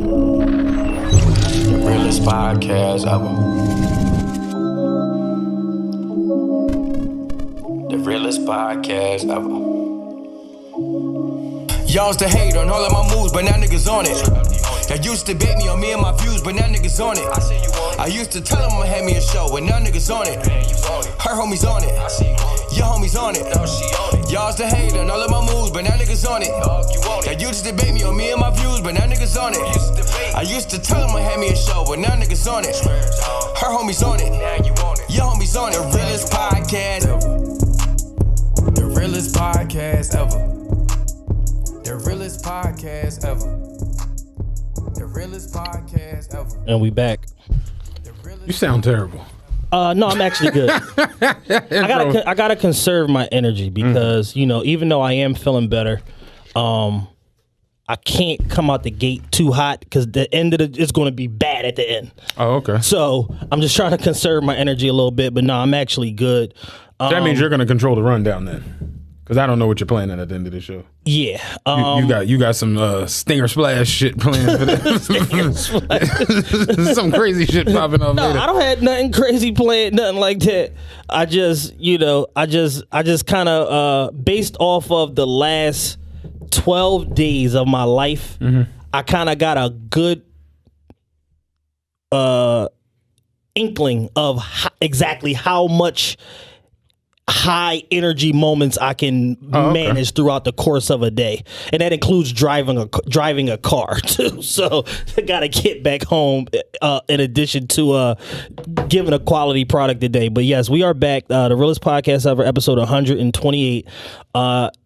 The realest podcast ever. The realest podcast ever. Y'all's the hate on all of my moves, but now niggas on it. Y'all used to bait me on me and my views, but now niggas on it. I used to tell them I'ma have me a show, but now niggas on it. Her homies on it. Your homies on it. Y'all's the hate on all of my moves, but now niggas on it. Y'all used to debate me on me and my views, but now niggas on it. I used to tell them I had me a show, but now niggas on it. Her homies on it. Your homies on it. The realest podcast ever. The realest podcast ever. The realest podcast ever. The realest podcast ever. And we back. You sound terrible. No, I'm actually good. I gotta conserve my energy because you know, even though I am feeling better, I can't come out the gate too hot because the end of it's going to be bad at the end. Oh, okay. So I'm just trying to conserve my energy a little bit, but no, I'm actually good. That means you're going to control the rundown then. Because I don't know what you're playing at the end of the show. Yeah. You got some Stinger Splash shit playing for that. Some crazy shit popping up later. I don't have nothing crazy playing, nothing like that. I just kind of, based off of the last 12 days of my life, I kind of got a good inkling of exactly how much high energy moments I can manage throughout the course of a day, and that includes driving a car too. So I gotta get back home in addition to giving a quality product today. But yes, we are back. The realest podcast ever, episode 128.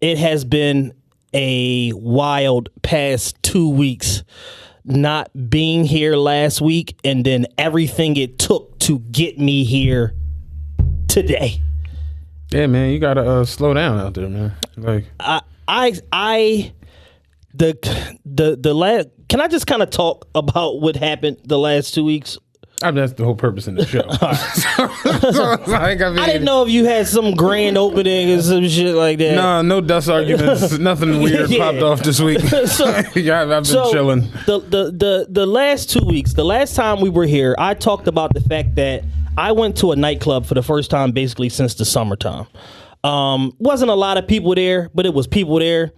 It has been a wild past 2 weeks not being here last week, and then everything it took to get me here today. Yeah, man, you gotta slow down out there, man. Like, the last. Can I just kind of talk about what happened the last 2 weeks? I mean, that's the whole purpose in the show. I didn't know if you had some grand opening or some shit like that. No dust arguments. Nothing weird popped off this week. I've been chilling. The last 2 weeks, the last time we were here, I talked about the fact that I went to a nightclub for the first time basically since the summertime. Wasn't a lot of people there, but it was people there.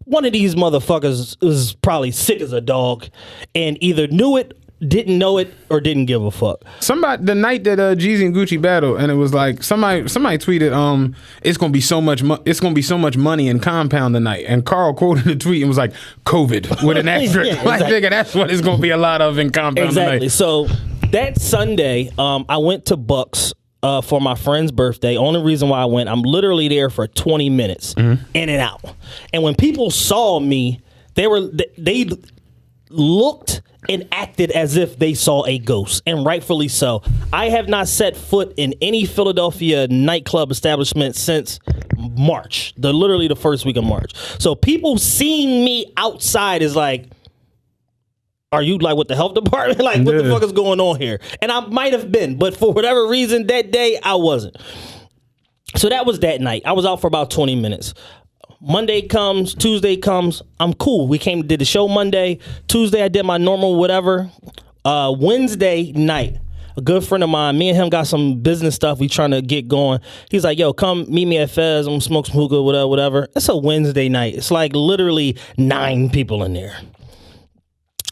One of these motherfuckers was probably sick as a dog and either knew it, didn't know it, or didn't give a fuck. Somebody, the night that Jeezy and Gucci battled, and it was like somebody tweeted, it's gonna be so much money in Compound tonight, and Carl quoted the tweet and was like, COVID with an asterisk. Yeah, exactly. Like, nigga, that's what it's gonna be a lot of in Compound exactly. tonight. So that Sunday, I went to Bucks for my friend's birthday. Only reason why I went, I'm literally there for 20 minutes, in and out. And when people saw me, they looked and acted as if they saw a ghost, and rightfully so. I have not set foot in any Philadelphia nightclub establishment since March, literally the first week of March. So people seeing me outside is like, are you like with the health department? Like, what the fuck is going on here? And I might have been, but for whatever reason that day I wasn't. So that was that night. I was out for about 20 minutes. Monday comes, Tuesday comes, I'm cool. We came, did the show Monday. Tuesday I did my normal whatever. Wednesday night, a good friend of mine, me and him got some business stuff we trying to get going. He's like, yo, come meet me at Fez. I'm gonna smoke some hookah, whatever. It's a Wednesday night. It's like literally 9 people in there.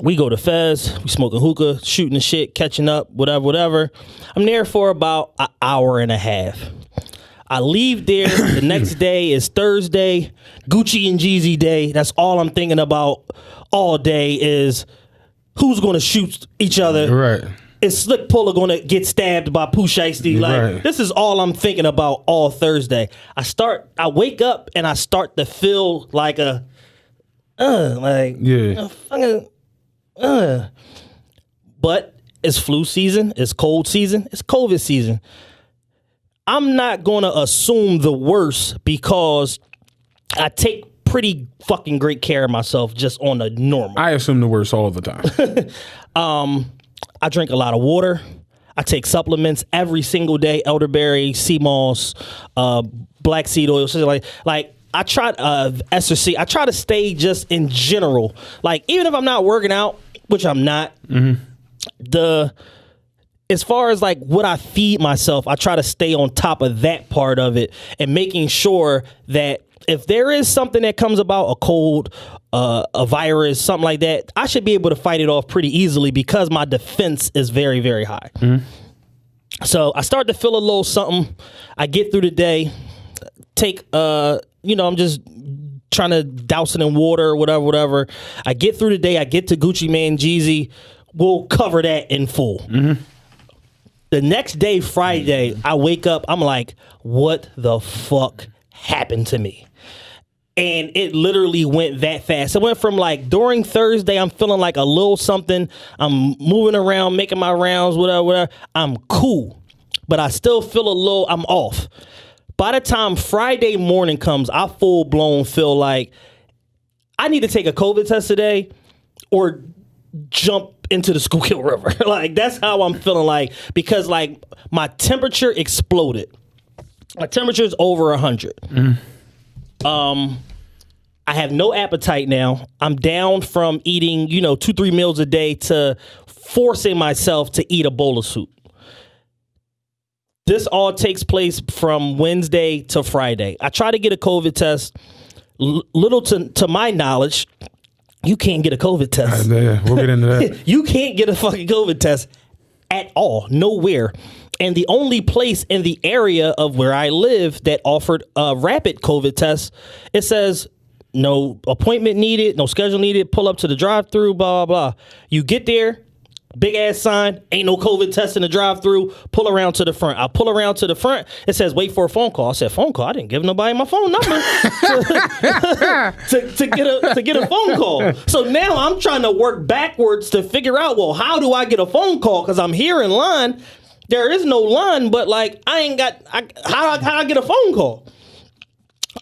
We go to Fez, we smoking hookah, shooting the shit, catching up, whatever. I'm there for about an hour and a half. I leave there. The next day is Thursday, Gucci and Jeezy day. That's all I'm thinking about all day is who's going to shoot each other. Right. Is Slick Puller going to get stabbed by Pooh Shiesty? Like, this is all I'm thinking about all Thursday. I wake up and I start to feel like but it's flu season, it's cold season, it's COVID season. I'm not going to assume the worst because I take pretty fucking great care of myself just on a normal. I assume the worst all the time. I drink a lot of water. I take supplements every single day, elderberry, sea moss, black seed oil, like I try SRC. I try to stay just in general. Like, even if I'm not working out, which I'm not. As far as like what I feed myself, I try to stay on top of that part of it and making sure that if there is something that comes about, a cold, a virus, something like that, I should be able to fight it off pretty easily because my defense is very, very high. So I start to feel a little something. I get through the day, I'm just trying to douse it in water or whatever. I get through the day. I get to Gucci Mane, Jeezy. We'll cover that in full. The next day, Friday, I wake up. I'm like, what the fuck happened to me? And it literally went that fast. It went from like during Thursday, I'm feeling like a little something. I'm moving around, making my rounds, whatever. I'm cool. But I still feel I'm off. By the time Friday morning comes, I full blown feel like I need to take a COVID test today or jump into the Schuylkill River. Like, that's how I'm feeling like, because like my temperature exploded. My temperature is over 100. I have no appetite now. I'm down from eating, 2-3 meals a day to forcing myself to eat a bowl of soup. This all takes place from Wednesday to Friday. I try to get a COVID test. Little to my knowledge, you can't get a COVID test. Yeah, we'll get into that. You can't get a fucking COVID test at all, nowhere. And the only place in the area of where I live that offered a rapid COVID test, it says no appointment needed, no schedule needed, pull up to the drive-thru, blah, blah, blah. You get there, big ass sign, ain't no COVID test in the drive-thru, pull around to the front. I pull around to the front, it says wait for a phone call. I said, phone call? I didn't give nobody my phone number to get a phone call. So now I'm trying to work backwards to figure out, well, how do I get a phone call? Because I'm here in line. There is no line, but like how do I get a phone call?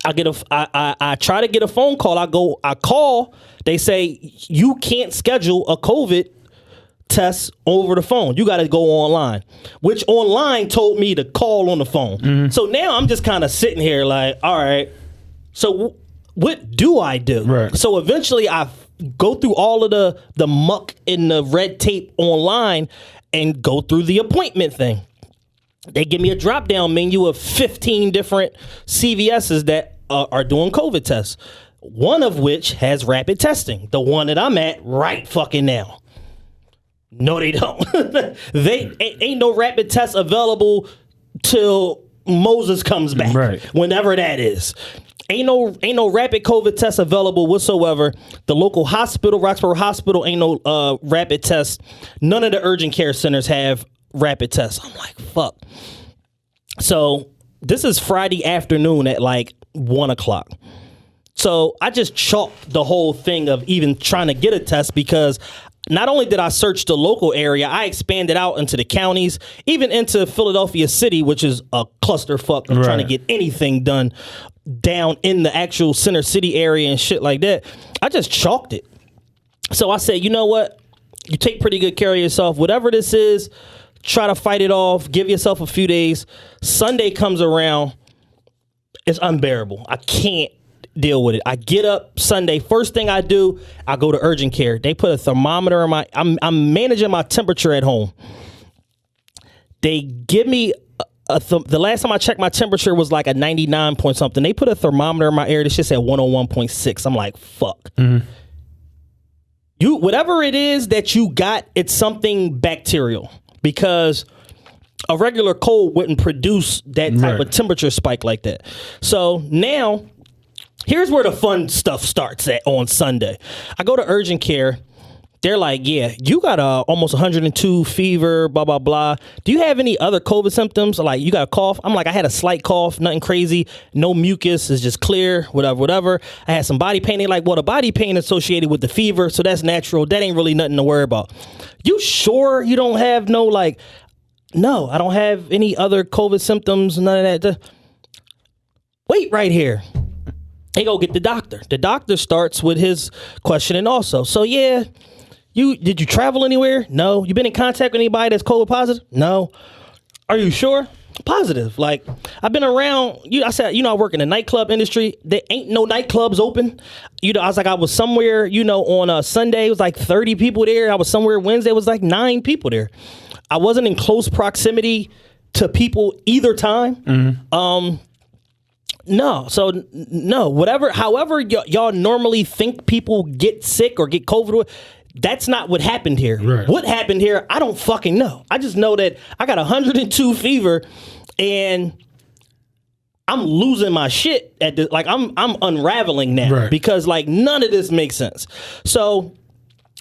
I try to get a phone call. I call. They say you can't schedule a COVID test over the phone. You got to go online, which online told me to call on the phone. So now I'm just kind of sitting here like, all right, so what do I do? Right. So eventually I go through all of the muck and the red tape online and go through the appointment thing. They give me a drop-down menu of 15 different CVS's that are doing COVID tests, one of which has rapid testing, the one that I'm at right fucking now. No, they don't. They ain't no rapid test available till Moses comes back, right, whenever that is. Ain't no rapid COVID test available whatsoever. The local hospital, Roxborough Hospital, ain't no rapid test. None of the urgent care centers have rapid tests. I'm like, fuck. So this is Friday afternoon at like 1:00. So I just chalked the whole thing of even trying to get a test because not only did I search the local area, I expanded out into the counties, even into Philadelphia City, which is a clusterfuck of trying to get anything done down in the actual center city area and shit like that. I just chalked it. So I said, you know what? You take pretty good care of yourself. Whatever this is, try to fight it off. Give yourself a few days. Sunday comes around. It's unbearable. I can't deal with it. I get up Sunday. First thing I do, I go to urgent care. They put a thermometer in my... I'm managing my temperature at home. They give me... the last time I checked, my temperature was like a 99 point something. They put a thermometer in my ear. This shit said 101.6. I'm like, fuck. Whatever it is that you got, it's something bacterial because a regular cold wouldn't produce that type of temperature spike like that. So now, here's where the fun stuff starts at on Sunday. I go to urgent care. They're like, yeah, you got almost 102 fever, blah, blah, blah. Do you have any other COVID symptoms? Like, you got a cough? I'm like, I had a slight cough, nothing crazy. No mucus, it's just clear, whatever. I had some body pain. They're like, well, the body pain associated with the fever, so that's natural. That ain't really nothing to worry about. You sure you don't have no, like, no, I don't have any other COVID symptoms, none of that. Wait right here. They go get the doctor. The doctor starts with his questioning also. So, yeah. Did you travel anywhere? No. You been in contact with anybody that's COVID positive? No. Are you sure? Positive. Like, I've been around, I said, I work in the nightclub industry. There ain't no nightclubs open. I was somewhere, on a Sunday, it was like 30 people there. I was somewhere Wednesday, it was like 9 people there. I wasn't in close proximity to people either time. However y'all normally think people get sick or get COVID, that's not what happened here. Right. What happened here, I don't fucking know. I just know that I got 102 fever and I'm losing my shit at this. Like, I'm unraveling now, right, because like none of this makes sense. So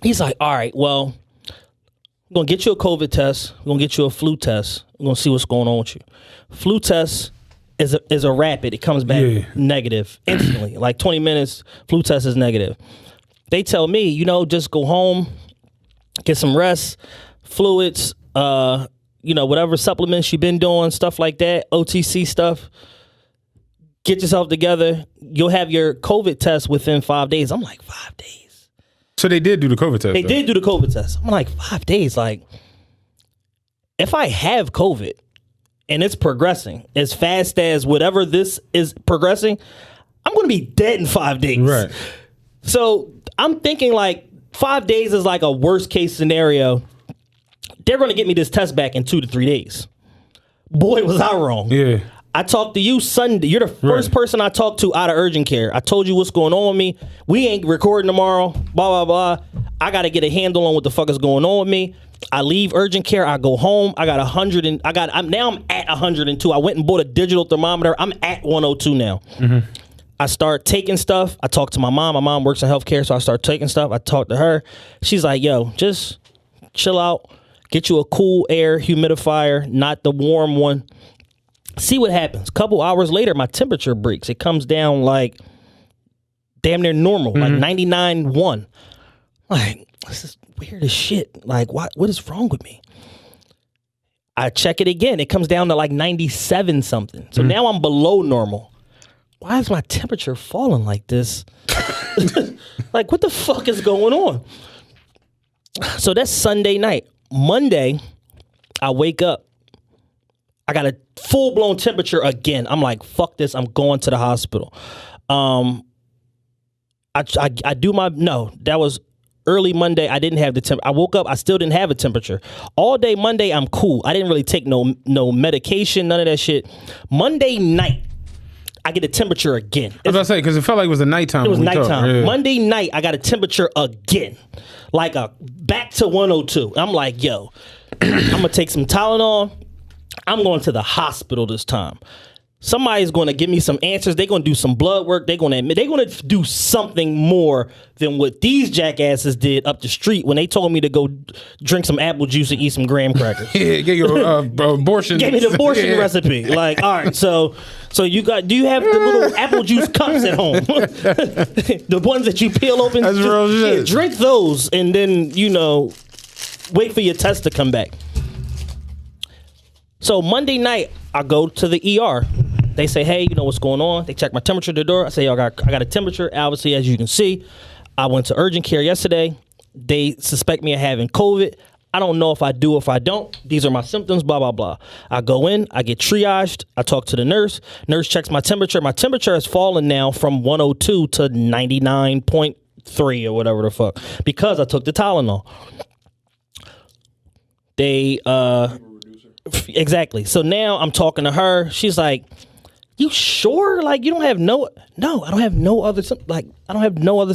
he's like, all right, well, I'm gonna get you a COVID test. I'm gonna get you a flu test. I'm gonna see what's going on with you. Flu test is a rapid. It comes back negative instantly. Like 20 minutes, flu test is negative. They tell me, just go home, get some rest, fluids, whatever supplements you've been doing, stuff like that, OTC stuff. Get yourself together. You'll have your COVID test within 5 days. I'm like, 5 days. So they did do the COVID test. They did do the COVID test. I'm like, 5 days. Like, if I have COVID and it's progressing as fast as whatever this is progressing, I'm going to be dead in 5 days. Right. So I'm thinking like 5 days is like a worst case scenario. They're going to get me this test back in 2 to 3 days. Boy, was I wrong. Yeah. I talked to you Sunday. You're the first person I talked to out of urgent care. I told you what's going on with me. We ain't recording tomorrow. Blah, blah, blah. I got to get a handle on what the fuck is going on with me. I leave urgent care. I go home. I got 100 and now I'm at 102. I went and bought a digital thermometer. I'm at 102 now. Mm-hmm. I start taking stuff. I talk to my mom. My mom works in healthcare, so I start taking stuff. I talk to her. She's like, yo, just chill out. Get you a cool air humidifier, not the warm one. See what happens. Couple hours later, my temperature breaks. It comes down like damn near normal, like 99.1. Like, this is weird as shit. Like, what is wrong with me? I check it again. It comes down to like 97 something. So now I'm below normal. Why is my temperature falling like this? Like, what the fuck is going on? So that's Sunday night. Monday, I wake up. I got a full-blown temperature again. I'm like, fuck this. I'm going to the hospital. I do my, no, that was early Monday. I didn't have the temp. I woke up. I still didn't have a temperature. All day Monday, I'm cool. I didn't really take no medication, none of that shit. Monday night, I get a temperature again. I was about to say, because it felt like it was a nighttime. It was nighttime. Yeah. Monday night, I got a temperature again. Like back to 102. I'm like, yo, I'm going to take some Tylenol. I'm going to the hospital this time. Somebody's going to give me some answers. They're going to do some blood work. They're going to admit, they're going to do something more than what these jackasses did up the street when they told me to go drink some apple juice and eat some graham crackers. Yeah, get your abortion. Give me the abortion recipe. Like, all right, so do you have the little apple juice cups at home? The ones that you peel open? That's real shit. Yeah, drink those and then, wait for your test to come back. So Monday night, I go to the ER. They say, hey, what's going on? They check my temperature at the door. I say, I got a temperature. Obviously, as you can see, I went to urgent care yesterday. They suspect me of having COVID. I don't know if I do or if I don't. These are my symptoms, blah, blah, blah. I go in. I get triaged. I talk to the nurse. Nurse checks my temperature. My temperature has fallen now from 102 to 99.3 or whatever the fuck because I took the Tylenol. They, exactly. So now I'm talking to her. She's like, you sure? Like, you don't have no, I don't have no other, like, I don't have no other.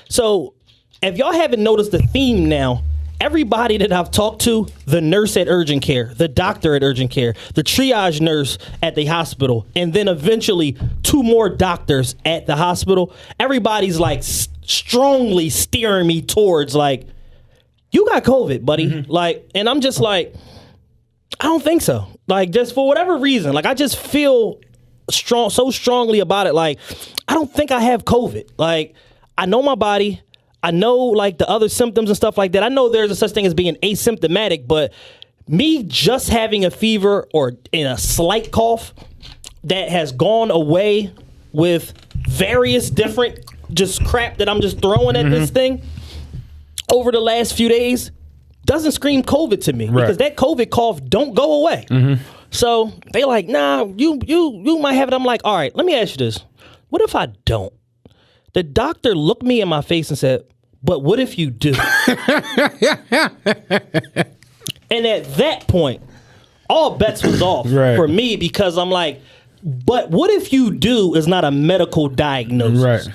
So if y'all haven't noticed the theme now, everybody that I've talked to, the nurse at urgent care, the doctor at urgent care, the triage nurse at the hospital, and then eventually 2 more doctors at the hospital, everybody's like strongly steering me towards like, you got COVID, buddy. Mm-hmm. Like, and I'm just like, I don't think so. Like, just for whatever reason, like I just feel so strongly about it. Like, I don't think I have COVID. Like, I know my body. I know like the other symptoms and stuff like that. I know there's a such thing as being asymptomatic, but me just having a fever or in a slight cough that has gone away with various different just crap that I'm just throwing at this thing over the last few days doesn't scream COVID to me because that COVID cough don't go away. So they like, nah, you might have it. I'm like, all right, let me ask you this. What if I don't? The doctor looked me in my face and said, but what if you do? And at that point, all bets was off for me because I'm like, but what if you do is not a medical diagnosis? Right.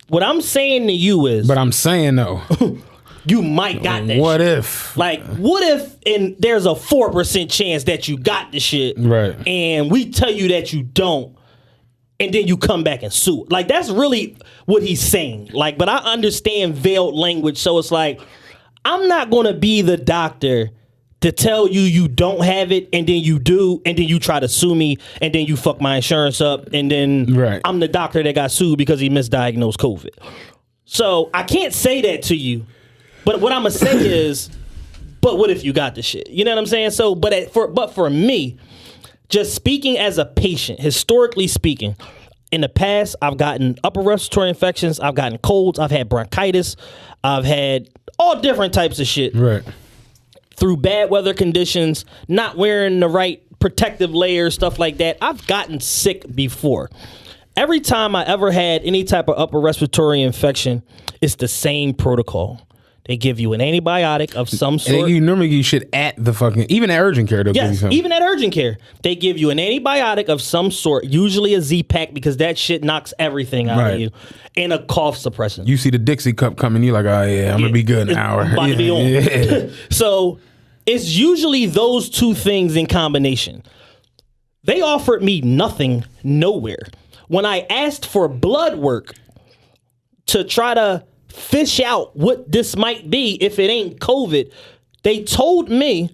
What I'm saying to you is... But I'm saying, though... you might got that What shit. if? Like, what if and there's a 4% chance that you got the shit, right? And we tell you that you don't, and then you come back and sue. Like, that's really what he's saying. Like, but I understand veiled language, so it's like, I'm not going to be the doctor to tell you you don't have it, and then you do, and then you try to sue me, and then you fuck my insurance up, and then I'm the doctor that got sued because he misdiagnosed COVID. So I can't say that to you. But what I'm gonna say is, but what if you got the shit? You know what I'm saying? So, but for me, just speaking as a patient, historically speaking, in the past, I've gotten upper respiratory infections, I've gotten colds, I've had bronchitis, I've had all different types of shit. Right. Through bad weather conditions, not wearing the right protective layers, stuff like that. I've gotten sick before. Every time I ever had any type of upper respiratory infection, it's the same protocol. They give you an antibiotic of some sort. And you normally get shit at the fucking, even at urgent care, they'll give you something. Even at urgent care. They give you an antibiotic of some sort, usually a Z-Pack, because that shit knocks everything out of you, and a cough suppressant. You see the Dixie cup coming, you're like, oh yeah, I'm going to be good in an hour. About to be on. So it's usually those two things in combination. They offered me nothing, nowhere. When I asked for blood work to try to fish out what this might be if it ain't COVID, they told me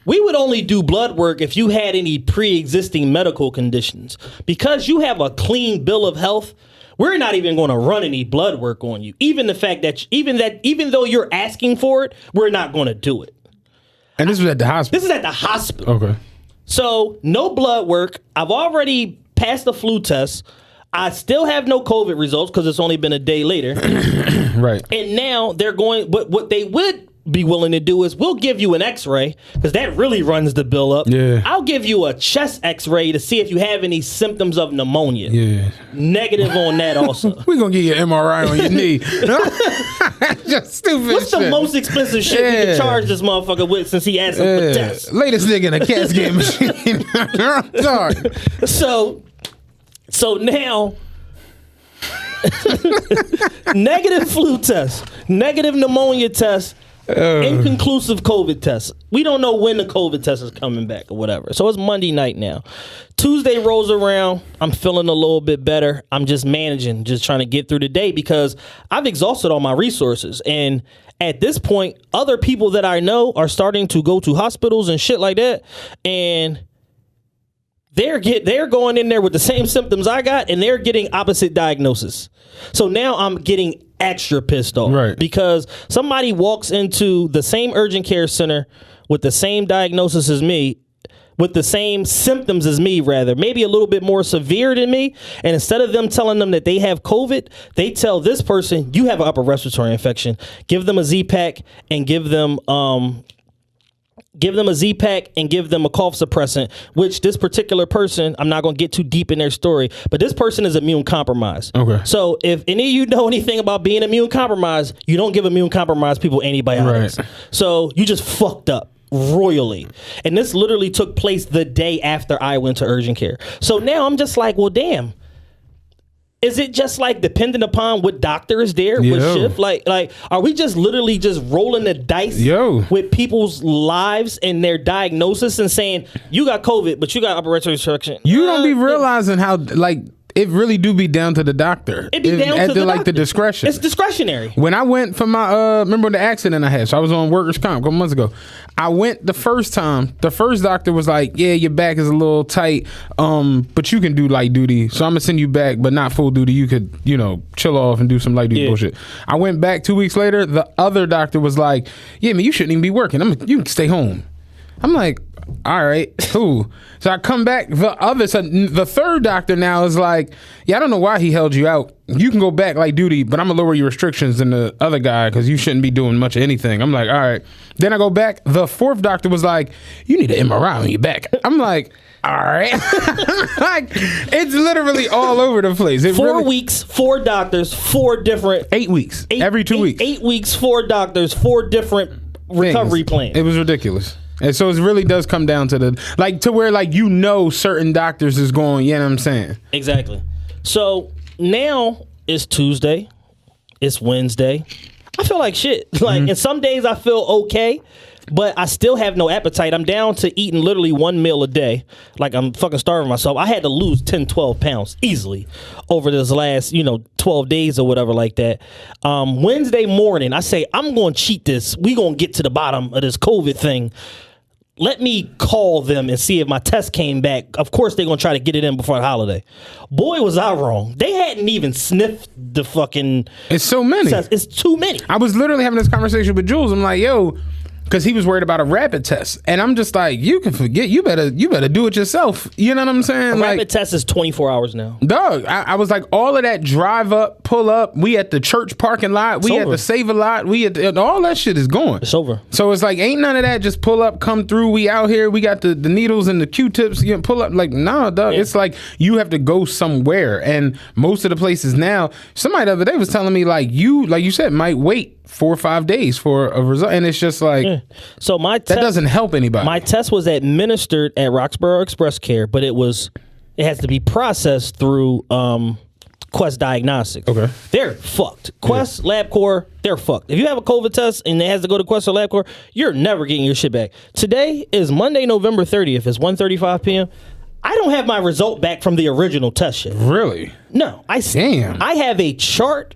we would only do blood work if you had any pre-existing medical conditions. Because you have a clean bill of health, we're not even going to run any blood work on you. Even the fact that even though you're asking for it, we're not going to do it. And this was at the hospital? This is at the hospital. Okay. So no blood work. I've already passed the flu test. I still have no COVID results because it's only been a day later. Right. And now they're going, but what they would be willing to do is we'll give you an x-ray because that really runs the bill up. Yeah. I'll give you a chest x-ray to see if you have any symptoms of pneumonia. Yeah. Negative on that also. We're going to get you an MRI on your knee. Just stupid What's the most expensive shit we can charge this motherfucker with since he asked him for tests? Latest nigga in a casket machine. Sorry. So now, negative flu test, negative pneumonia test, inconclusive COVID test. We don't know when the COVID test is coming back or whatever. So it's Monday night now. Tuesday rolls around. I'm feeling a little bit better. I'm just managing, just trying to get through the day because I've exhausted all my resources. And at this point, other people that I know are starting to go to hospitals and shit like that. And they're going in there with the same symptoms I got, and they're getting opposite diagnosis. So now I'm getting extra pissed off. Right. Because somebody walks into the same urgent care center with the same diagnosis as me, with the same symptoms as me, rather, maybe a little bit more severe than me. And instead of them telling them that they have COVID, they tell this person, you have an upper respiratory infection. Give them a Z-Pack and give them a Z-Pack and give them a cough suppressant, which this particular person, I'm not going to get too deep in their story, but this person is immune compromised. Okay. So if any of you know anything about being immune compromised, you don't give immune compromised people antibiotics. Right. So you just fucked up royally. And this literally took place the day after I went to urgent care. So now I'm just like, well, damn. Is it just like dependent upon what doctor is there, what shift? Like, are we just literally just rolling the dice with people's lives and their diagnosis and saying, you got COVID, but you got upper respiratory infection? You don't be realizing how, like, it really do be down to the doctor. It be down to the like doctor. The discretion. It's discretionary. When I went for my remember the accident I had, so I was on workers' comp a couple months ago. I went the first time. The first doctor was like, "Yeah, your back is a little tight, but you can do light duty. So I'm gonna send you back, but not full duty. You could, chill off and do some light duty bullshit." I went back 2 weeks later. The other doctor was like, "Yeah, man, you shouldn't even be working. You can stay home." I'm like, all right, cool. So I come back. The third doctor now is like, yeah, I don't know why he held you out. You can go back like duty, but I'm gonna lower your restrictions than the other guy because you shouldn't be doing much of anything. I'm like, all right. Then I go back. The fourth doctor was like, you need an MRI on your back. I'm like, all right. Like, it's literally all over the place. 4 weeks, 4 doctors, 4 different. 8 weeks. Every 2 weeks. 8 weeks, 4 doctors, 4 different recovery plans. It was ridiculous. And so it really does come down to to where certain doctors is going, you know what I'm saying? Exactly. So now it's Tuesday. It's Wednesday. I feel like shit. And some days I feel okay, but I still have no appetite. I'm down to eating literally 1 meal a day. Like, I'm fucking starving myself. I had to lose 10, 12 pounds easily over this last, 12 days or whatever like that. Wednesday morning, I say, I'm going to cheat this. We going to get to the bottom of this COVID thing. Let me call them and see if my test came back. Of course, they're going to try to get it in before the holiday. Boy, was I wrong. They hadn't even sniffed the fucking... It's so many. Test. It's too many. I was literally having this conversation with Jules. I'm like, yo... Because he was worried about a rapid test. And I'm just like, you can forget. You better do it yourself. You know what I'm saying? A rapid test is 24 hours now. Dog, I was like, all of that drive up, pull up. We at the church parking lot. We at the Save-A-Lot. All that shit is gone. It's over. So it's like, ain't none of that. Just pull up, come through. We out here. We got the needles and the Q-tips. Pull up. Like, nah, dog. Yeah. It's like you have to go somewhere. And most of the places now, somebody the other day was telling me, like you said, might wait 4 or 5 days for a result, and it's just like, so my test, that doesn't help anybody. My test was administered at Roxborough Express Care, but it has to be processed through Quest Diagnostics. Okay, they're fucked. Quest, LabCorp, they're fucked. If you have a COVID test and it has to go to Quest or LabCorp, you're never getting your shit back. Today is Monday, November 30th. It's 1:35 p.m. I don't have my result back from the original test yet. Really? No. I have a chart.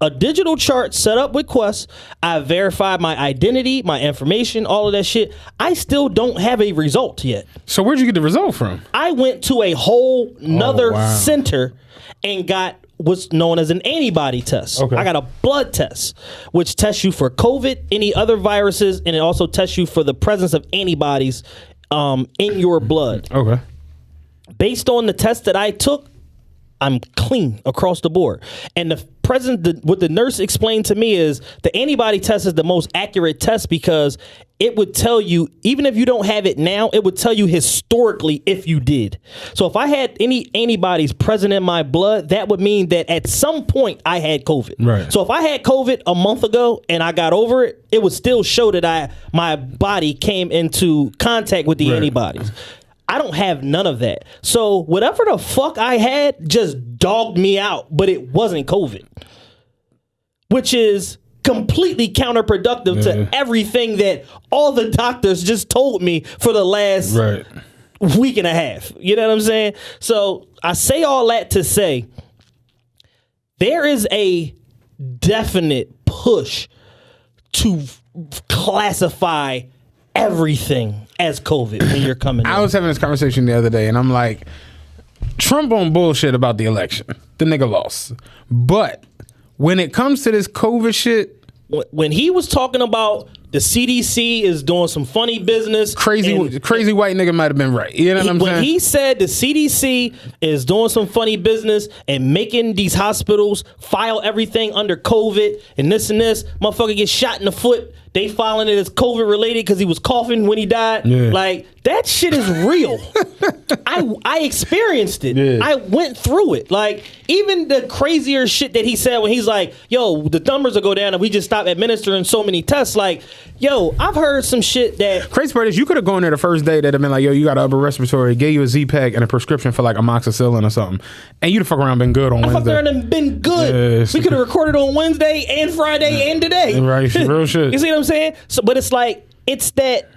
A digital chart set up with Quest. I verified my identity, my information, all of that shit. I still don't have a result yet. So where'd you get the result from? I went to a whole nother center and got what's known as an antibody test. Okay. I got a blood test, which tests you for COVID, any other viruses, and it also tests you for the presence of antibodies in your blood. Okay. Based on the test that I took, I'm clean across the board. And what the nurse explained to me is the antibody test is the most accurate test because it would tell you, even if you don't have it now, it would tell you historically if you did. So if I had any antibodies present in my blood, that would mean that at some point I had COVID. Right. So if I had COVID a month ago and I got over it, it would still show that my body came into contact with the antibodies. I don't have none of that. So whatever the fuck I had just dogged me out, but it wasn't COVID, which is completely counterproductive to everything that all the doctors just told me for the last week and a half. You know what I'm saying? So I say all that to say there is a definite push to classify everything as COVID when you're coming in. I was having this conversation the other day, and I'm like, Trump on bullshit about the election. The nigga lost. But when it comes to this COVID shit, when he was talking about the CDC is doing some funny business, crazy white nigga might have been right. You know what I'm saying? When he said the CDC is doing some funny business and making these hospitals file everything under COVID and this, motherfucker gets shot in the foot. They filing it as COVID related because he was coughing when he died. Yeah. Like, that shit is real. I experienced it. Yeah. I went through it. Like, even the crazier shit that he said when he's like, yo, the numbers will go down if we just stop administering so many tests. Like, yo, I've heard some shit that... Crazy part is you could have gone there the first day that have been like, yo, you got an upper respiratory, gave you a Z-Pack and a prescription for like amoxicillin or something. And you'd have fucked around been good on Wednesday. I fucked around and been good. We could have recorded on Wednesday and Friday and today. Right, real shit. You see what I'm saying? So, but it's like, it's that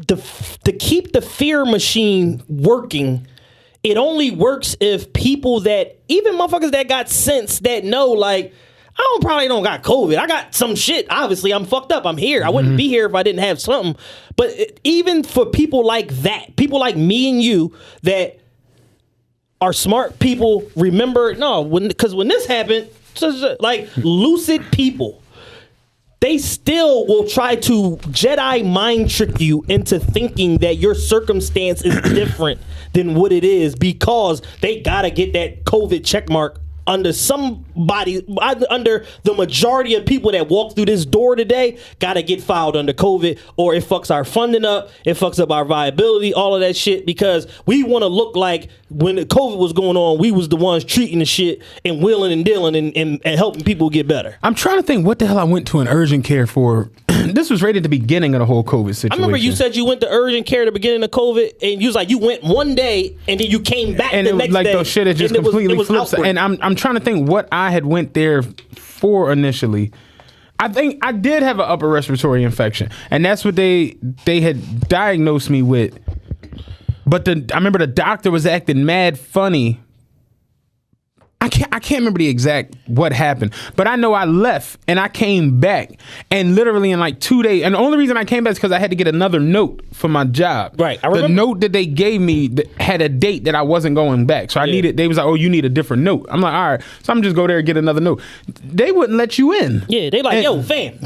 to keep the fear machine working, it only works if people that, even motherfuckers that got sense that know, like, I probably don't got COVID. I got some shit. Obviously, I'm fucked up. I'm here. I wouldn't be here if I didn't have something. But even for people like that, people like me and you that are smart people, remember, because when this happened, like lucid people, they still will try to Jedi mind trick you into thinking that your circumstance is different than what it is because they gotta get that COVID check mark under somebody, under the majority of people that walk through this door today, gotta get filed under COVID, or it fucks our funding up, it fucks up our viability, all of that shit, because we want to look like when the COVID was going on, we was the ones treating the shit and wheeling and dealing and helping people get better. I'm trying to think what the hell I went to an urgent care for. This was right at the beginning of the whole COVID situation. I remember you said you went to urgent care at the beginning of COVID, and you was like, you went one day, and then you came back and the it was next like day. those shit had just completely flipped. And I'm trying to think what I had went there for initially. I think I did have an upper respiratory infection, and that's what they had diagnosed me with. But I remember the doctor was acting mad funny. I can't remember the exact what happened, but I know I left and I came back, and literally in like 2 days. And the only reason I came back is because I had to get another note for my job. Right. The note that they gave me had a date that I wasn't going back, so I needed. They was like, "Oh, you need a different note." I'm like, "All right," so I'm just go there and get another note. They wouldn't let you in. Yeah, they like, yo, fam.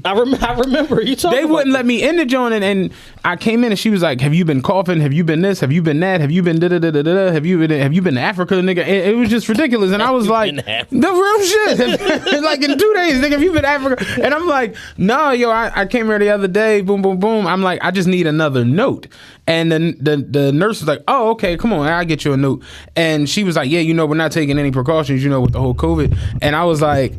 I remember you talking. They wouldn't let me in the joint, and I came in and she was like, "Have you been coughing? Have you been this? Have you been that? Have you been da da da da da? Have you been to Africa, nigga?" It was just ridiculous, and I was like, "The real shit." Like in 2 days, nigga, have you been to Africa? And I'm like, "No, yo, I came here the other day. Boom, boom, boom." I'm like, "I just need another note." And then the nurse was like, "Oh, okay, come on, I'll get you a note." And she was like, "Yeah, we're not taking any precautions, with the whole COVID." And I was like,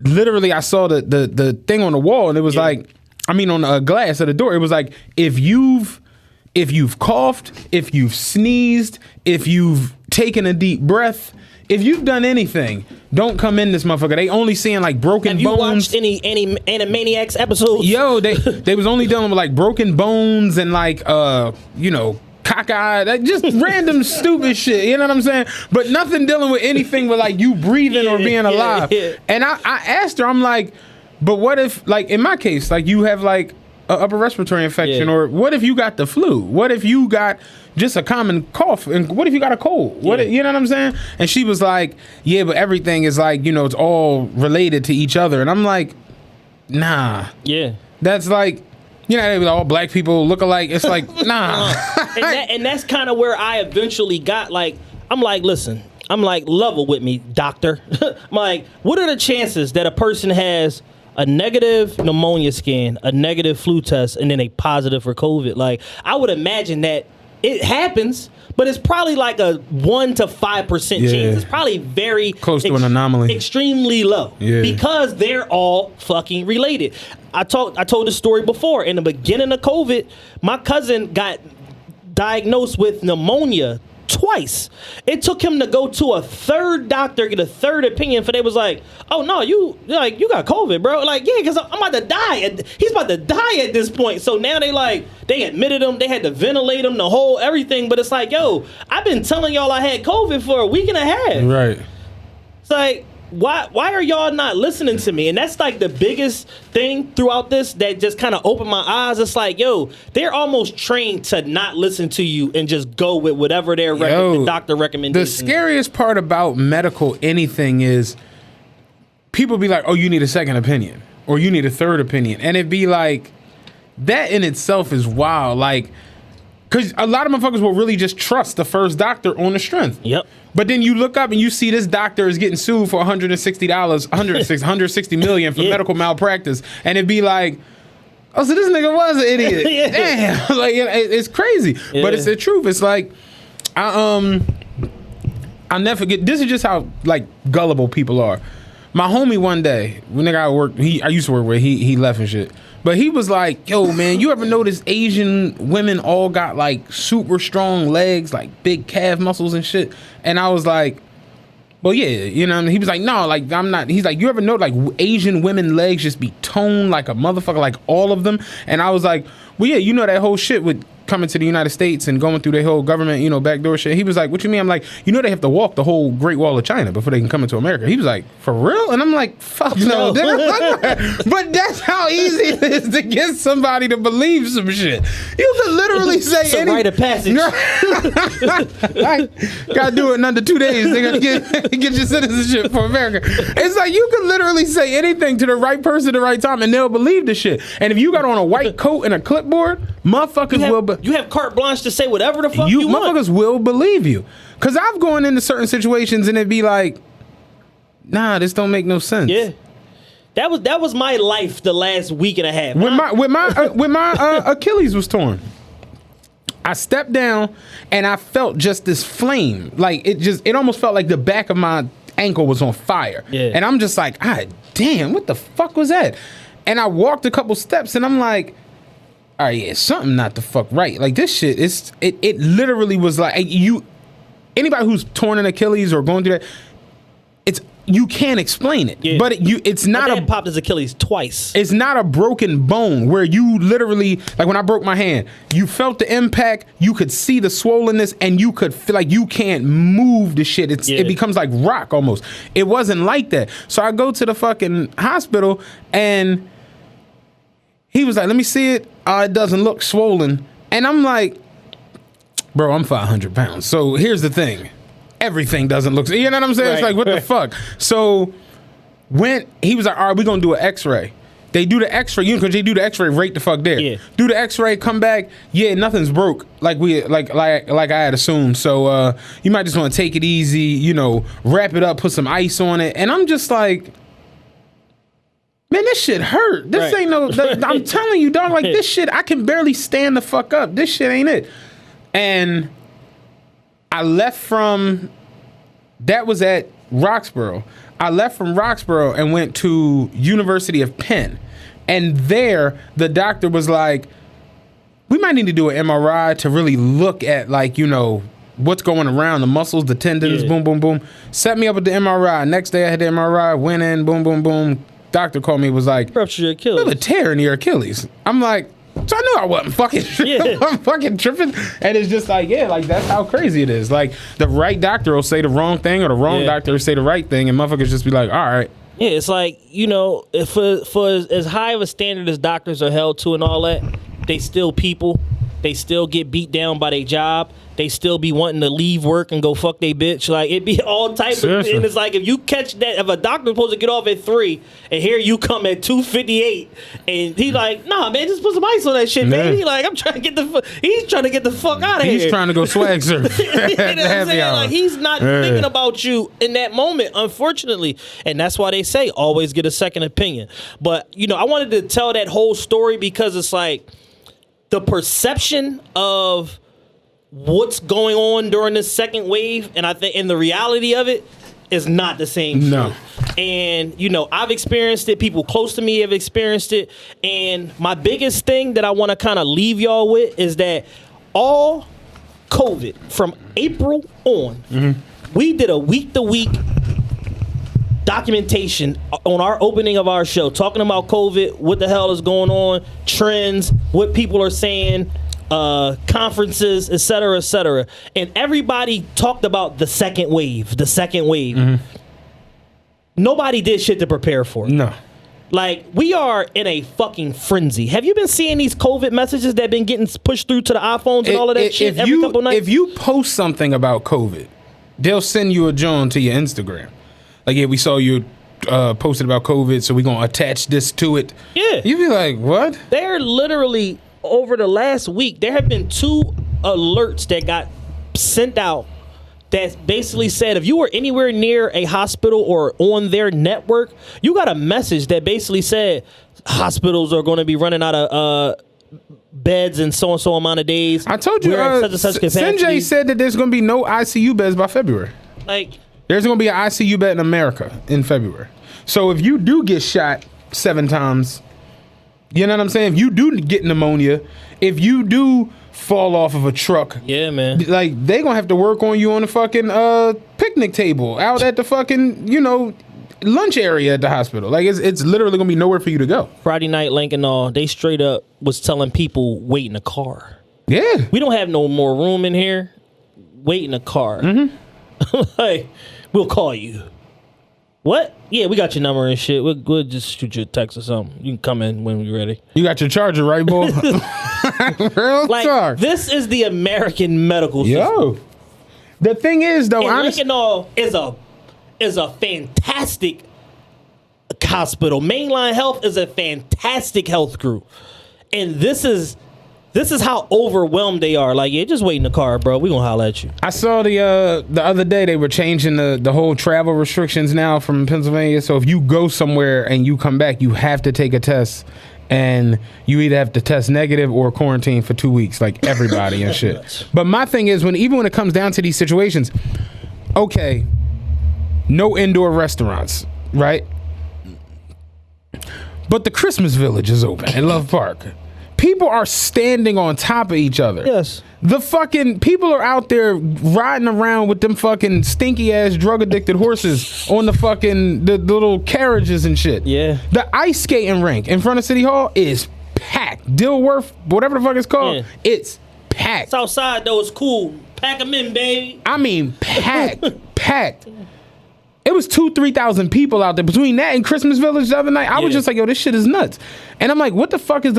literally, I saw the thing on the wall, and it was like, on the glass of the door, it was like, if you've coughed, if you've sneezed, if you've taken a deep breath, if you've done anything, don't come in this motherfucker. They only seeing like broken bones. Have you watched any Animaniacs episodes? Yo, they was only dealing with like broken bones and like cockeyed, just random stupid shit. You know what I'm saying? But nothing dealing with anything with like you breathing or being alive. Yeah. And I asked her, I'm like, but what if, like in my case, like you have like an upper respiratory infection, or what if you got the flu? What if you got just a common cough? And what if you got a cold? What you know what I'm saying? And she was like, yeah, but everything is like, it's all related to each other. And I'm like, nah. Yeah. That's like, all black people look alike. It's like, nah. and that's kind of where I eventually got like, I'm like, listen, I'm like, level with me, doctor. I'm like, what are the chances that a person has a negative pneumonia scan, a negative flu test, and then a positive for COVID? Like, I would imagine that it happens, but it's probably like a 1 to 5% chance. It's probably very close to an anomaly, extremely low, because they're all fucking related. I told this story before. In the beginning of COVID, my cousin got diagnosed with pneumonia twice. It took him to go to a third doctor, get a third opinion, for they was like, "Oh no, you got COVID, bro." Like, yeah, because I'm about to die. He's about to die at this point. So now they admitted him. They had to ventilate him, the whole everything. But it's like, yo, I've been telling y'all I had COVID for a week and a half. Right. It's like, why are y'all not listening to me? And that's like the biggest thing throughout this that just kind of opened my eyes. It's like, yo, they're almost trained to not listen to you and just go with whatever their doctor recommendation. The scariest part about medical anything is people be like, oh, you need a second opinion or you need a third opinion. And it'd be like, that in itself is wild. Like, because a lot of motherfuckers will really just trust the first doctor on the strength. Yep. But then you look up and you see this doctor is getting sued for $160 million for medical malpractice, and it'd be like, oh, so this nigga was an idiot. Damn, like it's crazy, but it's the truth. It's like, I'll never forget. This is just how like gullible people are. My homie one day, when nigga I used to work with, he left and shit. But he was like, yo, man, you ever notice Asian women all got like super strong legs, like big calf muscles and shit? And I was like, well, yeah, you know what I mean? He was like, no, like I'm not. He's like, you ever know like Asian women legs just be toned like a motherfucker, like all of them? And I was like, well, yeah, you know that whole shit with coming to the United States and going through their whole government, backdoor shit. He was like, what you mean? I'm like, they have to walk the whole Great Wall of China before they can come into America. He was like, for real? And I'm like, fuck no. But that's how easy it is to get somebody to believe some shit. You could literally say it's a rite of passage. Gotta do it in under 2 days. They gotta get your citizenship for America. It's like you could literally say anything to the right person at the right time and they'll believe the shit. And if you got on a white coat and a clipboard, motherfuckers you have carte blanche to say whatever the fuck you want. Motherfuckers will believe you. Cause I've gone into certain situations and it'd be like, nah, this don't make no sense. Yeah. That was my life the last week and a half. When my Achilles was torn, I stepped down and I felt just this flame. Like it almost felt like the back of my ankle was on fire. Yeah. And I'm just like, damn, what the fuck was that? And I walked a couple steps and I'm like, all right, yeah, something not the fuck right. Like this shit, it literally was like anybody who's torn an Achilles or going through that, you can't explain it. Yeah. But it's not my dad popped his Achilles twice. It's not a broken bone where you literally, like when I broke my hand, you felt the impact, you could see the swollenness, and you could feel like you can't move the shit. It becomes like rock almost. It wasn't like that. So I go to the fucking hospital and he was like, let me see it. It doesn't look swollen. And I'm like, bro, I'm 500 pounds. So here's the thing. Everything doesn't look, you know what I'm saying? Right, it's like, what the fuck? So when he was like, all right, we're going to do an x-ray. They do the x-ray, because they do the x-ray right the fuck there. Yeah. Do the x-ray, come back, yeah, nothing's broke like I had assumed. So you might just want to take it easy, wrap it up, put some ice on it. And I'm just like, man, this shit hurt. This ain't no, I'm telling you, dog, like this shit, I can barely stand the fuck up. This shit ain't it. And I left from, that was at Roxborough. I left from Roxborough and went to University of Penn. And there, the doctor was like, we might need to do an MRI to really look at what's going around, the muscles, the tendons, boom, boom, boom. Set me up with the MRI. Next day I had the MRI, went in, boom, boom, boom. Doctor called me, was like, rupture your Achilles. You have a tear in your Achilles. I'm like, so I knew I wasn't fucking I'm fucking tripping. And it's just like, that's how crazy it is. Like, the right doctor will say the wrong thing or the wrong doctor will say the right thing, and motherfuckers just be like, all right. Yeah, it's like, for as high of a standard as doctors are held to and all that, they still people. They still get beat down by their job. They still be wanting to leave work and go fuck they bitch. Like, it be all types of, and it's like, if you catch that, if a doctor's supposed to get off at 3 and here you come at 2:58 and he's like, nah, man, just put some ice on that shit, baby. Like, I'm trying to get he's trying to get the fuck out of here. He's trying to go swag surf. You know what I'm saying? Like, he's not thinking about you in that moment, unfortunately. And that's why they say always get a second opinion. But, I wanted to tell that whole story because it's like the perception of what's going on during this second wave, and I think, and the reality of it is not the same. No. Shit. And I've experienced it. People close to me have experienced it. And my biggest thing that I want to kind of leave y'all with is that all COVID from April on, we did a week-to-week documentation on our opening of our show, talking about COVID, what the hell is going on, trends, what people are saying, conferences, et cetera, and everybody talked about the second wave. Nobody did shit to prepare for it. No. Like, we are in a fucking frenzy. Have you been seeing these COVID messages that have been getting pushed through to the iPhones and all of that shit every couple nights? If you post something about COVID, they'll send you a joint to your Instagram. Like, we saw you posted about COVID, so we're going to attach this to it. Yeah. You be like, what? They're literally, over the last week, there have been 2 alerts that got sent out that basically said if you were anywhere near a hospital or on their network, you got a message that basically said hospitals are going to be running out of beds in so-and-so amount of days. I told you, such and such capacity. Sanjay said that there's going to be no ICU beds by February. Like, there's going to be an ICU bed in America in February. So if you do get shot 7 times, you know what I'm saying? If you do get pneumonia, if you do fall off of a truck, yeah, man, like, they going to have to work on you on the fucking picnic table out at the fucking, lunch area at the hospital. Like, it's literally going to be nowhere for you to go. Friday Night Link and all, they straight up was telling people wait in the car. Yeah. We don't have no more room in here. Wait in a car. Like, we'll call you. What? Yeah, we got your number and shit. We'll just shoot you a text or something. You can come in when we're ready. You got your charger, right, boy? Real Like, talk. this is the American medical system. Yo. The thing is, though, And honestly, Lincoln is a fantastic hospital. Mainline Health is a fantastic health group. And this is how overwhelmed they are. Like, yeah, just wait in the car, bro. We gonna holler at you. I saw the other day they were changing the whole travel restrictions now from Pennsylvania. So if you go somewhere and you come back, you have to take a test, and you either have to test negative or quarantine for 2 weeks, like everybody and shit. But my thing is, even when it comes down to these situations, okay, no indoor restaurants, right? But the Christmas Village is open in Love Park. People are standing on top of each other. Yes. The fucking people are out there riding around with them fucking stinky ass drug addicted horses on the fucking the little carriages and shit. Yeah. The ice skating rink in front of City Hall is packed. Dilworth, whatever the fuck it's called, Yeah. it's packed. It's outside though. It's cool. Pack them in, baby. I mean, packed, packed. It was 2,000-3,000 people out there between that and Christmas Village the other night. I was just like, yo, this shit is nuts. And I'm like, what the fuck is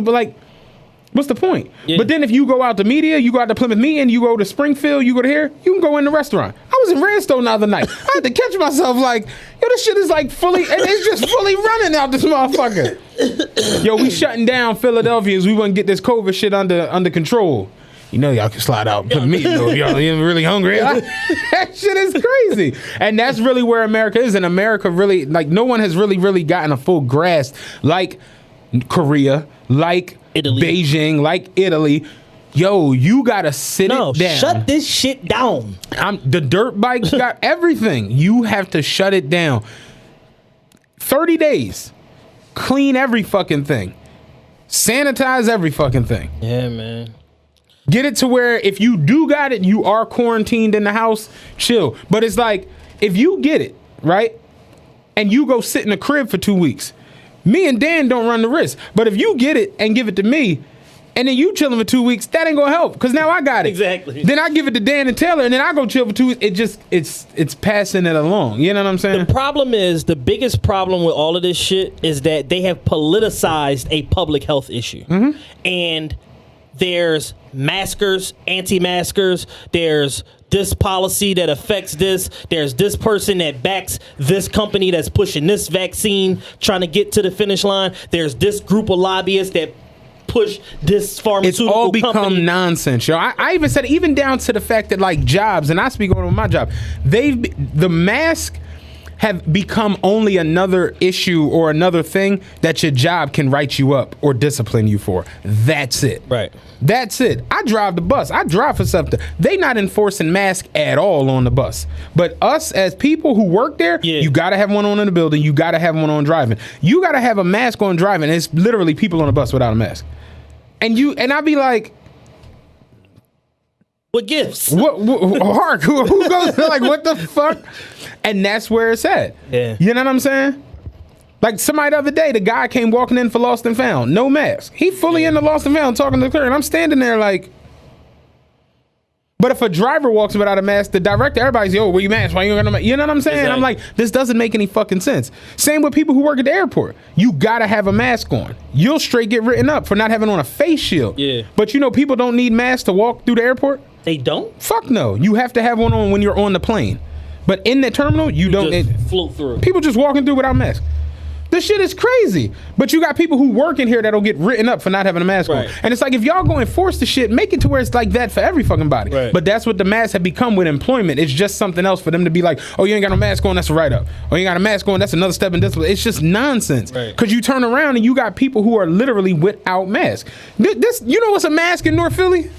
what's the point? Yeah. But then if you go out to Media, you go out to Plymouth Meeting, you go to Springfield, you go to here, you can go in the restaurant. I was in Redstone the other night. I had to catch myself like, yo, this shit is like fully, and it's just fully running out this motherfucker. Yo, we shutting down Philadelphia as we want to get this COVID shit under control. You know y'all can slide out and put me, though, y'all really hungry. That shit is crazy. And that's really where America is. And America really, like, no one has really gotten a full grasp like Korea, like Italy. Beijing, like Italy. Yo, you gotta sit it down. Shut this shit down. The dirt bikes got everything. You have to shut it down. 30 days. Clean every fucking thing. Sanitize every fucking thing. Yeah, man. Get it to where if you do got it, you are quarantined in the house, chill. But it's like, if you get it, right, and you go sit in a crib for 2 weeks, me and Dan don't run the risk. But if you get it and give it to me, and then you chilling for 2 weeks, that ain't gonna help, because now I got it. Exactly. Then I give it to Dan and Taylor, and then I go chill for 2 weeks. It's passing it along. You know what I'm saying? The problem is, the biggest problem with all of this shit is that they have politicized a public health issue. Mm-hmm. And there's maskers, anti-maskers, there's this policy that affects this, there's this person that backs this company that's pushing this vaccine, trying to get to the finish line, there's this group of lobbyists that push this pharmaceutical It's all become company. nonsense, yo. I even said, even down to the fact that, like, jobs, and I speak on my job, the mask have become only another issue or another thing that your job can write you up or discipline you for. That's it. Right. That's it. I drive the bus. I drive for something. They not enforcing masks at all on the bus. But us as people who work there, you got to have one on in the building. You got to have one on driving. You got to have a mask on driving. It's literally people on the bus without a mask. And I'd be like, what gifts? Hark, who goes like, what the fuck? And that's where it's at. Yeah. You know what I'm saying? Like, somebody the other day, the guy came walking in for Lost and Found, no mask. He fully in the Lost and Found talking to the clear, and I'm standing there like. But if a driver walks without a mask, the director, everybody's, yo, where you mask? Why you got no mask? You know what I'm saying? Exactly. I'm like, this doesn't make any fucking sense. Same with people who work at the airport. You gotta have a mask on. You'll straight get written up for not having on a face shield. Yeah. But you know, people don't need masks to walk through the airport. They don't? Fuck no. You have to have one on when you're on the plane. But in the terminal, you don't. Just float through. People just walking through without masks. This shit is crazy. But you got people who work in here that'll get written up for not having a mask on. And it's like, if y'all go enforce the shit, make it to where it's like that for every fucking body. Right. But that's what the masks have become with employment. It's just something else for them to be like, oh, you ain't got no mask on, that's a write-up. Oh, you ain't got a mask on, that's another step in discipline. It's just nonsense. Because you turn around and you got people who are literally without masks. This, you know what's a mask in North Philly?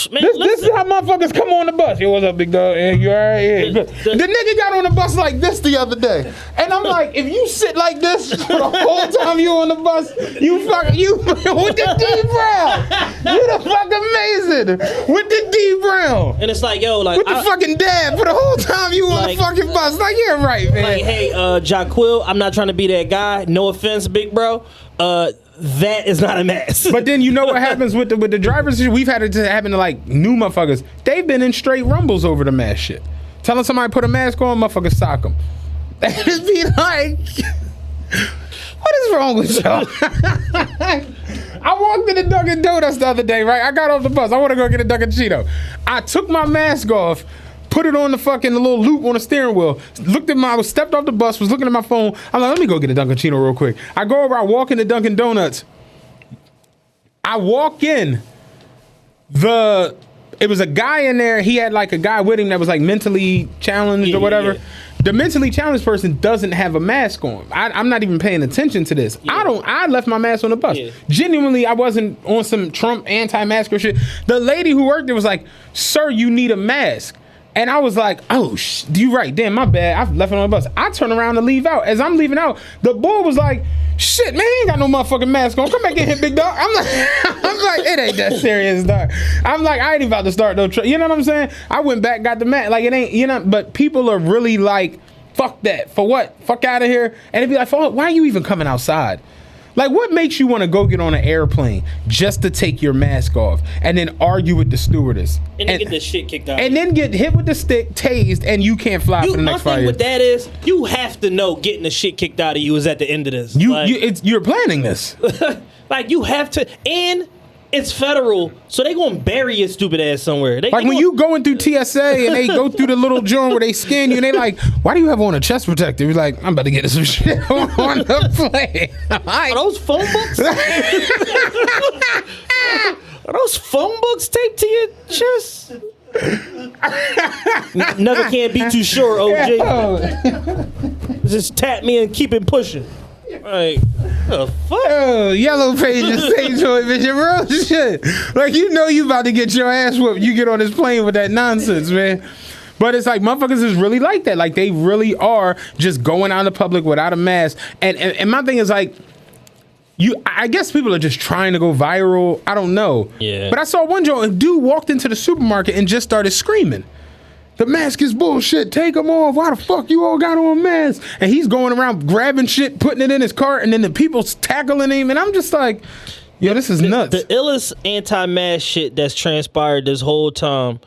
Man, This is how motherfuckers come on the bus. Yo, what's up, big dog? Yeah, you all right? Yeah. The nigga got on the bus like this the other day. And I'm like, if you sit like this for the whole time you on the bus, you with the D Brown. You the fuck amazing. With the D Brown. And it's like, yo, like, with the fucking dad for the whole time you on the fucking bus. Like, yeah, right, man. Like, hey, Jaquil, I'm not trying to be that guy. No offense, big bro. that is not a mask. But then you know what happens with the drivers? We've had it happen to like new motherfuckers. They've been in straight rumbles over the mask shit. Telling somebody put a mask on, motherfuckers sock them. It'd be like, what is wrong with y'all? I walked in the Dunkin' Donuts the other day, right? I got off the bus. I want to go get a Dunkin' Cheeto. I took my mask off, put it on the little loop on the steering wheel, stepped off the bus, was looking at my phone. I'm like, let me go get a Dunkin' Cheeto real quick. I go over, I walk into Dunkin' Donuts. I walk in, it was a guy in there. He had like a guy with him that was like mentally challenged or whatever. Yeah. The mentally challenged person doesn't have a mask on. I'm not even paying attention to this. Yeah. I left my mask on the bus. Yeah. Genuinely, I wasn't on some Trump anti-masker shit. The lady who worked there was like, "Sir, you need a mask." And I was like, "Oh, you right. Damn, my bad. I left it on the bus." I turn around to leave out. As I'm leaving out, the boy was like, "Shit, man, you ain't got no motherfucking mask on. Come back in here, big dog." I'm like, it ain't that serious, dog. I'm like, I ain't even about to start no you know what I'm saying? I went back, got the mask. Like, it ain't, you know, but people are really like, fuck that. For what? Fuck out of here. And it'd be like, for what? Why are you even coming outside? Like, what makes you want to go get on an airplane just to take your mask off and then argue with the stewardess? And then get the shit kicked out. And then get hit with the stick, tased, and you can't fly for the next 5 years. My thing with that is, you have to know getting the shit kicked out of you is at the end of this. You're planning this. Like, you have to, and it's federal, so they gonna bury your stupid ass somewhere. When you going through TSA and they go through the little joint where they scan you and they like, "Why do you have on a chest protector?" You're like, "I'm about to get some shit on the plane." Are those phone books? Are those phone books taped to your chest? Never can be too sure, OJ. Just tap me and keep it pushing. Like, the fuck? Yellow pages, same joy vision, bro. Shit. Like, you know you about to get your ass whooped. You get on this plane with that nonsense, man. But it's like, motherfuckers is really like that. Like, they really are just going out in the public without a mask. And my thing is like, I guess people are just trying to go viral. I don't know. Yeah. But I saw one joke, a dude walked into the supermarket and just started screaming, "The mask is bullshit. Take them off. Why the fuck you all got on masks?" And he's going around grabbing shit, putting it in his cart, and then the people's tackling him. And I'm just like, yo, this is nuts. The illest anti-mask shit that's transpired this whole time.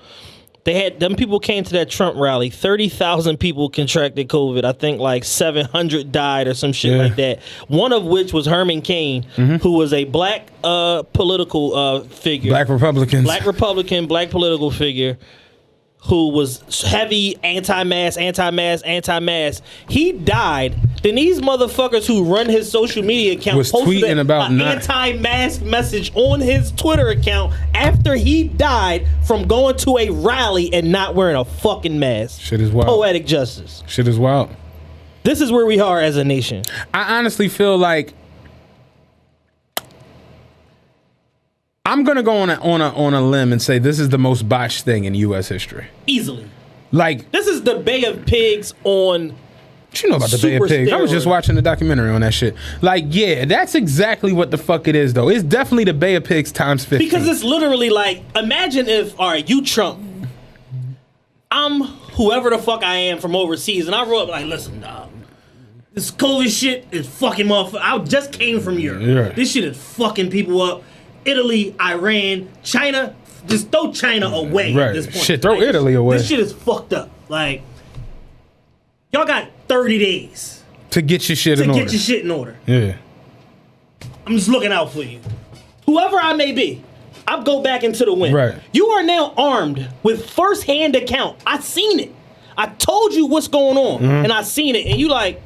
Them people came to that Trump rally. 30,000 people contracted COVID. I think like 700 died or some shit like that. One of which was Herman Cain, who was a black political figure. Black Republican, black political figure, who was heavy anti-mask. He died. Then these motherfuckers who run his social media account was posted tweeting about an anti-mask message on his Twitter account after he died from going to a rally and not wearing a fucking mask. Shit is wild. Poetic justice. Shit is wild. This is where we are as a nation. I honestly feel like I'm gonna go on a limb and say this is the most botched thing in U.S. history. Easily. Like, this is the Bay of Pigs on. What you know about the Bay of Pigs? I was just watching the documentary on that shit. Like, yeah, that's exactly what the fuck it is, though. It's definitely the Bay of Pigs times 15. Because it's literally like, imagine if, all right, you Trump, I'm whoever the fuck I am from overseas, and I wrote up like, listen, dog, this COVID shit is fucking motherfucker. I just came from Europe. Yeah. This shit is fucking people up. Italy, Iran, China, just throw China away at this point. Shit, throw Italy away. This shit is fucked up. Like, y'all got 30 days to get your shit in order. Yeah. I'm just looking out for you. Whoever I may be, I'll go back into the wind. Right. You are now armed with first-hand account. I seen it. I told you what's going on, and I seen it, and you like,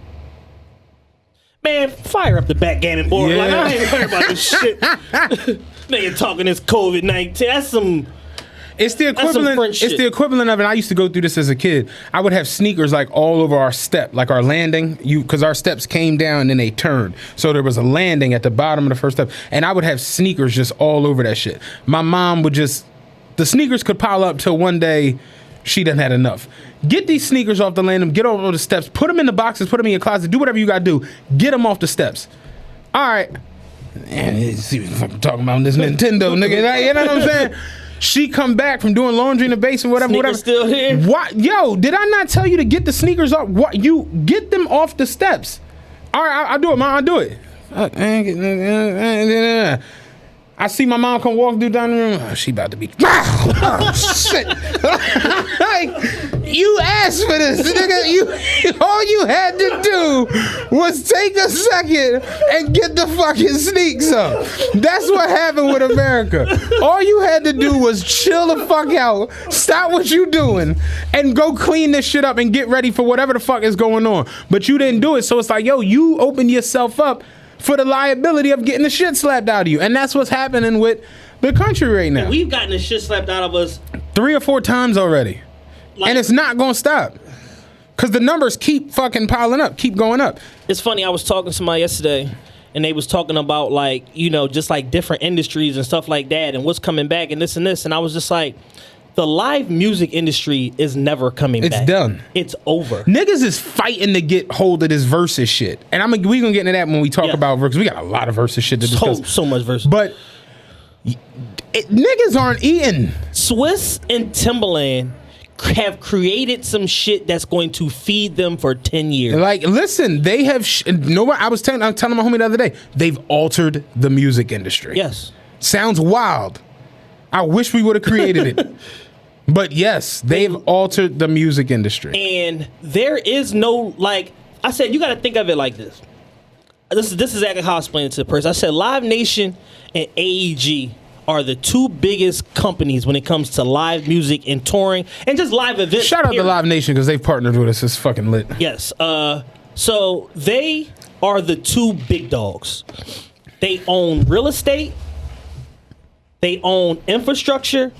man, fire up the backgammon board. Yeah. Like, I ain't worried about this shit. Nigga talking this COVID-19. That's some. It's the equivalent. It's the equivalent of it. I used to go through this as a kid. I would have sneakers like all over our step, like our landing. Because our steps came down and then they turned, so there was a landing at the bottom of the first step, and I would have sneakers just all over that shit. My mom would the sneakers could pile up till one day she done had enough. Get these sneakers off the landing, get over the steps, put them in the boxes, put them in your closet, do whatever you gotta do. Get them off the steps. All right. Man, see what I'm talking about this Nintendo, nigga. You know what I'm saying? She come back from doing laundry in the basement, whatever. Still here? What? Yo, did I not tell you to get the sneakers off? What? You get them off the steps. All right, I'll do it, man. I'll do it. I see my mom come walk through down the room. Oh, she about to be. Oh, shit. Like, you asked for this, nigga. All you had to do was take a second and get the fucking sneaks up. That's what happened with America. All you had to do was chill the fuck out, stop what you doing, and go clean this shit up and get ready for whatever the fuck is going on. But you didn't do it, so it's like, yo, you opened yourself up for the liability of getting the shit slapped out of you. And that's what's happening with the country right now. And we've gotten the shit slapped out of us 3 or 4 times already. Like, and it's not going to stop. Because the numbers keep fucking piling up, keep going up. It's funny, I was talking to somebody yesterday, and they was talking about, like, you know, just like different industries and stuff like that, and what's coming back and this and this. And I was just like, the live music industry is never coming back. It's done. It's over. Niggas is fighting to get hold of this Verzuz shit. And we gonna get into that when we talk about Verzuz. We got a lot of Verzuz shit to discuss. So much Verzuz. But niggas aren't eating. Swiss and Timbaland have created some shit that's going to feed them for 10 years. Like, listen, they have. I was telling my homie the other day, they've altered the music industry. Yes. Sounds wild. I wish we would have created it. But yes, they've altered the music industry. And there is no, like, I said, you got to think of it like this. This is exactly how I explained it to the person. I said, Live Nation and AEG are the 2 biggest companies when it comes to live music and touring and just live events. Shout out to Live Nation because they've partnered with us. It's fucking lit. Yes. So they are the 2 big dogs. They own real estate. They own infrastructure.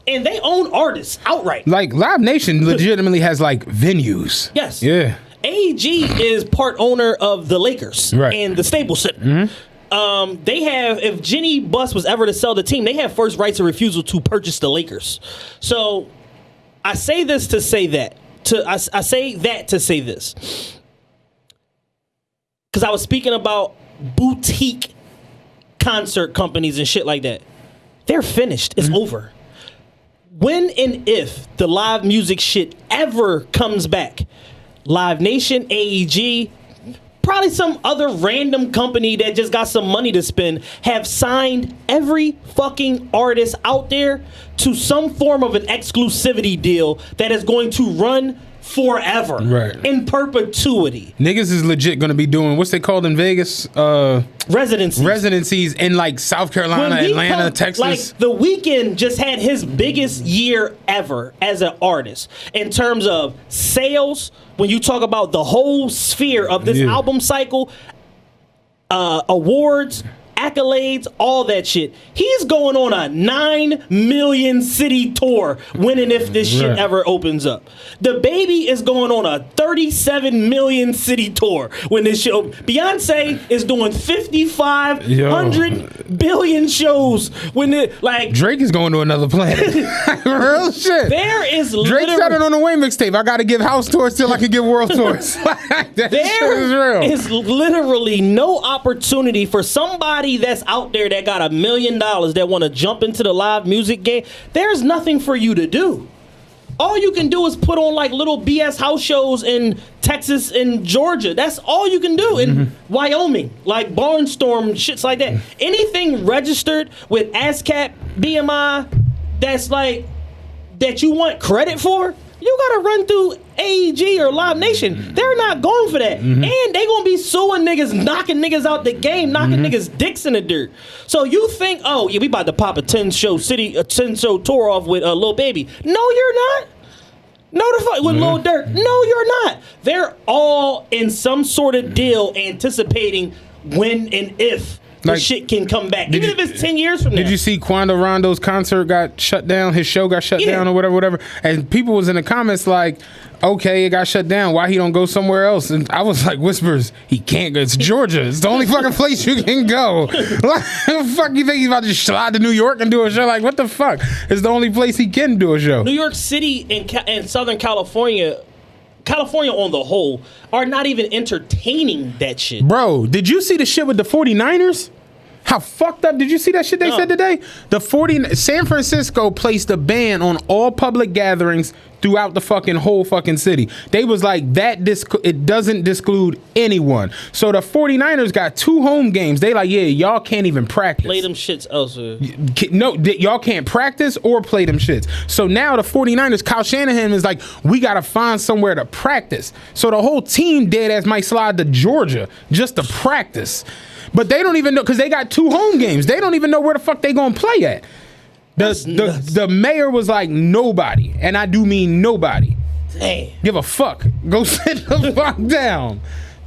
And they own artists outright. Like, Live Nation legitimately has, like, venues. Yes. Yeah. AEG is part owner of the Lakers and the Staples Center. Mm-hmm. They have, if Jenny Buss was ever to sell the team, they have first rights of refusal to purchase the Lakers. So I say this to say that. I say that to say this. Because I was speaking about boutique concert companies and shit like that. They're finished. It's over. When and if the live music shit ever comes back, Live Nation, AEG, probably some other random company that just got some money to spend, have signed every fucking artist out there to some form of an exclusivity deal that is going to run forever, in perpetuity. Niggas is legit gonna be doing what's they called in Vegas, residencies in like South Carolina, Atlanta, Texas. Like, The Weeknd just had his biggest year ever as an artist in terms of sales. When you talk about the whole sphere of this album cycle, awards, accolades, all that shit. He's going on a 9 million city tour when and if this shit ever opens up. The Baby is going on a 37 million city tour when this shit Beyonce is doing 5,500 billion shows when it, like, Drake is going to another planet. Real shit. There is Drake said it on the Way mixtape. I got to give house tours till I can give world tours. There is literally no opportunity for somebody that's out there that got $1 million that want to jump into the live music game. There's nothing for you to do. All you can do is put on like little BS house shows in Texas and Georgia. That's all you can do in Wyoming, like Barnstorm, shits like that. Anything registered with ASCAP, BMI, that's like that you want credit for, you gotta run through AEG or Live Nation. They're not going for that. And they gonna be suing niggas, knocking niggas out the game, knocking niggas dicks in the dirt. So you think, oh yeah, we about to pop a 10-show tour off with Lil Baby. No, you're not. No, the fuck with Lil Durk. No, you're not. They're all in some sort of deal anticipating when and if the shit can come back. Even if it's 10 years from now. Did you see Quando Rondo's concert got shut down? His show got shut down or whatever. And people was in the comments like, okay, it got shut down. Why he don't go somewhere else? And I was like, whispers, he can't go. It's Georgia. It's the only fucking place you can go. Like, fuck you think he's about to slide to New York and do a show? Like, what the fuck? It's the only place he can do a show. New York City and Southern California on the whole are not even entertaining that shit. Bro, did you see the shit with the 49ers? How fucked up? Did you see that shit they said today? San Francisco placed a ban on all public gatherings throughout the fucking whole fucking city. They was like, it doesn't disclude anyone. So the 49ers got 2 home games. They like, yeah, y'all can't even practice. Play them shits elsewhere. No, y'all can't practice or play them shits. So now the 49ers, Kyle Shanahan is like, we got to find somewhere to practice. So the whole team dead ass might slide to Georgia just to practice. But they don't even know, because they got 2 home games. They don't even know where the fuck they gonna play at. The mayor was like, nobody, and I do mean nobody. Damn. Give a fuck. Go sit the fuck down.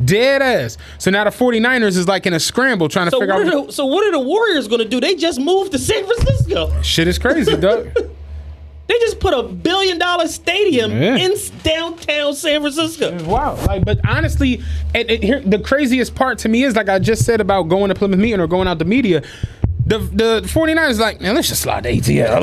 Dead ass. So now the 49ers is like in a scramble trying to figure out. So what are the Warriors gonna do? They just moved to San Francisco. Shit is crazy, dog. They just put $1 billion stadium in downtown San Francisco. It's wild. Like, but honestly, here, the craziest part to me is, like I just said about going to Plymouth Meeting or going out the media, the 49ers is like, man, let's just slide to ATL.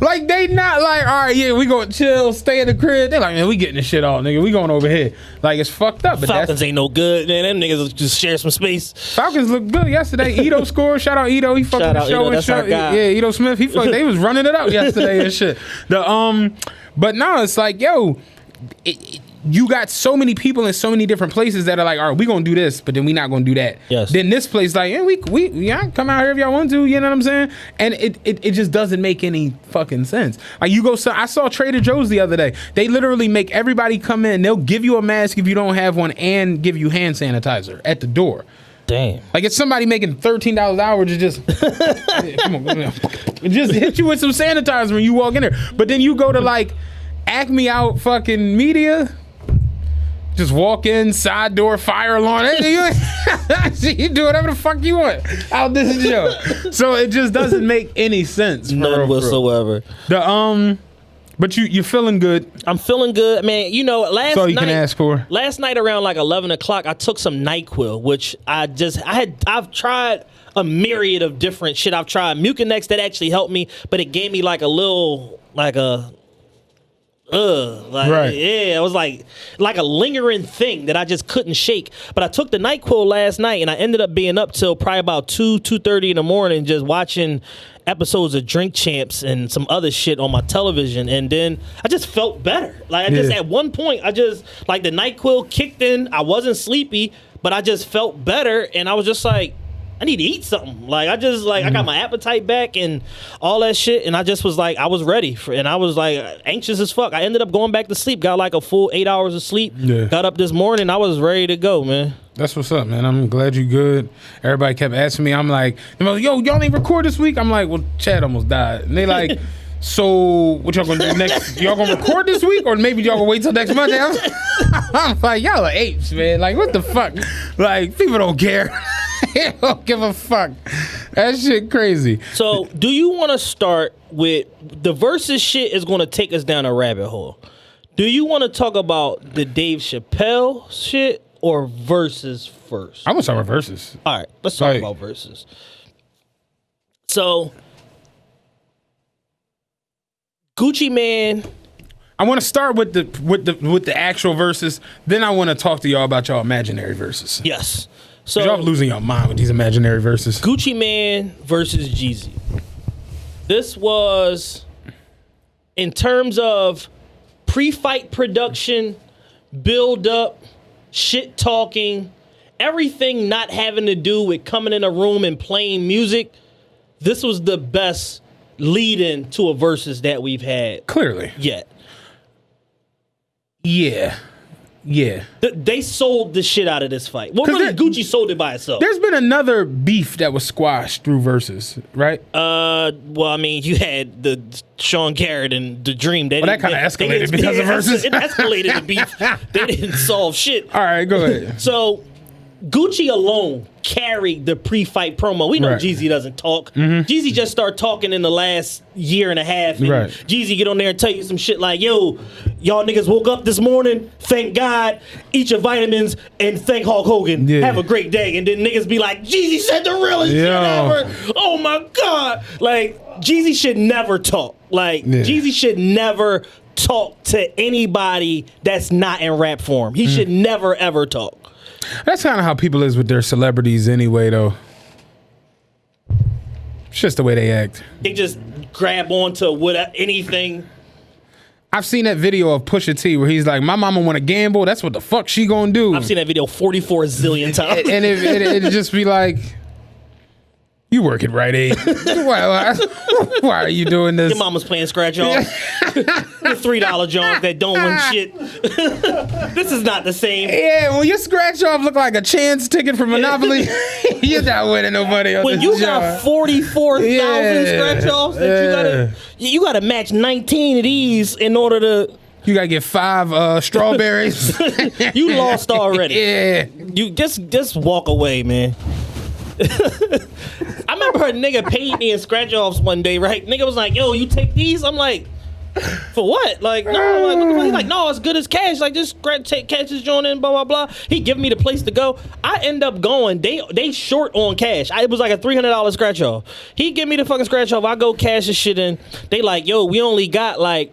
Like they not like, all right, yeah, we gonna chill, stay in the crib. They're like, man, we getting this shit off, nigga. We going over here. Like, it's fucked up. But Falcons ain't no good, man. Them niggas just share some space. Falcons look good yesterday. Ito scored. Shout out Ito. He fucked with the show and shit. Yeah, Ito Smith. He fucked. They was running it up yesterday and shit. But no, it's like, yo, you got so many people in so many different places that are like, all right, we gonna do this, but then we not gonna do that. Yes. Then this place like, yeah, we come out here if y'all want to, you know what I'm saying? And it just doesn't make any fucking sense. Like I saw Trader Joe's the other day. They literally make everybody come in. They'll give you a mask if you don't have one and give you hand sanitizer at the door. Damn. Like it's somebody making $13 an hour to just come on, just hit you with some sanitizer when you walk in there. But then you go to like Acme Out fucking media. Just walk in, side door, fire alarm. You do whatever the fuck you want out this show. So it just doesn't make any sense. None whatsoever. But you feeling good. I'm feeling good, man. You know, That's all you can ask for. Last night around like 11 o'clock, I took some NyQuil, which I've tried a myriad of different shit. I've tried Mucinex that actually helped me, but it gave me like a little, like a... right. Yeah, it was like a lingering thing that I just couldn't shake. But I took the NyQuil last night and I ended up being up till probably about 2:30 in the morning just watching episodes of Drink Champs and some other shit on my television, and then I just felt better. Like at one point I just like the NyQuil kicked in. I wasn't sleepy, but I just felt better, and I was just like, I need to eat something. Like I got my appetite back and all that shit, and I just was like, I was ready and I was like anxious as fuck. I ended up going back to sleep, got like a full 8 hours of sleep. Yeah. Got up this morning, I was ready to go, man. That's what's up, man. I'm glad you good. Everybody kept asking me. I'm like, yo, y'all ain't record this week? I'm like, well, Chad almost died. And they like, so what y'all gonna do next? Y'all gonna record this week, or maybe y'all gonna wait till next Monday? I'm like, y'all are apes, man. Like, what the fuck? Like, people don't care. They don't give a fuck. That shit crazy. So, do you want to start with the Verzuz shit? Is going to take us down a rabbit hole. Do you want to talk about the Dave Chappelle shit or Verzuz first? I'm gonna start with Verzuz. All right, let's talk about Verzuz. So, Gucci Mane. I want to start with the actual Verzuz. Then I want to talk to y'all about y'all imaginary Verzuz. Yes. So y'all losing your mind with these imaginary Verzuz. Gucci Mane versus Jeezy. This was, in terms of pre-fight production, build up, shit talking, everything not having to do with coming in a room and playing music. This was the best lead-in to a Verzuz that we've had. Clearly. Yet. Yeah. They sold the shit out of this fight. Well, really, Gucci sold it by itself. There's been another beef that was squashed through Verzuz, right? Well, I mean, you had the Sean Garrett and the Dream. That kind of escalated because of Verzuz. It escalated the beef. They didn't solve shit. All right, go ahead. So, Gucci alone carried the pre-fight promo. We know Jeezy doesn't talk. Mm-hmm. Jeezy just started talking in the last year and a half. And Jeezy get on there and tell you some shit like, yo, y'all niggas woke up this morning, thank God, eat your vitamins, and thank Hulk Hogan. Yeah. Have a great day. And then niggas be like, Jeezy said the realest shit ever. Oh my God. Like, Jeezy should never talk. Like, Jeezy should never talk to anybody that's not in rap form. He should never, ever talk. That's kind of how people is with their celebrities anyway, though. It's just the way they act. They just grab onto anything. I've seen that video of Pusha T where he's like, my mama want to gamble. That's what the fuck she gonna do. I've seen that video 44 zillion times. And it'd just be like, you work it right, Abe. Why are you doing this? Your mama's playing scratch off. The $3 junk that don't win shit. This is not the same. Yeah, well, your scratch off look like a chance ticket for Monopoly. You're not winning no money on When this you job. got 44,000 scratch offs, that you gotta match 19 of these in order to. You gotta get 5 strawberries. You lost already. Yeah. You just walk away, man. I remember a nigga paid me in scratch offs one day, right? Nigga was like, yo, you take these? I'm like, for what? Like, no, like, what the fuck? He's like, no, it's good as cash. Like, just take cash this joint in, blah, blah, blah. He give me the place to go. I end up going. They short on cash. It was like a $300 scratch off. He give me the fucking scratch off. I go cash this shit in. They like, yo, we only got like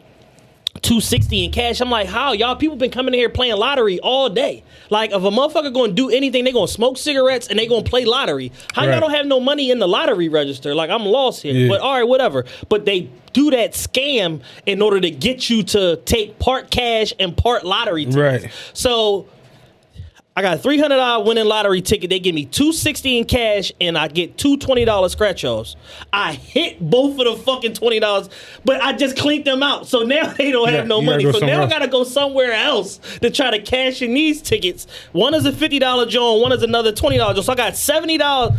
$260 in cash. I'm like, how? Y'all people been coming in here playing lottery all day. Like, if a motherfucker gonna do anything, they gonna smoke cigarettes and they gonna play lottery. How y'all don't have no money in the lottery register? Like, I'm lost here. Yeah. But all right, whatever. But they do that scam in order to get you to take part cash and part lottery tickets. Right. So I got a $300 winning lottery ticket. They give me $260 in cash, and I get two $20 scratch offs. I hit both of the fucking $20, but I just cleaned them out. So now they don't have no money. So now I gotta go somewhere else to try to cash in these tickets. One is a $50 joint, one is another $20 joint. So I got $70.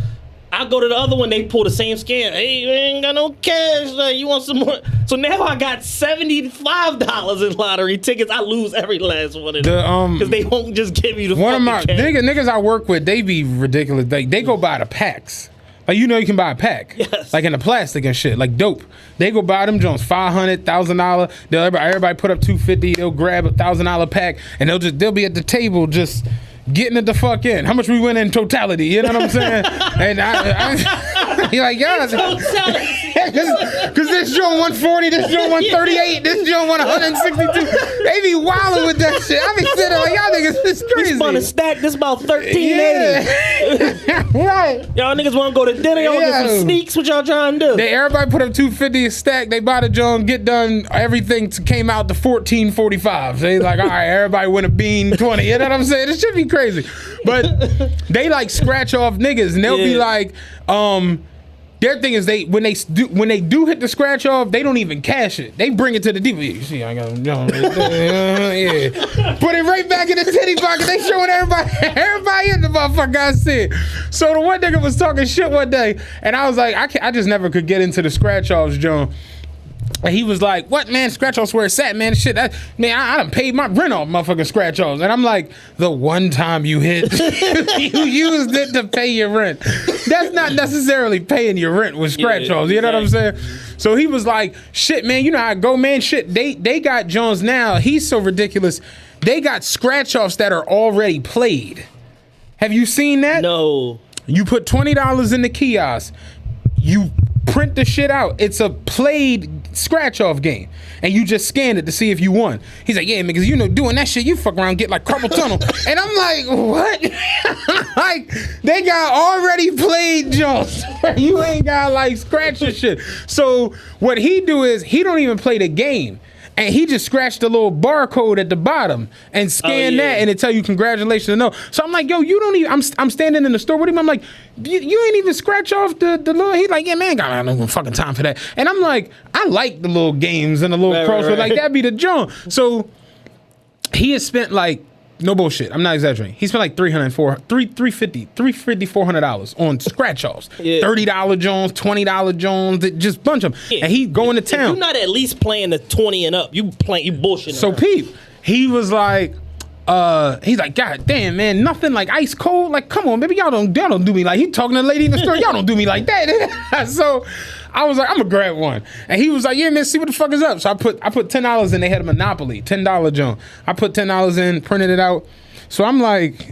I go to the other one, they pull the same scam. Hey, you ain't got no cash. Like, you want some more? So now I got $75 in lottery tickets. I lose every last one of them because they won't just give you the one of my cash. niggas I work with, they be ridiculous. They go buy the packs. Like, you know, you can buy a pack, like in the plastic and shit, like dope. They go buy them Jones, $500, $1,000. Everybody put up $250. They'll grab a $1,000 pack, and they'll be at the table just getting it the fuck in. How much we win in totality? You know what I'm saying? And you're like, yeah, because this joint 140, this joint 138, this joint 162. They be wilding with that shit. I be sitting there like, y'all niggas, this is crazy. We spun a stack. This about $1,380. Right. Y'all niggas want to go to dinner? Y'all want to get some sneaks? What y'all trying to do? Everybody put up $250 a stack. They bought a joint, get done. Everything came out to $14.45. They like, all right, everybody win a bean 20. You know what I'm saying? It should be crazy. But they like scratch off niggas, and they'll be like, their thing is when they do hit the scratch off, they don't even cash it. They bring it to the DP. You see, I got put it right back in the titty pocket. They showing everybody in the motherfucker. I see it. So the one nigga was talking shit one day, and I was like, I just never could get into the scratch offs, John. And he was like, what, man, scratch offs where it's at, man. Shit, I done paid my rent off motherfucking scratch offs. And I'm like, the one time you hit, you used it to pay your rent. That's not necessarily paying your rent with scratch offs. You know what I'm saying? So he was like, shit, man, you know how I go, man. Shit, they got Jones now. He's so ridiculous. They got scratch offs that are already played. Have you seen that? No. You put $20 in the kiosk. You print the shit out. It's a played scratch off game, and you just scan it to see if you won. He's like, yeah, man, because you know, doing that shit, you fuck around, get like carpal tunnel. And I'm like, what? Like, they got already played jumps. You ain't got like scratch your shit. So what he do is he don't even play the game. And he just scratched the little barcode at the bottom and scan that, and it tell you congratulations or no. So I'm like, yo, you don't even. I'm standing in the store with him. I'm like, you ain't even scratch off the little. He's like, yeah, man, I got no fucking time for that. And I'm like, I like the little games and the little crossword. Like, that'd be the joint. So he has spent like, no bullshit, I'm not exaggerating. He spent like $400 on scratch offs. $30 Jones, $20 Jones, just bunch of them. And he going to town. If you're not at least playing the 20 and up, you bullshitting. So Pete, he was like, he's like, God damn, man, nothing like ice cold. Like, come on, baby, y'all don't do me like. He talking to the lady in the store. Y'all don't do me like that. So I was like, I'm gonna grab one, and he was like, yeah, man, see what the fuck is up. So I put $10 in. They had a Monopoly, $10 Joan. I put $10 in, printed it out. So I'm like,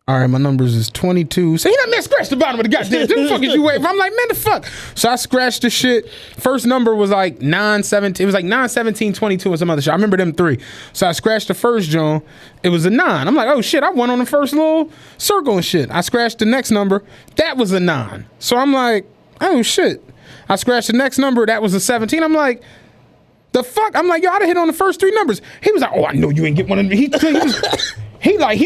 all right, my numbers is 22. So he done, man, scratch the bottom of the goddamn. What the fuck is you waiting for? I'm like, man, the fuck. So I scratched the shit. First number was like 917. It was like 917, 22, and some other shit. I remember them three. So I scratched the first Joan. It was a 9. I'm like, oh shit, I won on the first little circle and shit. I scratched the next number. That was a 9. So I'm like, oh shit. I scratched the next number. That was a 17. I'm like, the fuck? I'm like, yo, I'd have hit on the first 3 numbers. He was like, oh, I know you ain't get one of them. He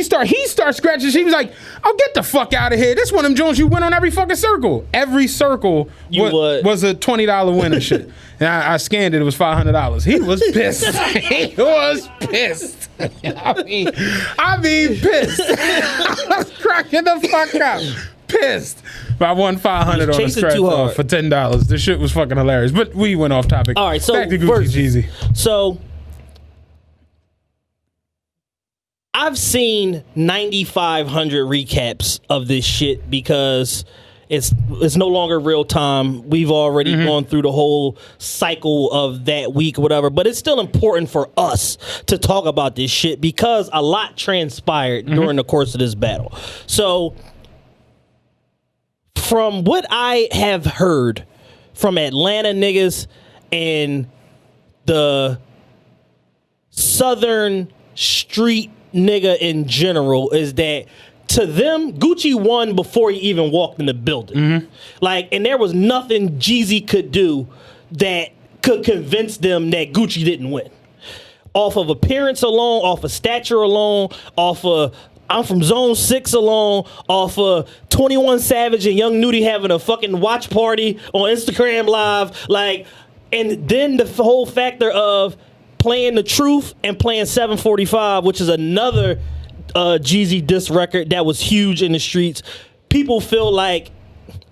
starts scratching. She was like, oh, get the fuck out of here. This one of them Jones you win on every fucking circle. Every circle was a $20 win and shit. And I scanned it. It was $500. He was pissed. He was pissed. I mean pissed. I was cracking the fuck up. Pissed. But I won $500 on the scratch off for $10. This shit was fucking hilarious. But we went off topic. All right, so back to Gucci Jeezy. So I've seen 9,500 recaps of this shit because it's no longer real time. We've already gone through the whole cycle of that week, whatever. But it's still important for us to talk about this shit because a lot transpired during the course of this battle. So from what I have heard from Atlanta niggas and the Southern street nigga in general is that to them, Gucci won before he even walked in the building. Like, and there was nothing Jeezy could do that could convince them that Gucci didn't win. Off of appearance alone, off of stature alone, off of I'm from Zone 6 alone, off of 21 Savage and Young Nudie having a fucking watch party on Instagram Live, like, and then the whole factor of playing The Truth and playing 745, which is another Jeezy diss record that was huge in the streets. People feel like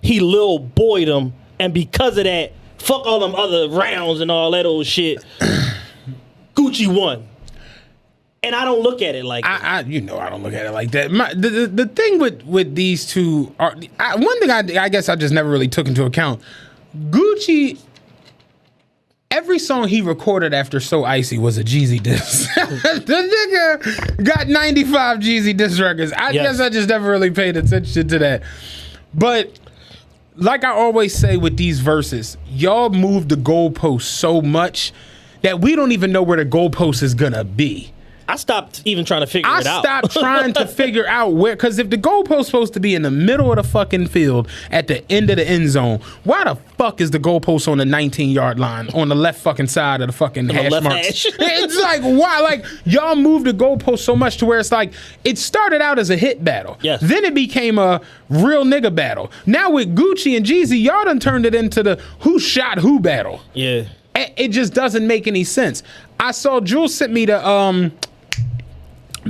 he Lil Boy'd them, and because of that, fuck all them other rounds and all that old shit. Gucci won. And I don't look at it like that. I don't look at it like that. The thing with these two are one thing I guess I just never really took into account. Gucci, every song he recorded after So Icy was a Jeezy diss. The nigga got 95 Jeezy diss records. I guess I just never really paid attention to that. But like I always say with these verses, y'all move the goalpost so much that we don't even know where the goalpost is gonna be. I stopped even trying to figure it out. I stopped trying to figure out where, because if the goalpost's supposed to be in the middle of the fucking field at the end of the end zone, why the fuck is the goalpost on the 19-yard line on the left fucking side of the fucking hash marks? It's like, why? Like, y'all moved the goalpost so much to where it's like, it started out as a hit battle. Yes. Then it became a real nigga battle. Now with Gucci and Jeezy, y'all done turned it into the who shot who battle. Yeah. It just doesn't make any sense. I saw Jules sent me the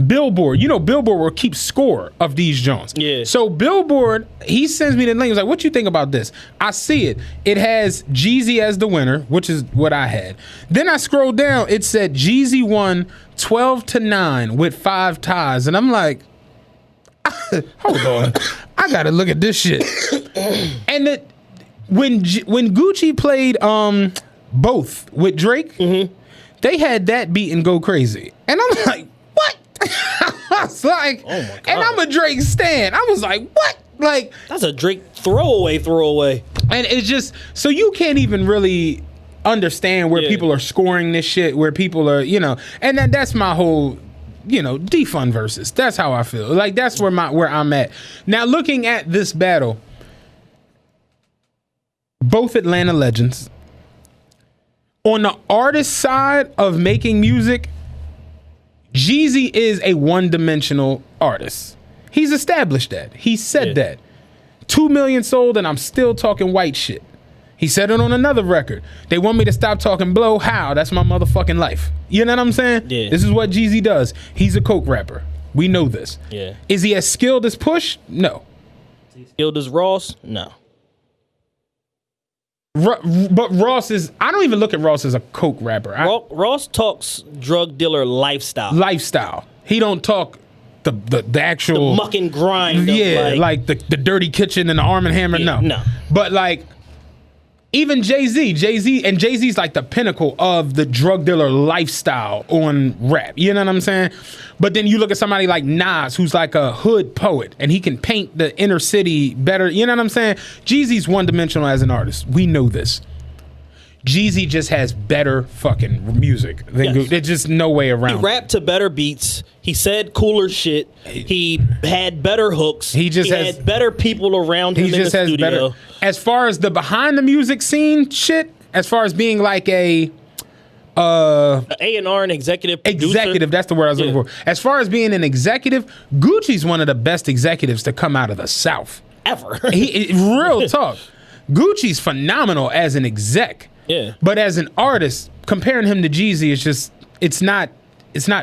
Billboard. You know, Billboard will keep score of these Jones. Yeah. So Billboard, he sends me the link. He's like, what you think about this? I see it. It has Jeezy as the winner, which is what I had. Then I scroll down. It said Jeezy won 12-9 with 5 ties. And I'm like, hold on. I got to look at this shit. And when Gucci played both with Drake, they had that beat and Go Crazy. And I'm like, what? I was like, oh my God. And I'm a Drake stan. I was like, what? Like, that's a Drake throwaway. And it's just, so you can't even really understand where people are scoring this shit, where people are, and that's my whole, defund versus. That's how I feel. Like, that's where I'm at. Now, looking at this battle, both Atlanta legends. On the artist side of making music, Jeezy is a one-dimensional artist. He's established that. He said that. 2 million sold and I'm still talking white shit. He said it on another record. They want me to stop talking blow. How? That's my motherfucking life. You know what I'm saying? Yeah. This is what Jeezy does. He's a coke rapper. We know this. Yeah. Is he as skilled as Push? No. Is he skilled as Ross? No. But Ross is, I don't even look at Ross as a coke rapper. Ross talks drug dealer lifestyle. He don't talk the actual the muck and grind. Yeah, like the dirty kitchen and the Arm & Hammer. No. But like even Jay-Z's like the pinnacle of the drug dealer lifestyle on rap. You know what I'm saying? But then you look at somebody like Nas, who's like a hood poet, and he can paint the inner city better. You know what I'm saying? Jeezy's one-dimensional as an artist. We know this. Jeezy just has better fucking music than Gucci. There's just no way around. He rapped to better beats. He said cooler shit. He had better hooks. He had better people around him in the studio. Better. As far as the behind the music scene shit, as far as being like a A&R and executive producer. Executive, that's the word I was looking for. As far as being an executive, Gucci's one of the best executives to come out of the South. Ever. Real talk. Gucci's phenomenal as an exec. Yeah. But as an artist, comparing him to Jeezy is just it's not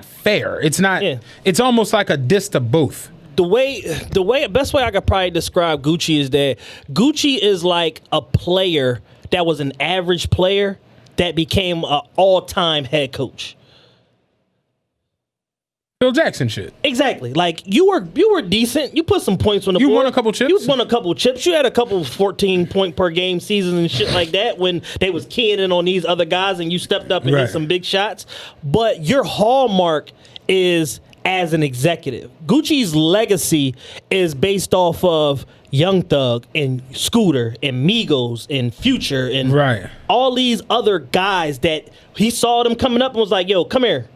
fair. It's almost like a diss to both. The best way I could probably describe Gucci is that Gucci is like a player that was an average player that became an all-time head coach. Phil Jackson shit. Exactly. Like you were decent. You put some points on the board. You won a couple chips. You won a couple chips. You had a couple 14-point per game seasons and shit like that when they was keying in on these other guys and you stepped up and hit some big shots. But your hallmark is as an executive. Gucci's legacy is based off of Young Thug and Scooter and Migos and Future and all these other guys that he saw them coming up and was like, yo, come here.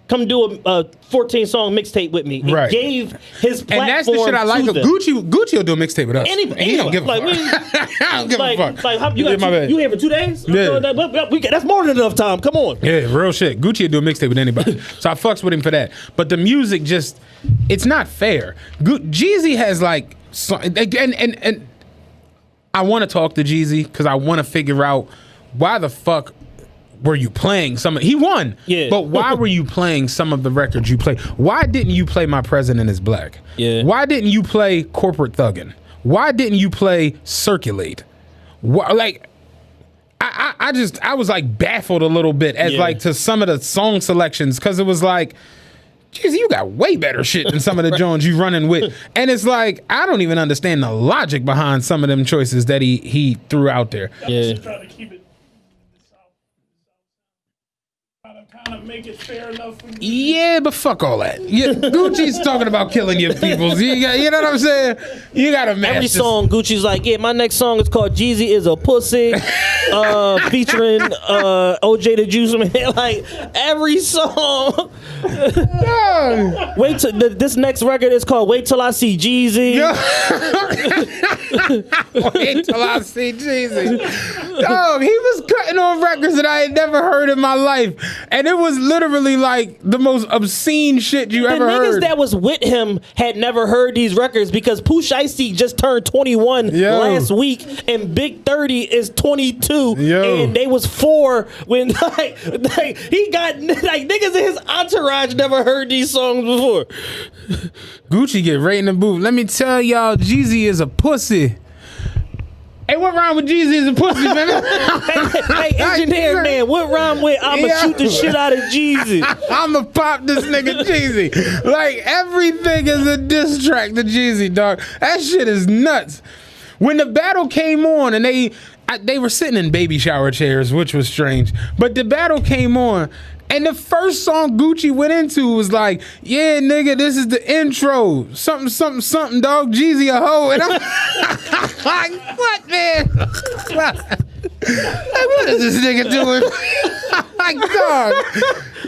Come do a 14-song mixtape with me. And gave his platform. And that's the shit I like of Gucci. Gucci will do a mixtape with us. Anybody. He don't give a fuck. I don't give a fuck. Like, you here for 2 days? Yeah. That's more than enough time. Come on. Yeah, real shit. Gucci will do a mixtape with anybody. So I fucks with him for that. But the music just, it's not fair. Jeezy has like, and I want to talk to Jeezy because I want to figure out why the fuck were you playing some of, he won. Yeah. But why were you playing some of the records you played? Why didn't you play My President Is Black? Yeah. Why didn't you play Corporate Thuggin'? Why didn't you play Circulate? Why, like, I was like baffled a little bit as like to some of the song selections because it was like, geez, you got way better shit than some of the Jones you running with. And it's like, I don't even understand the logic behind some of them choices that he threw out there. Yeah. Trying to keep it kind of make it fair enough for you. Yeah, but fuck all that. Gucci's talking about killing your peoples. You know what I'm saying? You gotta match every this. song. Gucci's like, yeah, my next song is called "Jeezy Is a Pussy," featuring OJ the Juice Man. Like every song. Wait till this next record is called "Wait Till I See Jeezy." Wait till I see Jeezy. Dog, he was cutting on records that I had never heard in my life. And it was literally like the most obscene shit you ever heard. The niggas that was with him had never heard these records because Pooh Shiesty just turned 21 last week and Big 30 is 22. And they was 4 when he got like niggas in his entourage never heard these songs before. Gucci get right in the booth. Let me tell y'all, Jeezy is a pussy. Hey, what rhyme with Jeezy is a pussy, man? Hey, engineer man, what rhyme with I'ma shoot the shit out of Jeezy? I'ma pop this nigga Jeezy. Like, everything is a diss track to Jeezy, dog. That shit is nuts. When the battle came on and they were sitting in baby shower chairs, which was strange, but the battle came on, and the first song Gucci went into was like, yeah, nigga, this is the intro. Something, something, something, dog. Jeezy a hoe. And I'm like, what, man? Like, what is this nigga doing? Like, dog.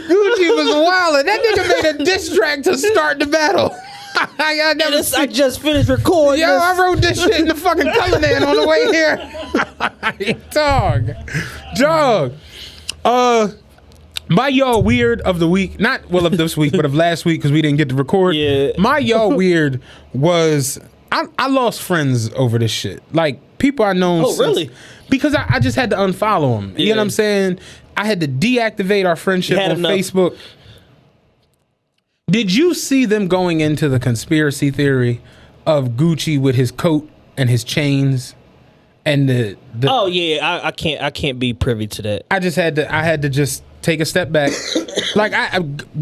Gucci was wildin'. That nigga made a diss track to start the battle. I just finished recording. Yo, I wrote this shit in the fucking color land on the way here. Dog. My y'all weird of the week, not of this week, but of last week because we didn't get to record. Yeah. My y'all weird was I lost friends over this shit. Like people I known. Oh, really? Because I just had to unfollow them. You know what I'm saying? I had to deactivate our friendship on Facebook. Did you see them going into the conspiracy theory of Gucci with his coat and his chains and the Oh yeah, I can't be privy to that. I had to just take a step back. Like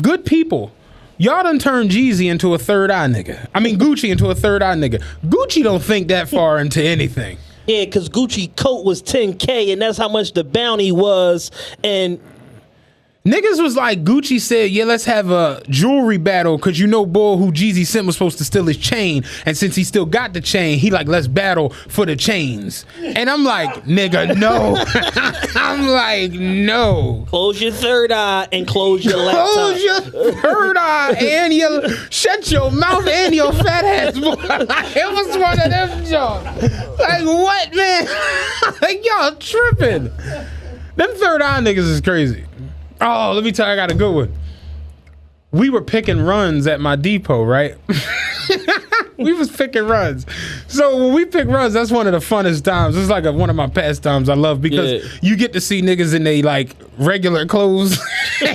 good people. Y'all done turned Jeezy into a third eye nigga. I mean Gucci into a third eye nigga. Gucci don't think that far into anything. Yeah, because Gucci coat was $10K and that's how much the bounty was. And Niggas was like, Gucci said, yeah, let's have a jewelry battle because you know, boy, who Jeezy sent was supposed to steal his chain. And since he still got the chain, he like, let's battle for the chains. And I'm like, nigga, no. I'm like, no. Close your third eye and close your laptop. Close your third eye and shut your mouth and your fat ass, boy. It was one of them jokes. Like, what, man? Like, y'all tripping. Them third eye niggas is crazy. Oh, let me tell you, I got a good one. We were picking runs at my depot, right? We was picking runs. So when we pick runs, that's one of the funnest times. It's like one of my pastimes I love because you get to see niggas in they like regular clothes.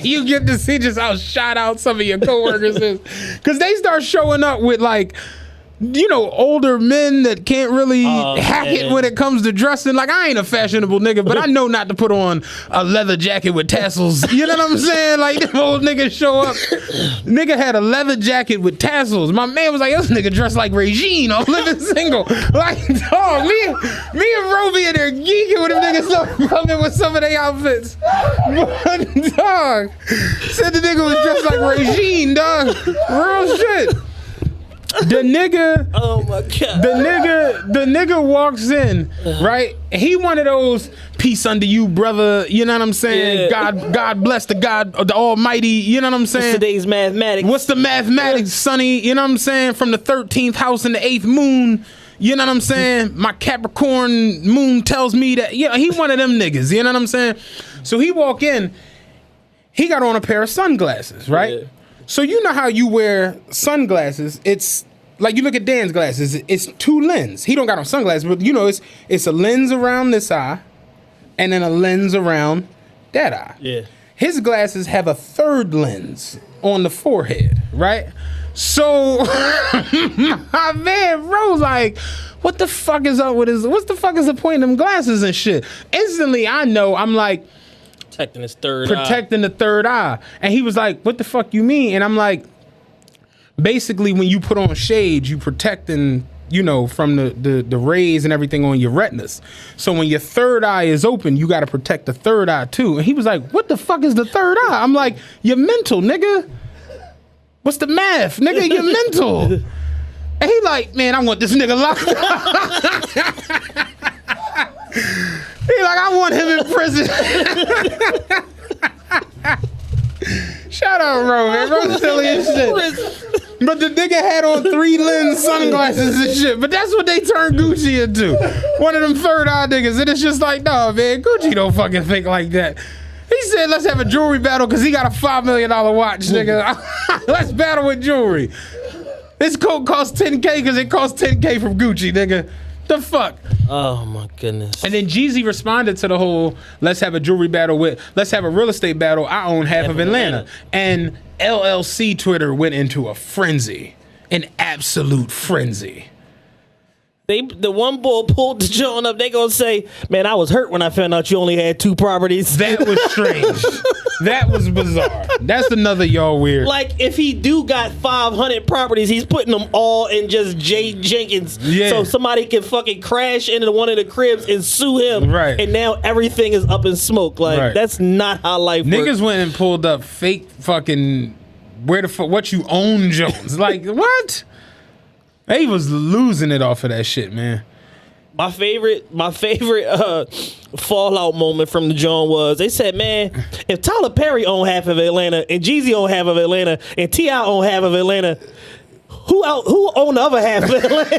You get to see just how shot out some of your coworkers is. Because they start showing up with like, you know, older men that can't really hack it when it comes to dressing. Like, I ain't a fashionable nigga, but I know not to put on a leather jacket with tassels. You know what I'm saying? Like, them old niggas show up. Nigga had a leather jacket with tassels. My man was like, this nigga dressed like Regine on Living Single. Like, dog, me and Roby in there geeking with them niggas coming with some of their outfits. But, dog, said the nigga was dressed like Regine, dog. Real shit. The nigga, oh my god, the nigga walks in, right? He one of those peace unto you, brother. You know what I'm saying? Yeah. God bless the God of the Almighty. You know what I'm saying? What's today's mathematics? What's the mathematics, Sonny? You know what I'm saying? From the 13th house and the 8th moon. You know what I'm saying? My Capricorn moon tells me that. Yeah, he one of them niggas. You know what I'm saying? So he walk in. He got on a pair of sunglasses, right? Yeah. So you know how you wear sunglasses? It's like you look at Dan's glasses. It's two lenses. He don't got on sunglasses, but you know it's a lens around this eye, and then a lens around that eye. Yeah. His glasses have a third lens on the forehead, right? So my man bro like, what the fuck is up with his? What the fuck is the point of them glasses and shit? Instantly, I know. I'm like. Protecting his third Protecting the third eye. And he was like, what the fuck you mean? And I'm like, basically when you put on shades, you protecting, you know, from the rays and everything on your retinas. So when your third eye is open, you got to protect the third eye too. And he was like, what the fuck is the third eye? I'm like, you're mental, nigga. What's the math? Nigga, you're mental. And he like, man, I want this nigga locked up. He like, I want him in prison. Shout out, Ro, man. Ro's silly as shit. But the nigga had on 3 lens sunglasses and shit. But that's what they turned Gucci into. One of them third eye niggas. And it's just like, no, man, Gucci don't fucking think like that. He said, let's have a jewelry battle because he got a $5 million watch, nigga. Let's battle with jewelry. This coat costs $10K because it costs $10K from Gucci, nigga. The fuck? Oh my goodness. And then Jeezy responded to the whole let's have a jewelry battle let's have a real estate battle. I own half of Atlanta. And LLC Twitter went into a frenzy. An absolute frenzy. The one bull pulled the joint up. They gonna say, "Man, I was hurt when I found out you only had 2 properties." That was strange. That was bizarre. That's another y'all weird. Like if he do got 500 properties, he's putting them all in just Jay Jenkins, so somebody can fucking crash into one of the cribs and sue him. Right. And now everything is up in smoke. Like that's not how life works. Niggas went and pulled up fake fucking where the fuck what you own Jones. Like what? They was losing it off of that shit, man. My favorite fallout moment from the joint was they said, man, if Tyler Perry owned half of Atlanta and Jeezy owned half of Atlanta and T.I. owned half of Atlanta, who owned the other half of Atlanta?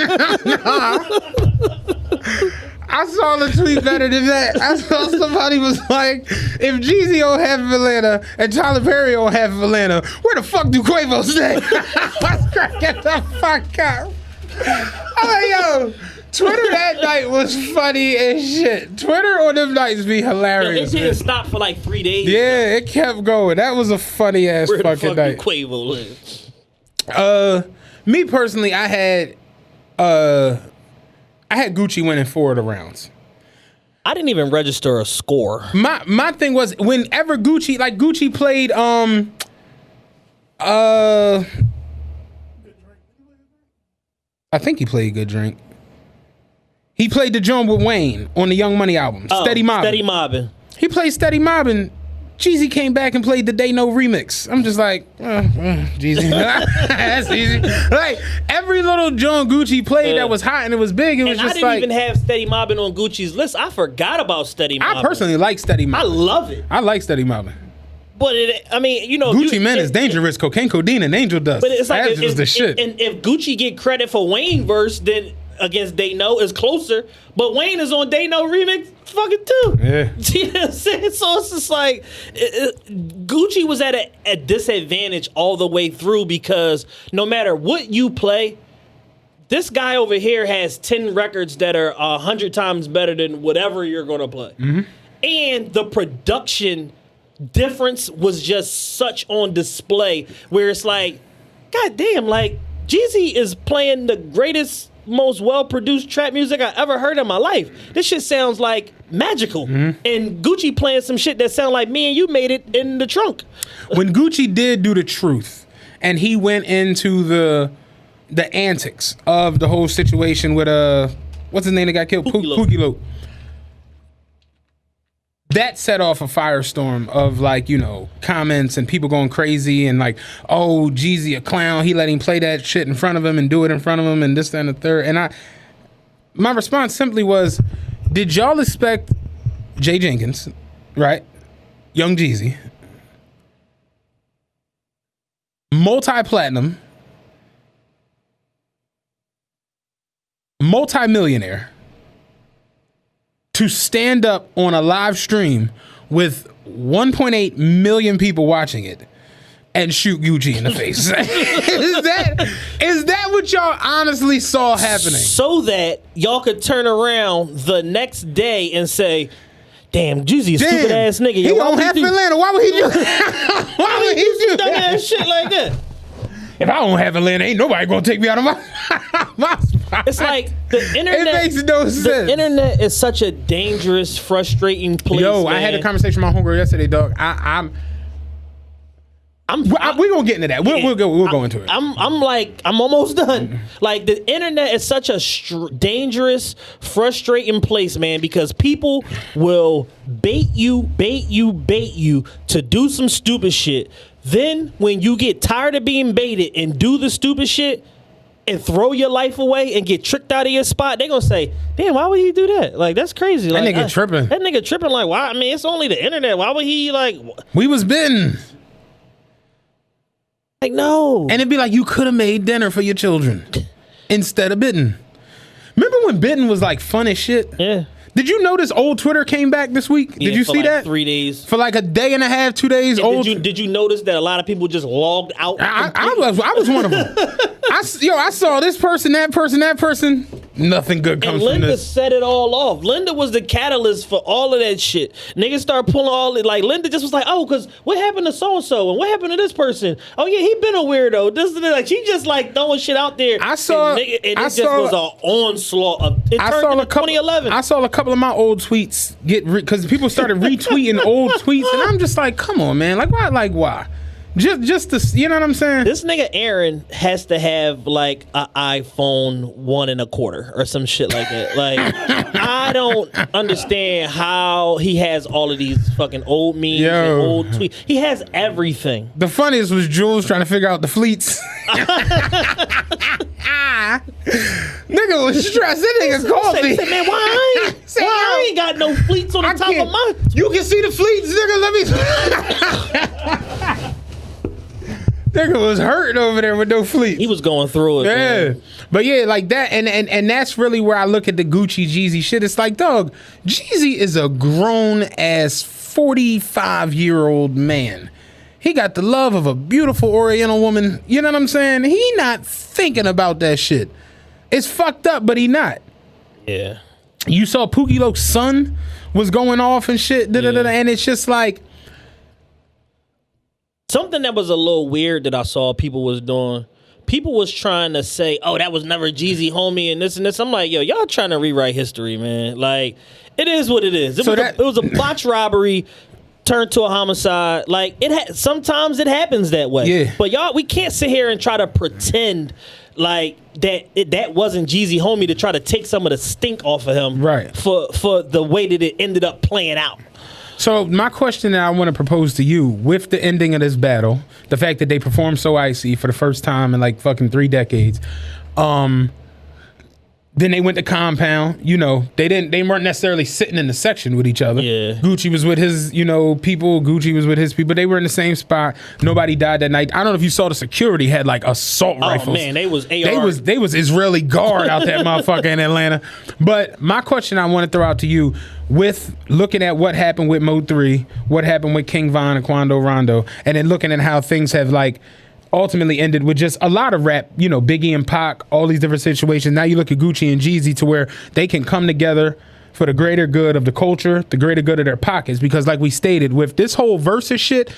I saw the tweet better than that. I saw somebody was like, if Jeezy owned half of Atlanta and Tyler Perry owned half of Atlanta, where the fuck do Quavo stay? I was cracking the fuck up. I'm like, yo, Twitter that night was funny as shit. Twitter on them nights be hilarious. It didn't stop for like 3 days. Yeah, it kept going. That was a funny ass where fucking the fuck night. do Quavo live? Me personally, I had Gucci winning 4 of the rounds. I didn't even register a score. My thing was whenever Gucci played I think he played Good Drink. He played the joint with Wayne on the Young Money album. Steady Mobbin'. Steady Mobbin'. He played Steady Mobbin'. Jeezy came back and played the Day No remix. I'm just like, Jeezy. That's easy. Like, every little John Gucci played that was hot and it was big. It was just I didn't even have Steady Mobbin' on Gucci's list. I forgot about Steady Mobbin'. I personally like Steady Mobbin'. I love it. I like Steady Mobbin'. But Gucci Man is dangerous, cocaine, codeine, and angel dust. But it's like that was the shit. And if Gucci get credit for Wayne verse, then against They Know is closer. But Wayne is on They Know remix fucking too. Yeah. You know what I'm saying? So it's just like Gucci was at a disadvantage all the way through because no matter what you play, this guy over here has 10 records that are 100 times better than whatever you're going to play. Mm-hmm. And the production difference was just such on display where it's like, God damn, like Jeezy is playing the greatest, most well-produced trap music I ever heard in my life. This shit sounds like magical. Mm-hmm. And Gucci playing some shit that sound like me and you made it in the trunk. When Gucci did do the truth and he went into the antics of the whole situation with what's his name that got killed? Pookie Loc. That set off a firestorm of comments and people going crazy and like, oh, Jeezy a clown. He let him play that shit in front of him and do it in front of him and this, that, and the third. And my response simply was, did y'all expect Jay Jenkins, right? Young Jeezy, multi-platinum, multi-millionaire, to stand up on a live stream with 1.8 million people watching it and shoot Gucci in the face? Is that what y'all honestly saw happening? So that y'all could turn around the next day and say, damn, Jeezy a stupid ass nigga. He don't have Atlanta. Why would he do Why would he do that shit like that? If I don't have Atlanta, ain't nobody gonna take me out of my spot. It's like the internet. It makes no sense. The internet is such a dangerous, frustrating place. Yo, man. I had a conversation with my homegirl yesterday, dog. We're gonna get into that. We'll go into it. I'm almost done. Like the internet is such a dangerous, frustrating place, man, because people will bait you to do some stupid shit. Then when you get tired of being baited and do the stupid shit and throw your life away and get tricked out of your spot, they're gonna say, damn, why would he do that? Like, that's crazy. That nigga tripping. That nigga tripping, like, why? I mean, it's only the internet. Why would he, like... We was bitten. Like, no. And it'd be like, you could have made dinner for your children instead of bitten. Remember when bitten was like fun as shit? Yeah. Did you notice old Twitter came back this week? Yeah, did you see that? 3 days. For like a day and a half, 2 days. Did you notice that a lot of people just logged out? I was one of them. I saw this person, that person. Nothing good comes from Linda this. set it all off. Linda was the catalyst for all of that shit. Niggas start pulling all it. Like Linda just was like, oh, because what happened to so and so and what happened to this person? Oh yeah, he been a weirdo. This and that. Like she just like throwing shit out there. I saw. It was an onslaught of. It turned into 2011. I saw a couple of my old tweets because people started retweeting old tweets, and I'm just like, come on, man. Like why? Like why? Just to, you know what I'm saying? This nigga Aaron has to have like an iPhone 1.25 or some shit like that. Like I don't understand how he has all of these fucking old memes and old tweets. He has everything. The funniest was Jules trying to figure out the fleets. Nigga was stressed. That nigga called me. Said, man, why I ain't got no fleets on the top of my... You can see the fleets, nigga. Let me... Nigga was hurting over there with no fleet. He was going through it. Yeah. Man. But yeah, like that, and that's really where I look at the Gucci Jeezy shit. It's like, dog, Jeezy is a grown ass 45-year-old man. He got the love of a beautiful Oriental woman. You know what I'm saying? He not thinking about that shit. It's fucked up, but he not. Yeah. You saw Pookie Loc's son was going off and shit, and it's just like. Something that was a little weird that I saw people was doing. People was trying to say, oh, that was never Jeezy, homie, and this and this. I'm like, yo, y'all trying to rewrite history, man. Like, it is what it is. It was a botched robbery turned to a homicide. Like, sometimes it happens that way. Yeah. But y'all, we can't sit here and try to pretend like that wasn't Jeezy, homie, to try to take some of the stink off of him. Right. For the way that it ended up playing out. So my question that I want to propose to you, with the ending of this battle, the fact that they performed So Icy for the first time in like fucking 3 decades, then they went to Compound. You know, they weren't necessarily sitting in the section with each other. Yeah. Gucci was with his, people. Gucci was with his people. They were in the same spot. Nobody died that night. I don't know if you saw the security had like assault rifles. Oh man, they was AR. They was Israeli guard out that motherfucker in Atlanta. But my question I want to throw out to you, with looking at what happened with Mo 3, what happened with King Von and Quando Rondo, and then looking at how things have like ultimately ended with just a lot of rap, Biggie and Pac, all these different situations. Now you look at Gucci and Jeezy to where they can come together for the greater good of the culture, the greater good of their pockets. Because like we stated, with this whole Verzuz shit,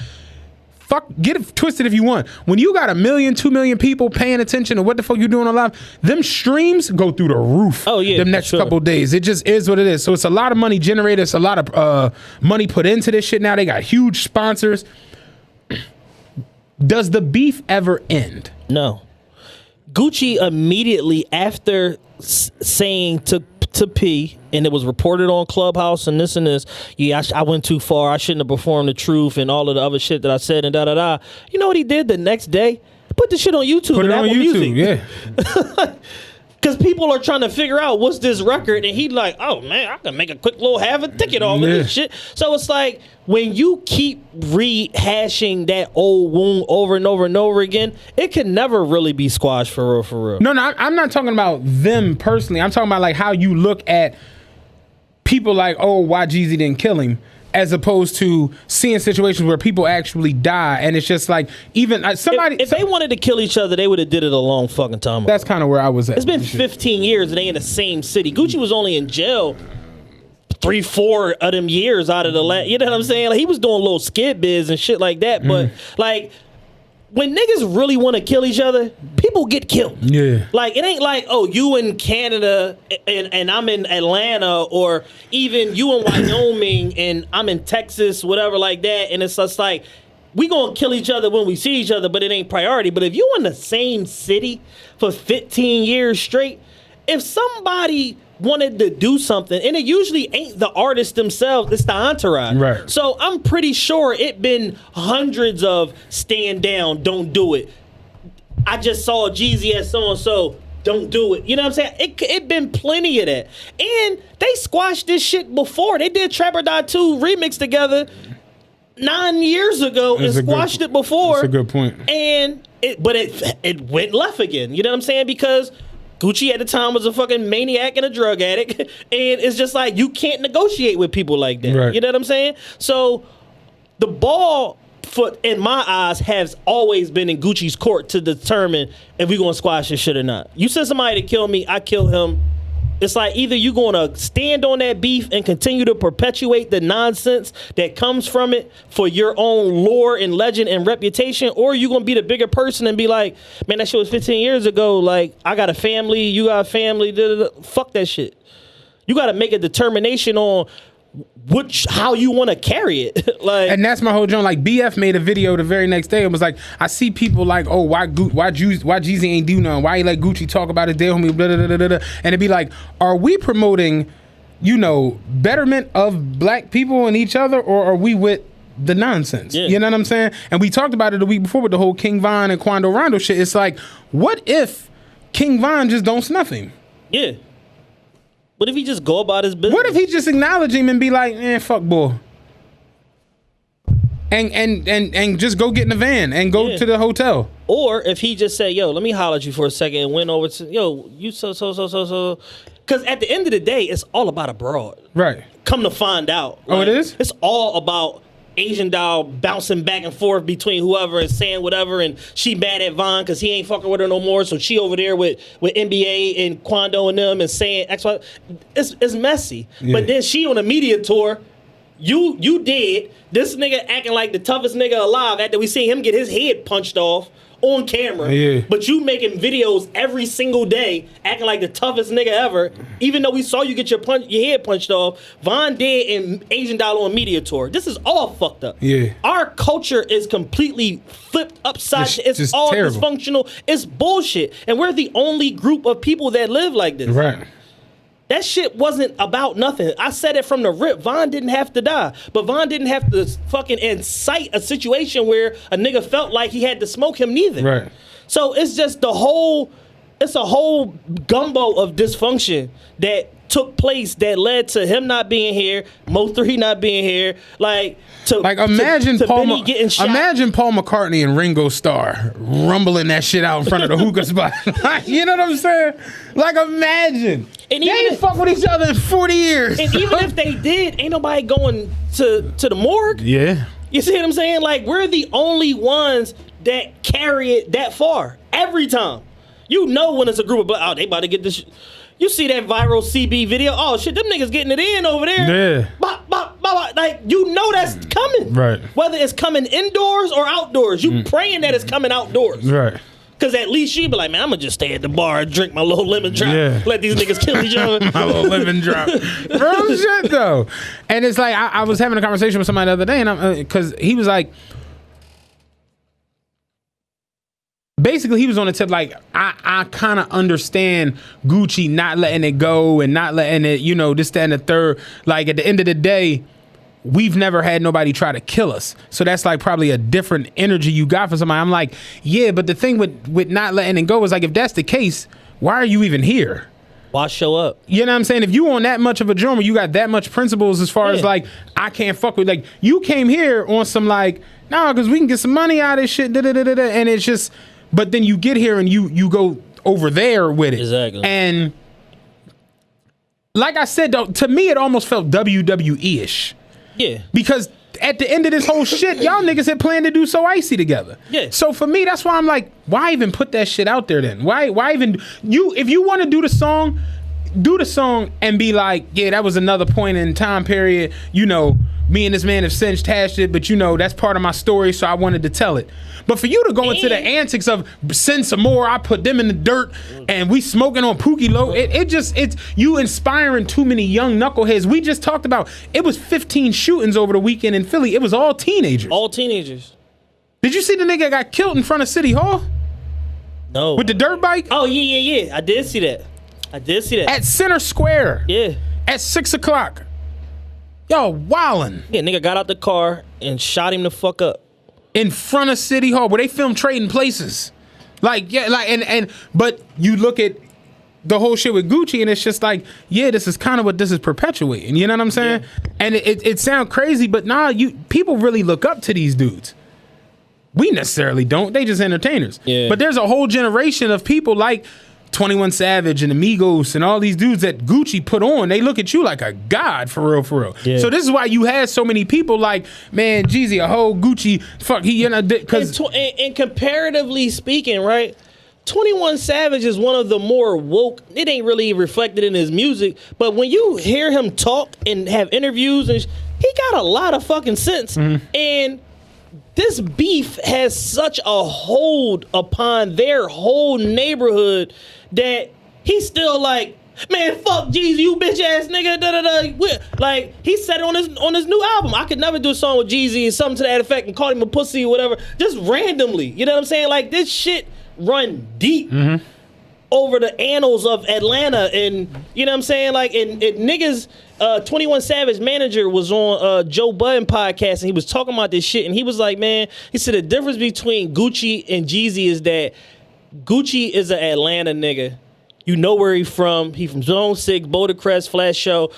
get it twisted if you want. When you got 1 million, 2 million people paying attention to what the fuck you doing on live, them streams go through the roof. Oh yeah, them next couple days. It just is what it is. So it's a lot of money generated. It's a lot of money put into this shit now. They got huge sponsors. Does the beef ever end? No. Gucci immediately after saying to P, and it was reported on Clubhouse and this, yeah, I went too far. I shouldn't have performed the truth and all of the other shit that I said and da-da-da. You know what he did the next day? Put the shit on YouTube. Put it on YouTube, Music. yeah. Because people are trying to figure out what's this record, and he like, oh man, I can make a quick little half a ticket off of this shit. So it's like, when you keep rehashing that old wound over and over and over again, it can never really be squashed for real, for real. No, I'm not talking about them personally. I'm talking about like how you look at people like, oh, why Jeezy didn't kill him, as opposed to seeing situations where people actually die, and it's just like, even somebody. If they wanted to kill each other, they would have did it a long fucking time ago. That's kind of where I was at. It's been 15 years and they in the same city. Gucci was only in jail 3-4 of them years out of the last. You know what I'm saying? Like, he was doing little skid biz and shit like that. But like, when niggas really want to kill each other, people get killed. Yeah. Like, it ain't like, oh, you in Canada and I'm in Atlanta, or even you in Wyoming and I'm in Texas, whatever like that. And it's just like, we gonna kill each other when we see each other, but it ain't priority. But if you in the same city for 15 years straight, if somebody wanted to do something, and it usually ain't the artists themselves, it's the entourage. Right. So I'm pretty sure it been hundreds of stand down, don't do it. I just saw Jeezy at so-and-so, don't do it. You know what I'm saying? It been plenty of that. And they squashed this shit before. They did Trapper Die 2 remix together 9 years ago and squashed it before. That's a good point. And it went left again. You know what I'm saying? Because Gucci at the time was a fucking maniac and a drug addict. And it's just like, you can't negotiate with people like that. Right. You know what I'm saying? So the ball foot, in my eyes, has always been in Gucci's court to determine if we're going to squash this shit or not. You send somebody to kill me, I kill him. It's like, either you're going to stand on that beef and continue to perpetuate the nonsense that comes from it for your own lore and legend and reputation, or you're going to be the bigger person and be like, man, that shit was 15 years ago. Like, I got a family, you got a family. Fuck that shit. You got to make a determination on how you want to carry it. Like, and that's my whole joke. Like, BF made a video the very next day and was like, I see people like, oh, why Jeezy ain't do nothing? Why he let Gucci talk about his dead homie? Blah, blah, blah, blah, blah. And it'd be like, are we promoting, betterment of black people and each other, or are we with the nonsense? Yeah. You know what I'm saying? And we talked about it the week before with the whole King Von and Quando Rondo shit. It's like, what if King Von just don't snuff him? Yeah. What if he just go about his business? What if he just acknowledge him and be like, fuck boy, and just go get in the van and go to the hotel? Or if he just say, yo, let me holler at you for a second, and went over to, yo, you so. Because at the end of the day, it's all about a broad. Right. Come to find out. Oh, it is? It's all about Asian doll bouncing back and forth between whoever and saying whatever, and she mad at Von because he ain't fucking with her no more, so she over there with NBA and Quando and them and saying X, Y. It's messy. Yeah. But then she on a media tour, you did, this nigga acting like the toughest nigga alive after we see him get his head punched off on camera. Yeah. But you making videos every single day acting like the toughest nigga ever, even though we saw you get your head punched off. Von did in Asian Dollar on media tour. This is all fucked up. Yeah. Our culture is completely flipped upside. It's all terrible. Dysfunctional. It's bullshit. And we're the only group of people that live like this. Right. That shit wasn't about nothing. I said it from the rip. Von didn't have to die. But Von didn't have to fucking incite a situation where a nigga felt like he had to smoke him neither. Right. So it's just it's a whole gumbo of dysfunction that took place that led to him not being here, Mo3 not being here, imagine Paul Benny getting shot. Imagine Paul McCartney and Ringo Starr rumbling that shit out in front of the hookah spot. You know what I'm saying? Like, imagine. And they ain't fuck with each other in 40 years. And even if they did, ain't nobody going to the morgue. Yeah. You see what I'm saying? Like, we're the only ones that carry it that far every time. You know when it's a group of black, they about to get this. You see that viral CB video? Oh shit, them niggas getting it in over there. Yeah. Bop, bop, bop, like, you know that's coming. Right. Whether it's coming indoors or outdoors, you praying that it's coming outdoors. Right. Cause at least she be like, man, I'm gonna just stay at the bar and drink my little lemon drop. Yeah. Let these niggas kill each other. My little lemon drop. Real shit though. And it's like I was having a conversation with somebody the other day, and because he was like, basically, he was on the tip like, I kind of understand Gucci not letting it go and not letting it, this, that, and the third. Like, at the end of the day, we've never had nobody try to kill us. So that's like probably a different energy you got for somebody. I'm like, yeah, but the thing with not letting it go is like, if that's the case, why are you even here? Why show up? You know what I'm saying? If you on that much of a drummer, you got that much principles as far as like, I can't fuck with, like, you came here on some like, no, because we can get some money out of this shit, and it's just, but then you get here and you go over there with it. Exactly. And like I said, though, to me, it almost felt WWE-ish. Yeah. Because at the end of this whole shit, y'all niggas had planned to do So Icy together. Yeah. So for me, that's why I'm like, why even put that shit out there then? Why even if you want to do the song and be like, yeah, that was another point in time period, me and this man have since hashed it, but that's part of my story, so I wanted to tell it. But for you to go into the antics of send some more, I put them in the dirt, and we smoking on Pookie Low, it's you inspiring too many young knuckleheads. We just talked about, it was 15 shootings over the weekend in Philly. It was all teenagers. All teenagers. Did you see the nigga got killed in front of City Hall? No. With the dirt bike? Oh, yeah. I did see that. At Center Square. Yeah. At 6 o'clock. Yo, wildin'. Yeah, nigga got out the car and shot him the fuck up. In front of City Hall, where they filmed Trading Places. Like, yeah, like, but you look at the whole shit with Gucci, and it's just like, yeah, this is kind of what this is perpetuating. You know what I'm saying? Yeah. And it sounds crazy, but people really look up to these dudes. We necessarily don't. They just entertainers. Yeah. But there's a whole generation of people like 21 Savage and Amigos and all these dudes that Gucci put on. They look at you like a god, for real. Yeah. So this is why you had so many people like, man, Jeezy, a whole Gucci, fuck, because and comparatively speaking, right, 21 Savage is one of the more woke. It ain't really reflected in his music, but when you hear him talk and have interviews, and he got a lot of fucking sense. Mm-hmm. And this beef has such a hold upon their whole neighborhood that he's still like, man, fuck Jeezy, you bitch ass nigga. Da, da, da. Like, he said it on his new album. I could never do a song with Jeezy and something to that effect and call him a pussy or whatever, just randomly. You know what I'm saying? Like, this shit run deep over the annals of Atlanta, and you know what I'm saying? Like, and niggas, 21 Savage manager was on Joe Budden podcast, and he was talking about this shit, and he was like, man, he said the difference between Gucci and Jeezy is that Gucci is an Atlanta nigga. You know where he from. He from Zone 6, Boulder Crest, Flash Show,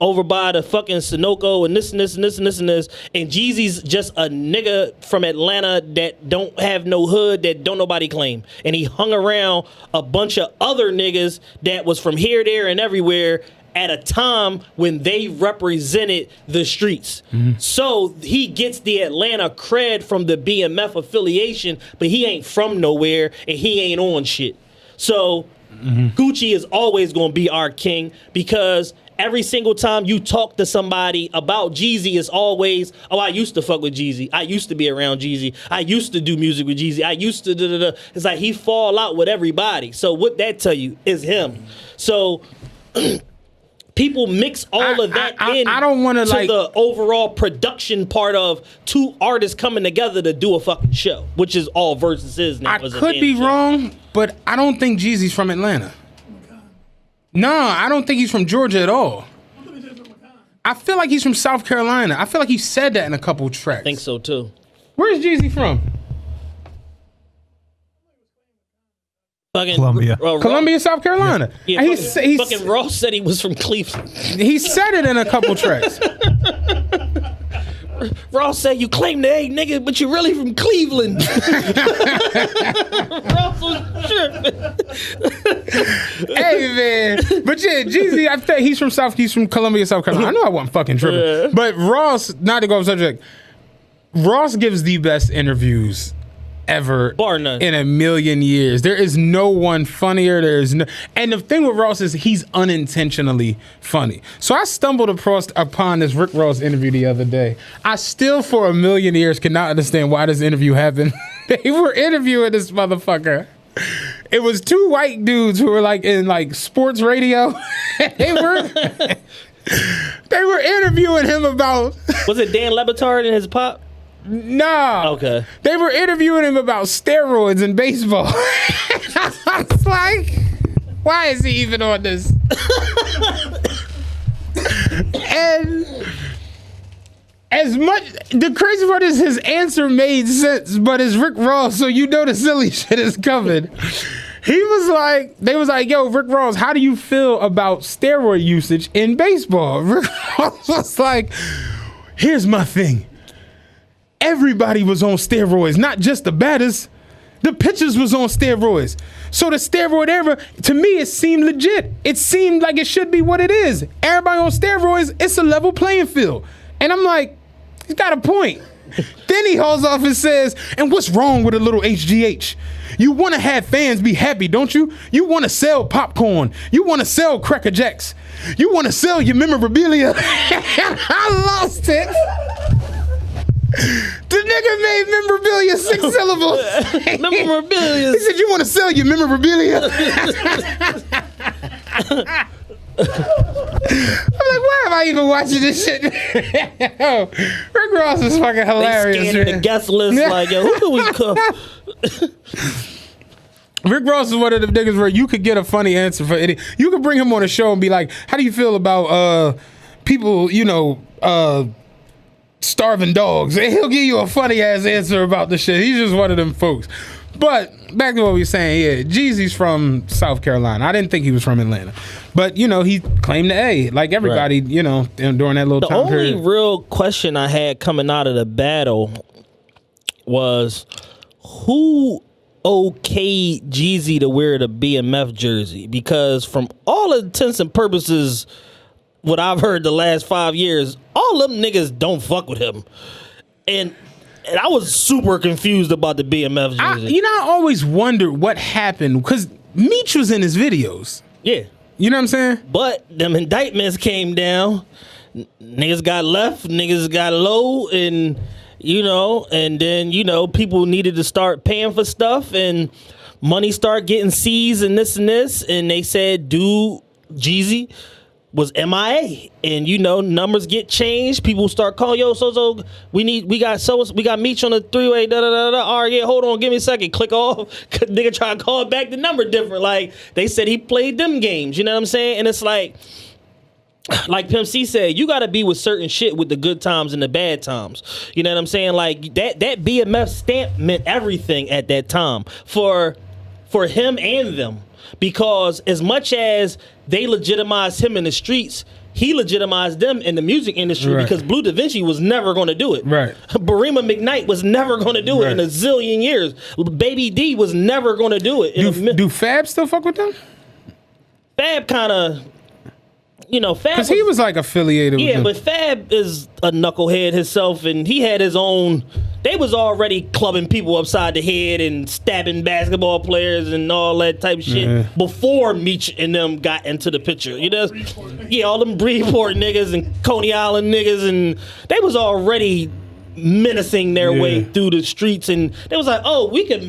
over by the fucking Sunoco and this and this and this and this and this. And Jeezy's just a nigga from Atlanta that don't have no hood, that don't nobody claim. And he hung around a bunch of other niggas that was from here, there, and everywhere at a time when they represented the streets. Mm-hmm. So he gets the Atlanta cred from the BMF affiliation, but he ain't from nowhere and he ain't on shit. So Gucci is always going to be our king, because every single time you talk to somebody about Jeezy, it's always, oh, I used to fuck with Jeezy. I used to be around Jeezy. I used to do music with Jeezy. I used to da-da-da. It's like he fall out with everybody. So what that tell you is him. So people mix all of that in. I don't want to like the overall production part of two artists coming together to do a fucking show, which is all Verzuz is now. I could be wrong, but I don't think Jeezy's from Atlanta. No, I don't think he's from Georgia at all. I feel like he's from South Carolina. I feel like he said that in a couple tracks. I think so too. Where's Jeezy from? Fucking Columbia. Columbia, South Carolina. Yeah, And fucking Ross said he was from Cleveland. he said it in a couple tracks. Ross said you claim the A, nigga, but you really from Cleveland. Ross was tripping. Hey man, but yeah, Jeezy, I think he's from Columbia, South Carolina. I know I wasn't fucking tripping, Yeah. but Ross, not to go off subject, Ross gives the best interviews ever, Bar none. in a million years. There is no one funnier. And the thing with Ross is he's unintentionally funny. So I stumbled upon this Rick Ross interview the other day. I still, for a million years, cannot understand why this interview happened. They were interviewing this motherfucker. It was two white dudes who were like in like sports radio. They were interviewing him about. Was it Dan Le Batard and his pop? Nah. Okay. They were interviewing him about steroids in baseball. I was like, why is he even on this? And as much, the crazy part is his answer made sense, but it's Rick Ross, so you know the silly shit is coming. They was like, yo, Rick Ross, how do you feel about steroid usage in baseball? Rick Ross was like, here's my thing. Everybody was on steroids, not just the batters. The pitchers was on steroids. So the steroid era, to me, it seemed legit. It seemed like it should be what it is. Everybody on steroids, it's a level playing field. And I'm like, he's got a point. Then he hauls off and says, and what's wrong with a little HGH? You want to have fans be happy, don't you? You want to sell popcorn. You want to sell Cracker Jacks. You want to sell your memorabilia. I lost it. The nigga made memorabilia 6 syllables. Memorabilia. He said, you want to sell your memorabilia? I'm like, why am I even watching this shit? Rick Ross is fucking hilarious. They scanning the guest list like, yo, who do we come? Rick Ross is one of the niggas where you could get a funny answer for any. You could bring him on a show and be like, how do you feel about people, starving dogs? And he'll give you a funny ass answer about the shit. He's just one of them folks. But back to what we were saying, yeah, Jeezy's from South Carolina. I didn't think he was from Atlanta. But, he claimed the A, like everybody, during that little time period. The only real question I had coming out of the battle was who okayed Jeezy to wear the BMF jersey? Because from all intents and purposes, what I've heard the last 5 years, all them niggas don't fuck with him. And I was super confused about the BMF jersey. I always wondered what happened, because Meech was in his videos. Yeah. You know what I'm saying? But them indictments came down. Niggas got left, niggas got low, and then people needed to start paying for stuff, and money started getting seized and this, and they said, dude, Jeezy was MIA, and numbers get changed. People start calling, yo, so we got Meech on the three-way, All right, yeah, hold on, give me a second. Click off. Nigga try to call back the number different. Like they said he played them games. You know what I'm saying? And it's like Pimp C said, you got to be with certain shit with the good times and the bad times. You know what I'm saying? Like that BMF stamp meant everything at that time for him and them. Because as much as they legitimized him in the streets, he legitimized them in the music industry, right? Because Blue Da Vinci was never going to do it. Right. Barima McKnight was never going to do it in a zillion years. Baby D was never going to do it. Do Fab still fuck with them? Fab kind of, Fab. Because he was like affiliated with them. But Fab is a knucklehead himself, and he had his own. They was already clubbing people upside the head and stabbing basketball players and all that type of shit before Meech and them got into the picture. All them Bridgeport niggas and Coney Island niggas, and they was already menacing their way through the streets, and they was like, oh, we could.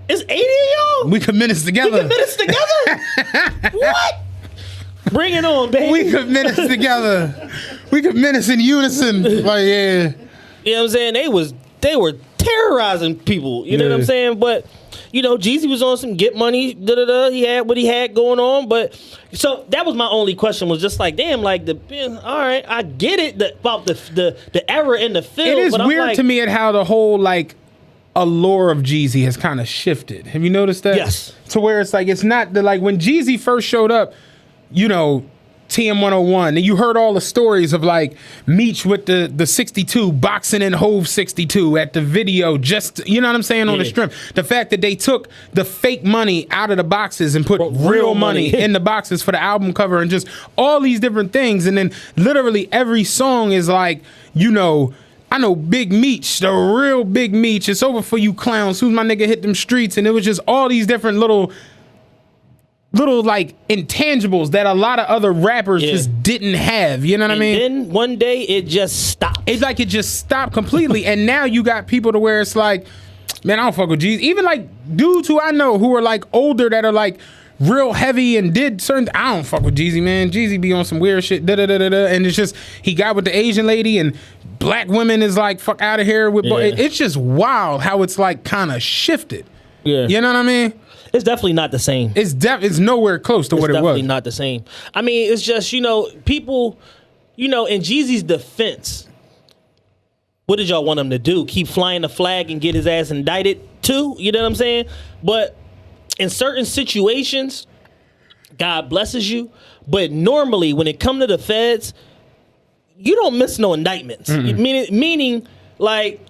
It's 80 of y'all. We could menace together. What? Bring it on, baby. We could menace together. We could menace in unison. Like, yeah. You know what I'm saying? They were terrorizing people. You know what I'm saying? But you know, Jeezy was on some get money. He had what he had going on. But so that was my only question. Was just like, damn, like all right, I get it about the error in the field. It is but weird to me at how the whole like allure of Jeezy has kind of shifted. Have you noticed that? Yes. To where it's like, it's not the, like when Jeezy first showed up, you know, TM101, and you heard all the stories of like Meech with the 62 boxing in Hove 62 at the video, just, you know what I'm saying, on the strip. The fact that they took the fake money out of the boxes and put real money in the boxes for the album cover, and just all these different things. And then literally every song is like, you know, I know Big Meech, the real Big Meech. It's over for you clowns. Who's my nigga hit them streets? And it was just all these different little like intangibles that a lot of other rappers just didn't have. You know what I mean? Then one day it just stopped. It's like it just stopped completely. And now you got people to where it's like, man, I don't fuck with Jeezy. Even like dudes who I know who are like older that are like real heavy and did certain. I don't fuck with Jeezy, man. Jeezy be on some weird shit. And it's just he got with the Asian lady and black women is like fuck out of here with. It's just wild how it's like kind of shifted. Yeah, you know what I mean? It's definitely not the same. It's nowhere close to what it was. It's definitely not the same. I mean, it's just, you know, people, you know, in Jeezy's defense, what did y'all want him to do? Keep flying the flag and get his ass indicted too? You know what I'm saying? But in certain situations, God blesses you. But normally, when it come to the feds, you don't miss no indictments. Meaning, like,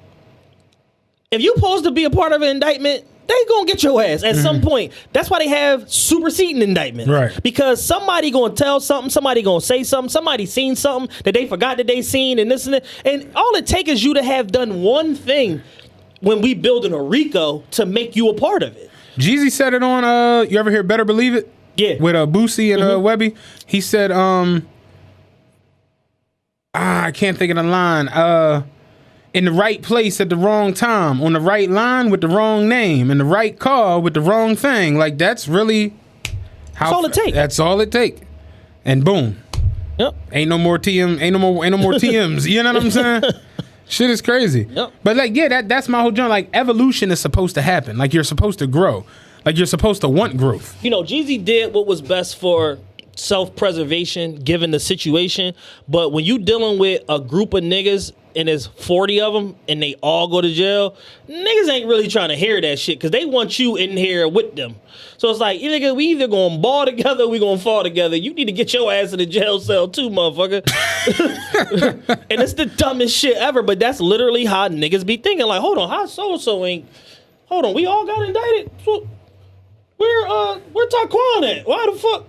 if you're supposed to be a part of an indictment, they gonna get your ass at some point. That's why they have superseding indictments. Right. Because somebody gonna tell something, somebody gonna say something, somebody seen something that they forgot that they seen, and this and that. And all it takes is you to have done one thing when we building a RICO to make you a part of it. Jeezy said it on you ever hear Better Believe It? Yeah. With Boosie and Webby. He said I can't think of the line. In the right place at the wrong time, on the right line with the wrong name, in the right car with the wrong thing. Like, that's really how. That's all it take. That's all it take. And boom. Yep. Ain't no more TMs. You know what I'm saying? Shit is crazy. Yep. But like, yeah, that's my whole joint. Like, evolution is supposed to happen. Like, you're supposed to grow. Like, you're supposed to want growth. You know, Jeezy did what was best for self-preservation given the situation, but when you dealing with a group of niggas and there's 40 of them and they all go to jail, niggas ain't really trying to hear that shit because they want you in here with them. So it's like, nigga, we either gonna ball together or we gonna fall together. You need to get your ass in the jail cell too, motherfucker. And it's the dumbest shit ever, but that's literally how niggas be thinking. Like, hold on, how so-and-so ain't, hold on, we all got indicted? So where Taquan at? Why the fuck?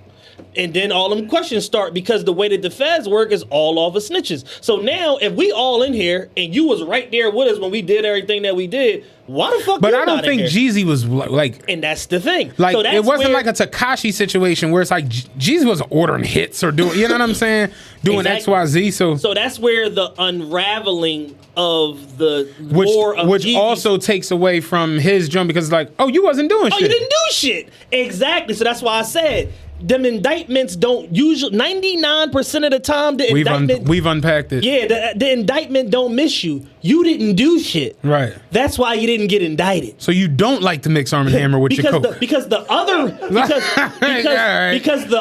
And then all them questions start because the way that the feds work is all off of snitches. So now, if we all in here and you was right there with us when we did everything that we did, why the fuck? But you I don't not think in here? Jeezy was like, and that's the thing. Like, so that's it wasn't where, like a Tekashi situation where it's like Jeezy wasn't ordering hits or doing, you know what I'm saying, doing Exactly. XYZ. So that's where the unraveling of the lore of which Jeezy, also takes away from his drum because it's like, oh, you wasn't doing shit. you didn't do shit. Exactly. So that's why I said them indictments don't usually 99% of the time the indictment we've unpacked it. Yeah, the indictment don't miss you. You didn't do shit. Right. That's why you didn't get indicted. So you don't like to mix Arm & Hammer with your coke. Because the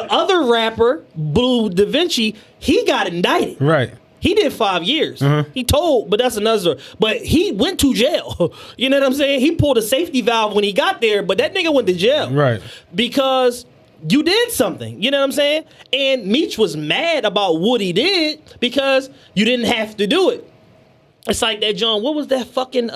other rapper, Blue Da Vinci, he got indicted. Right. He did 5 years. He told, but that's another story. But he went to jail. You know what I'm saying? He pulled a safety valve when he got there, but that nigga went to jail. Right. Because you did something. You know what I'm saying? And Meech was mad about what he did because you didn't have to do it. It's like that, John. What was that fucking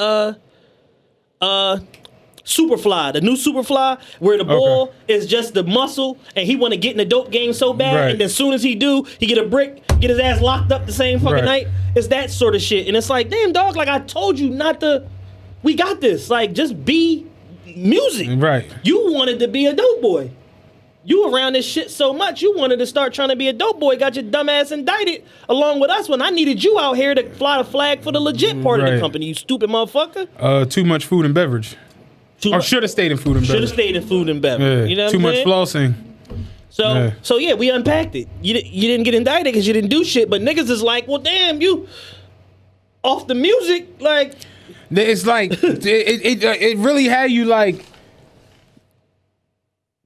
Superfly, the new Superfly, where the ball is just the muscle, and he want to get in the dope game so bad, and as soon as he do, he get a brick, get his ass locked up the same fucking night. It's that sort of shit, and it's like, damn, dog, like I told you not to. We got this. Like, just be music. Right. You wanted to be a dope boy. You around this shit so much, you wanted to start trying to be a dope boy, got your dumb ass indicted along with us when I needed you out here to fly the flag for the legit part of the company, you stupid motherfucker. Too much food and beverage. Or should have stayed in food and beverage. Should have stayed in food and beverage. Yeah. You know what Too I'm much saying? flossing. So yeah, we unpacked it. You didn't get indicted because you didn't do shit, but niggas is like, well, damn, you off the music, like. It's like it really had you like.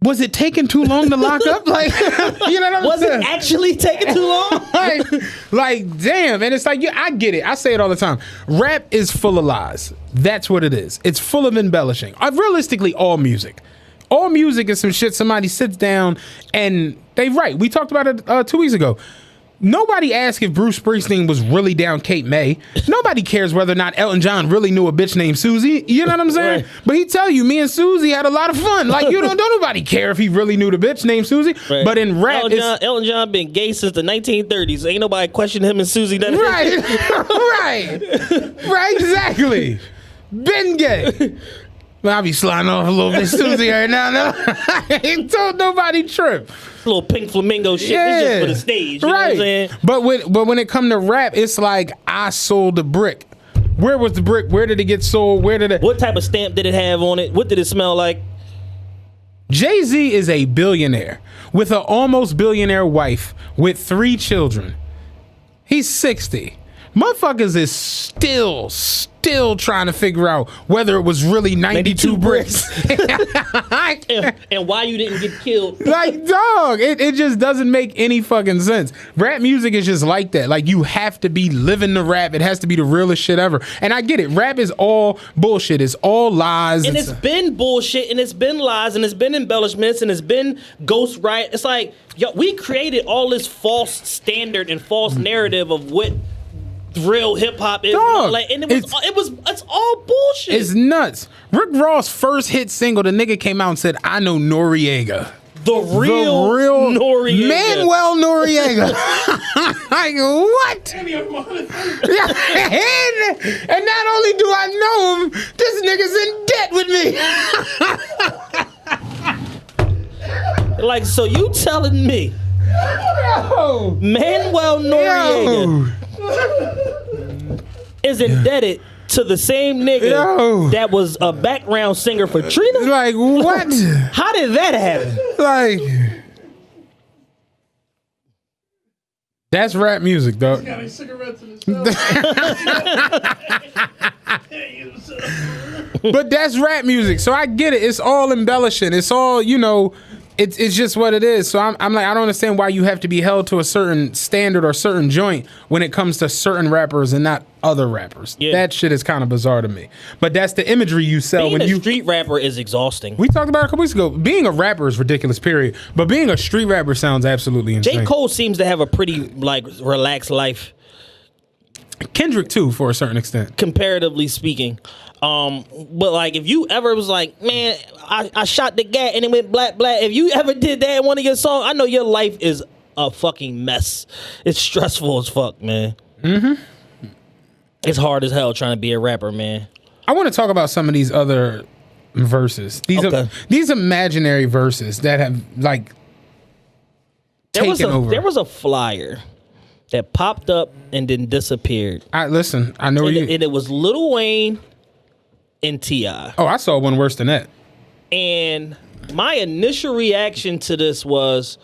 Was it taking too long to lock up? Like, you know what I'm Was saying? it actually taking too long? like, damn. And it's like, yeah, I get it. I say it all the time. Rap is full of lies. That's what it is. It's full of embellishing. Realistically, all music. All music is some shit somebody sits down and they write. We talked about it 2 weeks ago. Nobody asked if Bruce Springsteen was really down Cape May. Nobody cares whether or not Elton John really knew a bitch named Susie. You know what I'm saying? Right. But he tell you, me and Susie had a lot of fun. Like, you don't nobody care if he really knew the bitch named Susie. Right. But in rap, Elton John been gay since the 1930s. Ain't nobody questioned him and Susie. Right, right, exactly. Been gay. Well, I'll be sliding off a little bit Susie right now. No, I ain't told nobody trip. Little pink flamingo shit. Yeah. It's just for the stage. You know what I'm saying? But when it come to rap, it's like I sold the brick. Where was the brick? Where did it get sold? What type of stamp did it have on it? What did it smell like? Jay-Z is a billionaire with an almost billionaire wife with 3 children. He's 60. Motherfuckers is still trying to figure out whether it was really 92 bricks. and why you didn't get killed. Like, dog, it just doesn't make any fucking sense. Rap music is just like that. Like, you have to be living the rap. It has to be the realest shit ever. And I get it. Rap is all bullshit. It's all lies. And it's been bullshit, and it's been lies, and it's been embellishments, and it's been ghostwrite. It's like, yo, we created all this false standard and false narrative of what real hip hop is, dog, like, and it's all bullshit. It's nuts. Rick Ross' first hit single, the nigga came out and said, "I know Noriega." The real Noriega. Manuel Noriega. Like, what? And not only do I know him, this nigga's in debt with me. Like, so you telling me Manuel Noriega is indebted to the same nigga that was a background singer for Trina? Like, what? How did that happen? Like, that's rap music, dog. He's got any cigarettes in his But that's rap music, so I get it. It's all embellishing. It's all, you know, it's just what it is. So I'm like, I don't understand why you have to be held to a certain standard or certain joint when it comes to certain rappers and not other rappers. Yeah. That shit is kind of bizarre to me. But that's the imagery you sell. Being a street rapper is exhausting. We talked about it a couple weeks ago. Being a rapper is ridiculous, period. But being a street rapper sounds absolutely insane. J. Cole seems to have a pretty, like, relaxed life. Kendrick too, for a certain extent, comparatively speaking. But like, if you ever was like, man, I shot the gat and it went black. If you ever did that in one of your songs, I know your life is a fucking mess. It's stressful as fuck, man. Mm-hmm. It's hard as hell trying to be a rapper, man. I want to talk about some of these other verses. These imaginary verses that have like taken over. There was a flyer that popped up and then disappeared. Listen, I know and it was Lil Wayne and T.I. Oh, I saw one worse than that. And my initial reaction to this was,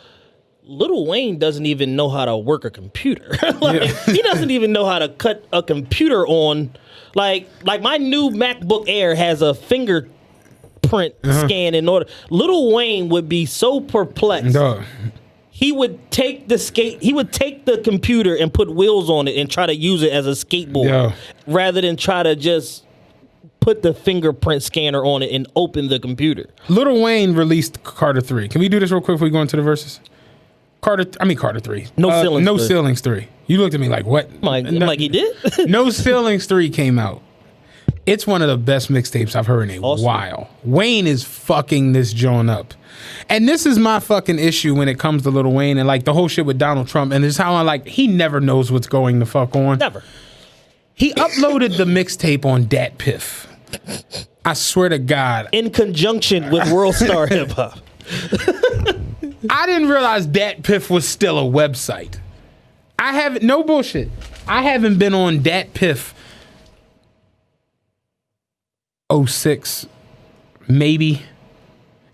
Lil Wayne doesn't even know how to work a computer. He doesn't even know how to cut a computer on. Like my new MacBook Air has a fingerprint scan in order. Lil Wayne would be so perplexed. Duh. He would take the computer and put wheels on it and try to use it as a skateboard rather than try to just put the fingerprint scanner on it and open the computer. Lil Wayne released Carter 3. Can we do this real quick before we go into the verses? Carter 3. No Ceilings 3. You looked at me like, what? I'm like, he did? No Ceilings 3 came out. It's one of the best mixtapes I've heard in a while. Wayne is fucking this joint up. And this is my fucking issue when it comes to Lil Wayne and like the whole shit with Donald Trump. And this is how I like, he never knows what's going the fuck on. Never. He uploaded the mixtape on Dat Piff. I swear to God. In conjunction with World Star Hip Hop. I didn't realize Dat Piff was still a website. No bullshit. I haven't been on Dat Piff 06, maybe.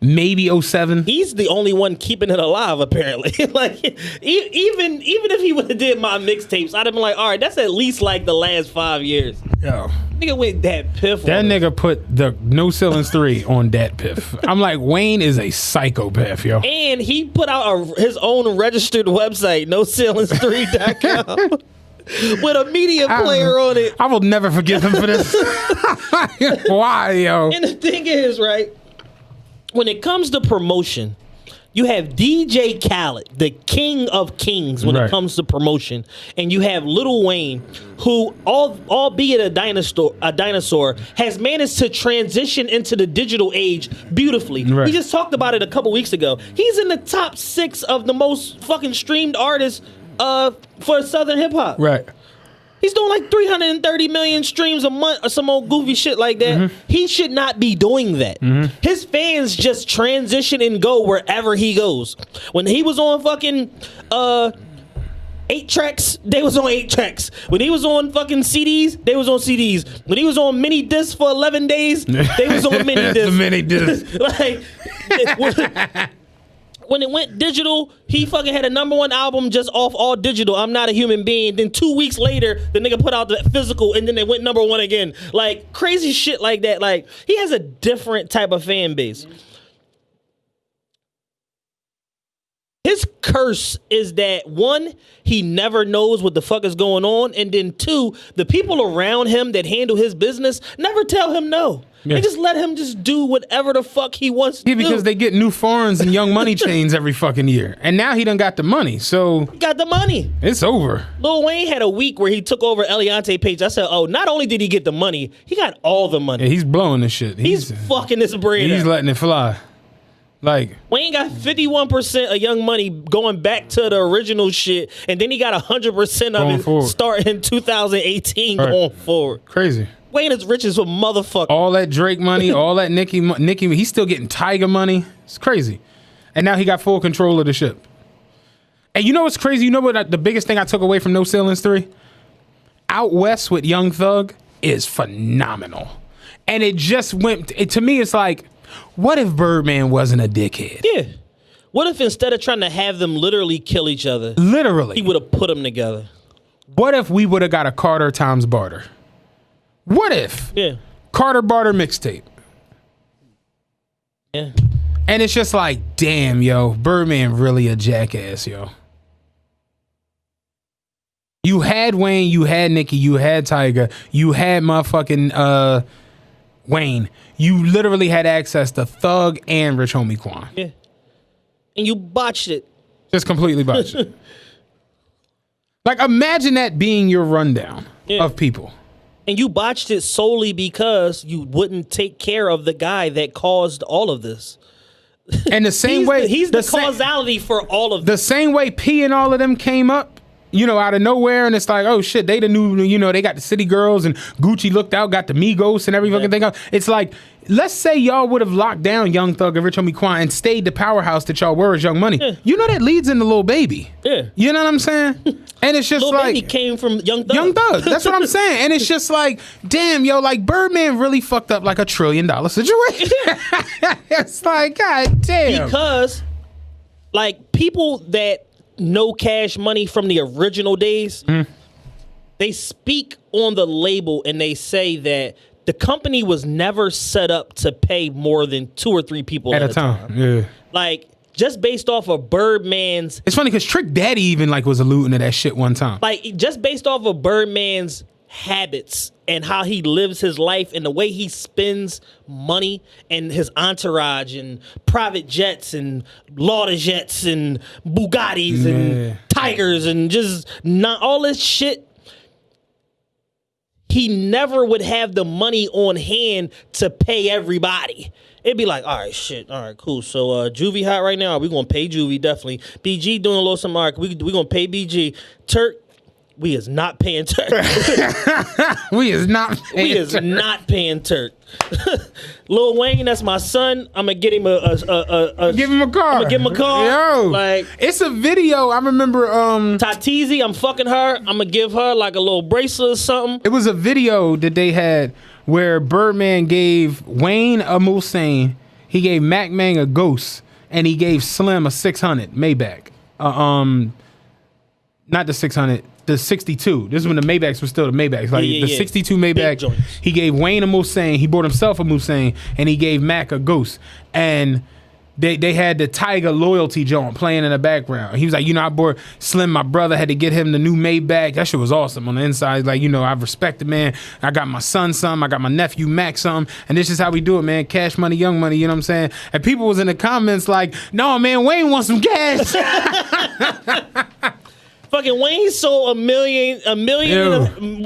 maybe 07. He's the only one keeping it alive, apparently. Like, even if he would have did my mixtapes, I'd have been like, all right, that's at least like the last 5 years. Yo. Nigga went that piff. That nigga put the No Ceilings 3 on that piff. I'm like, Wayne is a psychopath, yo. And he put out his own registered website, noceilings3.com. With a media player on it. I will never forgive him for this. Why, yo? And the thing is, right, when it comes to promotion, you have DJ Khaled, the king of kings when it comes to promotion, and you have Lil Wayne, who, albeit a dinosaur, has managed to transition into the digital age beautifully. Right. We just talked about it a couple weeks ago. He's in the top 6 of the most fucking streamed artists for Southern hip hop. Right. He's doing like 330 million streams a month or some old goofy shit like that. Mm-hmm. He should not be doing that. Mm-hmm. His fans just transition and go wherever he goes. When he was on fucking 8 tracks, they was on 8 tracks. When he was on fucking CDs, they was on CDs. When he was on mini discs for 11 days, they was on mini discs. The mini discs. Like, when it went digital, he fucking had a #1 album just off all digital. I'm Not a Human Being. Then 2 weeks later, the nigga put out the physical, and then they went #1 again. Like, crazy shit like that. Like, he has a different type of fan base. His curse is that, 1, he never knows what the fuck is going on, and then 2, the people around him that handle his business never tell him no. Yeah. They just let him just do whatever the fuck he wants to do. Because they get new foreigns and Young Money chains every fucking year. And now he done got the money, so He got the money. it's over. Lil Wayne had a week where he took over Eliante Page. I said, oh, not only did he get the money, he got all the money. Yeah, he's blowing this shit. He's fucking this bread He's up. letting it fly. Like, Wayne got 51% of Young Money going back to the original shit, and then he got 100% Going of it forward. starting in 2018 Right. going forward. crazy. Wayne is rich as a motherfucker. All that Drake money, all that Nicki, he's still getting Tiger money. It's crazy. And now he got full control of the ship. And you know what's crazy? You know what the biggest thing I took away from No Ceilings 3? Out West with Young Thug is phenomenal. And it just went, to me, it's like, what if Birdman wasn't a dickhead? Yeah. What if instead of trying to have them literally kill each other, Literally. he would have put them together? What if we would have got a Carter times Barter? What if? Yeah. Carter Barter mixtape. Yeah. And it's just like, damn, yo, Birdman really a jackass, yo. You had Wayne, you had Nicki, you had Tiger, you had motherfucking Wayne. You literally had access to Thug and Rich Homie Quan. Yeah. And you botched it. Just completely botched it. Like, imagine that being your rundown of people. And you botched it solely because you wouldn't take care of the guy that caused all of this. And the same way... He's the causality for all of this. The same way P and all of them came up, you know, out of nowhere, and it's like, oh shit, they the new, you know, they got the City Girls, and Gucci looked out, got the Migos and every fucking thing else. It's like, let's say y'all would have locked down Young Thug and Rich Homie Quan and stayed the powerhouse that y'all were as Young Money. Yeah. You know that leads into Lil Baby. Yeah. You know what I'm saying? And it's just Lil like... Baby came from Young Thug. Young Thug. That's what I'm saying. And it's just like, damn, yo, like Birdman really fucked up like $1 trillion situation. It's like, god damn. Because, like, people that know Cash Money from the original days, they speak on the label and they say that the company was never set up to pay more than 2 or 3 people at a time. Yeah. Like, just based off of Birdman's... It's funny because Trick Daddy even like was alluding to that shit one time. Like, just based off of Birdman's habits and how he lives his life and the way he spends money and his entourage and private jets and Lauda jets and Bugattis and Tigers and just not all this shit. He never would have the money on hand to pay everybody. It'd be like, all right, shit, all right, cool. So Juvie hot right now. We're going to pay Juvie, definitely. BG doing a little something. All right, we're going to pay BG. Turk, we is not paying Turk. We is not paying Turk. Lil Wayne, that's my son. I'm gonna get him give him a car. I'm gonna give him a car. Yo, like, it's a video. I remember Tatizi, I'm fucking her. I'm gonna give her like a little bracelet or something. It was a video that they had where Birdman gave Wayne a Mulsanne, he gave Mac Mang a Ghost, and he gave Slim a 600 Maybach. Not the 600, the 62. This is when the Maybachs were still the Maybachs. Like the 62 Maybach. He gave Wayne a Mulsanne. He bought himself a Mulsanne, and he gave Mac a Ghost. And they had the Tiger Loyalty joint playing in the background. He was like, I bought Slim, my brother, had to get him the new Maybach. That shit was awesome on the inside. Like, I respect the man. I got my son some. I got my nephew Mac some. And this is how we do it, man. Cash money, young money, you know what I'm saying? And people was in the comments like, no, man, Wayne wants some cash. Fucking Wayne sold a million.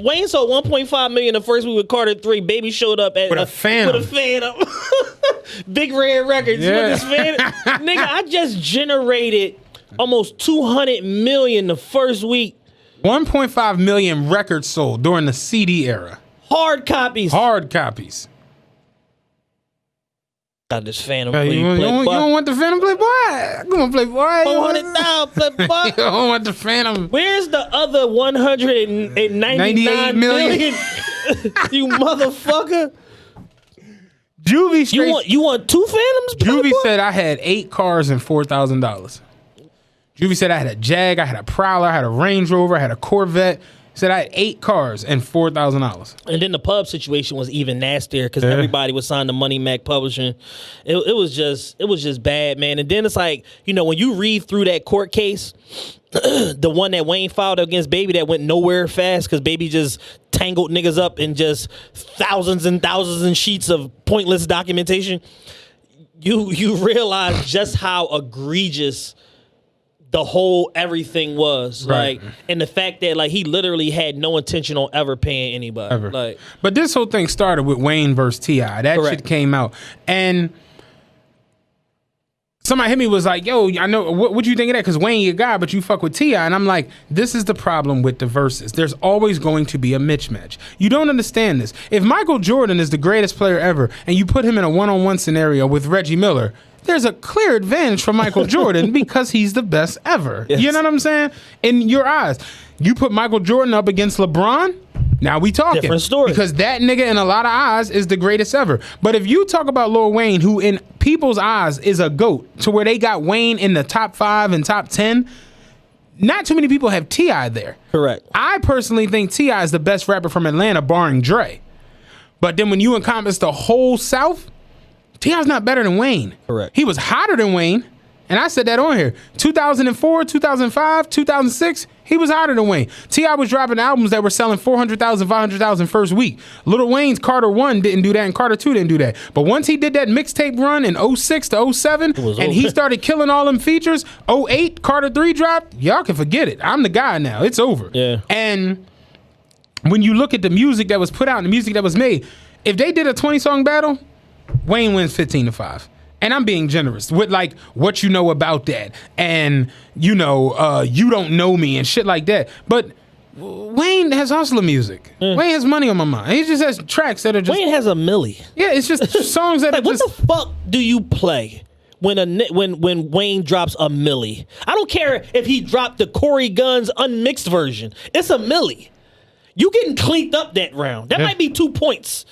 Wayne sold 1.5 million the first week with Carter 3. Baby showed up at with a Phantom. Big Red Records. Yeah. Nigga, I just generated almost 200 million the first week. 1.5 million records sold during the CD era. Hard copies. Got this Phantom. You don't want the Phantom, Playboy? I'm gonna play boy. 400,000, Playboy. You don't want the Phantom. Where's the other 199 million? You motherfucker. Juvie straight. You want two Phantoms? Juvie said I had 8 cars and $4,000. Juvie said I had a Jag, I had a Prowler, I had a Range Rover, I had a Corvette. Said I had 8 cars and $4,000. And then the pub situation was even nastier because everybody was signed to Money Mac Publishing. It was just bad, man. And then it's like, when you read through that court case, the one that Wayne filed against Baby that went nowhere fast because Baby just tangled niggas up in just thousands and thousands of sheets of pointless documentation. You realize just how egregious the whole everything was, right. And the fact that he literally had no intention on ever paying anybody. Ever. But this whole thing started with Wayne versus T.I. That Correct. Shit came out, and somebody hit me was like, "Yo, I know what you think of that? Because Wayne your guy, but you fuck with T.I." And I'm like, "This is the problem with the verses. There's always going to be a mismatch. You don't understand this. If Michael Jordan is the greatest player ever, and you put him in a one-on-one scenario with Reggie Miller." There's a clear advantage for Michael Jordan because he's the best ever. Yes. You know what I'm saying? In your eyes. You put Michael Jordan up against LeBron, now we talking. Different story. Because that nigga in a lot of eyes is the greatest ever. But if you talk about Lil Wayne, who in people's eyes is a GOAT, to where they got Wayne in the top 5 and top 10, not too many people have T.I. there. Correct. I personally think T.I. is the best rapper from Atlanta, barring Dre. But then when you encompass the whole South, T.I.'s not better than Wayne. Correct. He was hotter than Wayne, and I said that on here. 2004, 2005, 2006, he was hotter than Wayne. T.I. was dropping albums that were selling 400,000, 500,000 first week. Lil Wayne's Carter 1 didn't do that, and Carter 2 didn't do that. But once he did that mixtape run in 06 to 07, and he started killing all them features, 08, Carter 3 dropped, y'all can forget it. I'm the guy now. It's over. Yeah. And when you look at the music that was put out and the music that was made, if they did a 20-song battle, Wayne wins 15-5. And I'm being generous with what you know about that. And, you don't know me and shit like that. But Wayne has hustler music. Wayne has money on my mind. He just has tracks that are just... Wayne has a milli. Yeah, it's just songs that are what just... the fuck do you play when Wayne drops a milli? I don't care if he dropped the Corey Guns unmixed version. It's a milli. You getting cleaned up that round. That might be 2 points.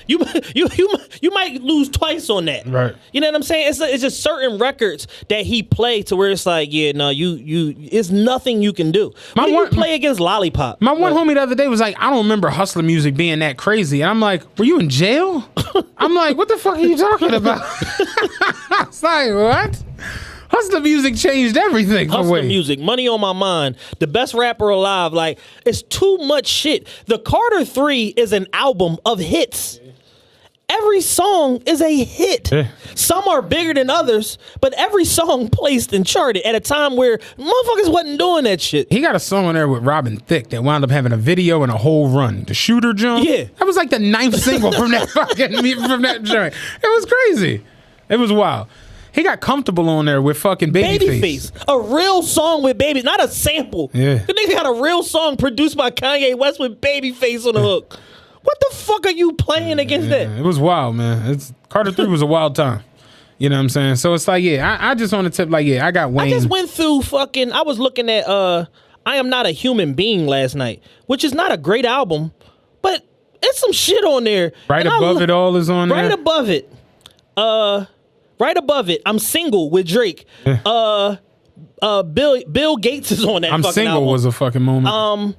You might lose twice on that. Right. You know what I'm saying? It's just certain records that he played to where it's it's nothing you can do. When you play against Lollipop? My one homie the other day was like, I don't remember hustler music being that crazy. And I'm like, were you in jail? I'm like, what the fuck are you talking about? It's like, what? Hustler music changed everything. Hustler music, Money on My Mind, the best rapper alive. It's too much shit. The Carter 3 is an album of hits. Every song is a hit. Some are bigger than others, but every song placed and charted at a time where motherfuckers wasn't doing that shit. He got a song on there with Robin Thicke that wound up having a video and a whole run. The Shooter joint. Yeah. That was like the 9th single from that from that joint. It was crazy. It was wild. He got comfortable on there with fucking Babyface. A real song with Baby, not a sample. Yeah. The nigga got a real song produced by Kanye West with Babyface on the hook. What the fuck are you playing against that? It was wild, man. Carter 3 was a wild time. You know what I'm saying? So it's like, I just want to tip I got Wayne. I just went through I was looking at I Am Not a Human Being last night, which is not a great album, but it's some shit on there. Right above it all is on there. Right above it. Right above it, I'm Single with Drake. Bill Gates is on that. I'm fucking Single album. was a fucking moment.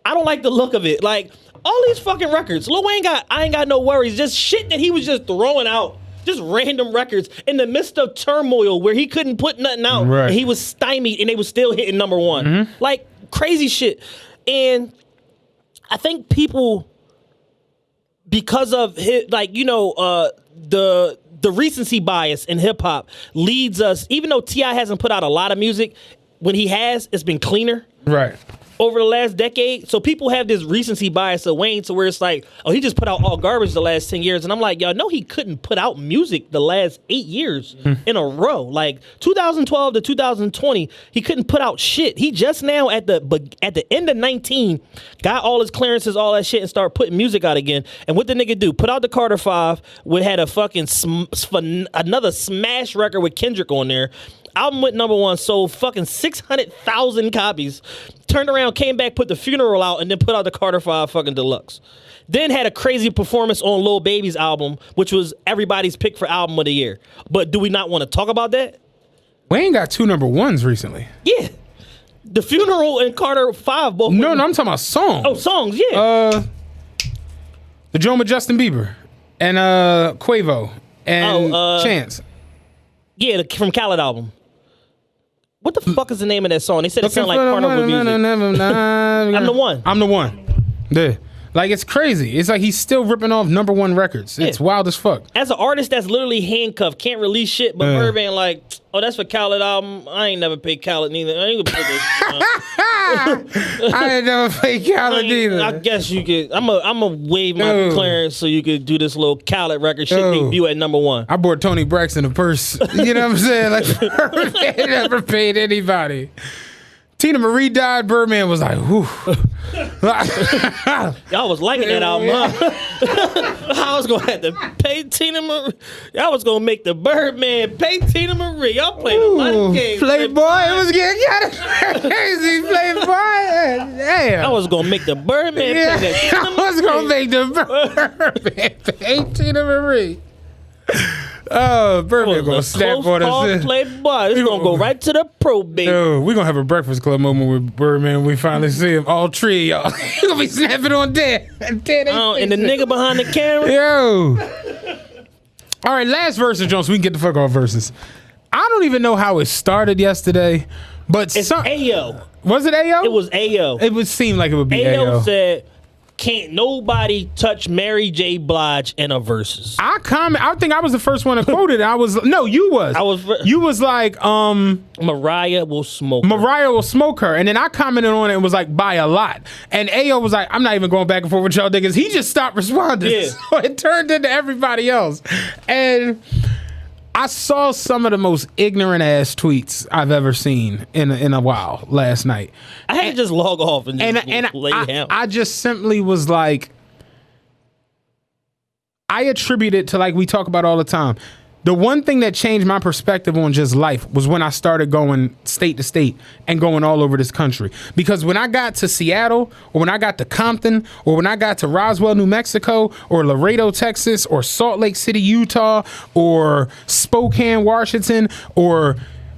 I don't like the look of it. Like all these fucking records, Lil Wayne I ain't got no worries. Just shit that he was just throwing out. Just random records in the midst of turmoil where he couldn't put nothing out. Right. And he was stymied and they was still hitting number one. Mm-hmm. Like crazy shit. And I think people, because of his, like, you know, the recency bias in hip hop leads us, even though T.I. hasn't put out a lot of music, when he has, it's been cleaner. Right. Over the last decade. So people have this recency bias of Wayne to where it's like, oh, he just put out all garbage the last 10 years. And I'm like, y'all know he couldn't put out music the last 8 years in a row. Like 2012 to 2020, he couldn't put out shit. He just now at the end of 19 got all his clearances, all that shit, and started putting music out again. And what the nigga do? Put out the Carter 5, which had a fucking another smash record with Kendrick on there. Album went number one, sold fucking 600,000 copies. Turned around, came back, put the Funeral out, and then put out the Carter 5 fucking deluxe. Then had a crazy performance on Lil Baby's album, which was everybody's pick for album of the year. But do we not want to talk about that? Wayne got 2 number 1s recently. Yeah. The Funeral and Carter 5 both. No, I'm talking about songs. Oh, songs, yeah. The Joan with Justin Bieber and Quavo and Chance. Yeah, from Khaled album. What the fuck is the name of that song? They said it sounded like carnival music. I'm the one. I'm the one. Yeah. Like, it's crazy. It's like he's still ripping off number 1 records. It's wild as fuck. As an artist that's literally handcuffed, can't release shit, but Birdman like, oh, that's for Khaled album. I ain't never paid Khaled neither. I ain't gonna put this. I ain't never paid Khaled neither. I guess you could. I'm a waive my clearance so you could do this little Khaled record shit debut at number 1. I bought Tony Braxton a purse. You know what I'm saying? Like, Birdman never paid anybody. Tina Marie died. Birdman was like, whew. Y'all was liking that album, huh? I was gonna have to pay Tina Marie. Y'all was gonna make the Birdman pay Tina Marie. Y'all played a lot of games. Playboy, it was getting kind of crazy. Playboy, damn. I was gonna make the Birdman pay that Tina Marie. I was gonna make the Birdman pay Tina Marie. Oh, Birdman gonna snap on us. Playboy. It's gonna go right to the probate. Dude, we're gonna have a Breakfast Club moment with Birdman when we finally see him. All 3 of y'all. He's gonna be snapping on dead. And the nigga behind the camera. Yo. All right, last verses, Jones. So we can get the fuck off verses. I don't even know how it started yesterday, but it's Ayo. Was it Ayo? It was Ayo. It would seem like it would be Ayo said, can't nobody touch Mary J. Blige in a verses. I think I was the first one to quote it. You was like, Mariah will smoke her. Mariah will smoke her. And then I commented on it and was like, by a lot. And Ayo was like, I'm not even going back and forth with y'all niggas. He just stopped responding. Yeah. So it turned into everybody else. And I saw some of the most ignorant ass tweets I've ever seen in a while last night. I had to just log off and just lay down. I just simply was like, I attribute it to, like we talk about all the time, the one thing that changed my perspective on just life was when I started going state to state and going all over this country. Because when I got to Seattle, or when I got to Compton, or when I got to Roswell, New Mexico, or Laredo, Texas, or Salt Lake City, Utah, or Spokane, Washington, or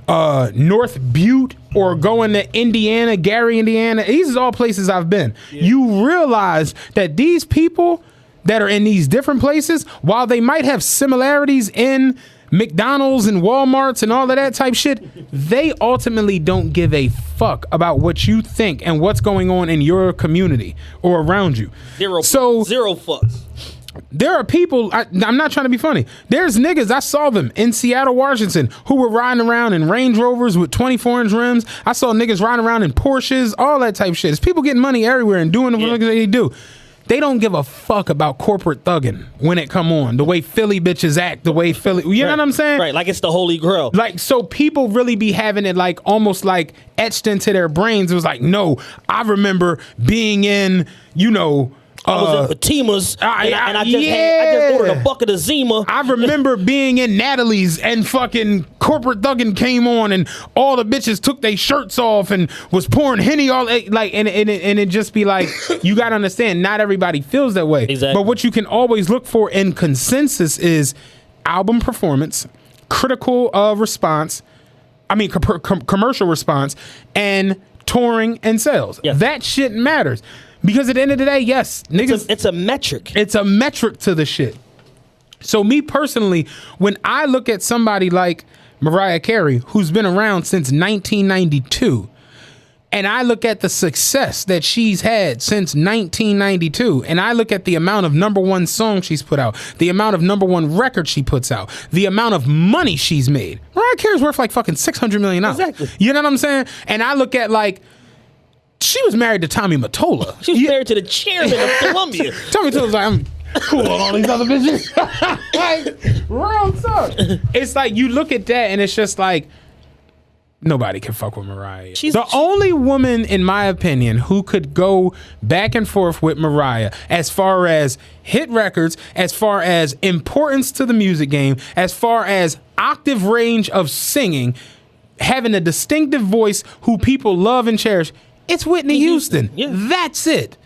North Butte, or going to Indiana, Gary, Indiana, these are all places I've been. Yeah. You realize that these people that are in these different places, while they might have similarities in McDonald's and Walmarts and all of that type shit, they ultimately don't give a fuck about what you think and what's going on in your community or around you. Zero fucks. There are people, I'm not trying to be funny. There's niggas, I saw them in Seattle, Washington, who were riding around in Range Rovers with 24-inch rims. I saw niggas riding around in Porsches, all that type shit. There's people getting money everywhere and doing what they do. They don't give a fuck about corporate thugging when it come on. The way Philly bitches act, the way Philly, you know what I'm saying? Right, like it's the Holy Grail. Like, so people really be having it like almost like etched into their brains. It was like, no, I remember being in, I was at Fatima's and I just ordered a bucket of Zima. I remember being in Natalie's and fucking corporate thugging came on and all the bitches took their shirts off and was pouring Henny all like and it just be like, you gotta understand, not everybody feels that way. Exactly. But what you can always look for in consensus is album performance, critical response, commercial response, and touring and sales. Yes. That shit matters. Because at the end of the day, yes, niggas. It's a metric. It's a metric to the shit. So me personally, when I look at somebody like Mariah Carey, who's been around since 1992, and I look at the success that she's had since 1992, and I look at the amount of number one songs she's put out, the amount of number one records she puts out, the amount of money she's made. Mariah Carey's worth like fucking $600 million. Exactly. You know what I'm saying? And I look at like, she was married to Tommy Mottola. She was married to the chairman of Columbia. Tommy Mottola's like, I'm cool on all these other bitches. Like, real talk. It's like you look at that and it's just like nobody can fuck with Mariah. She's the only woman, in my opinion, who could go back and forth with Mariah as far as hit records, as far as importance to the music game, as far as octave range of singing, having a distinctive voice who people love and cherish. It's Whitney Houston. Yeah. That's it.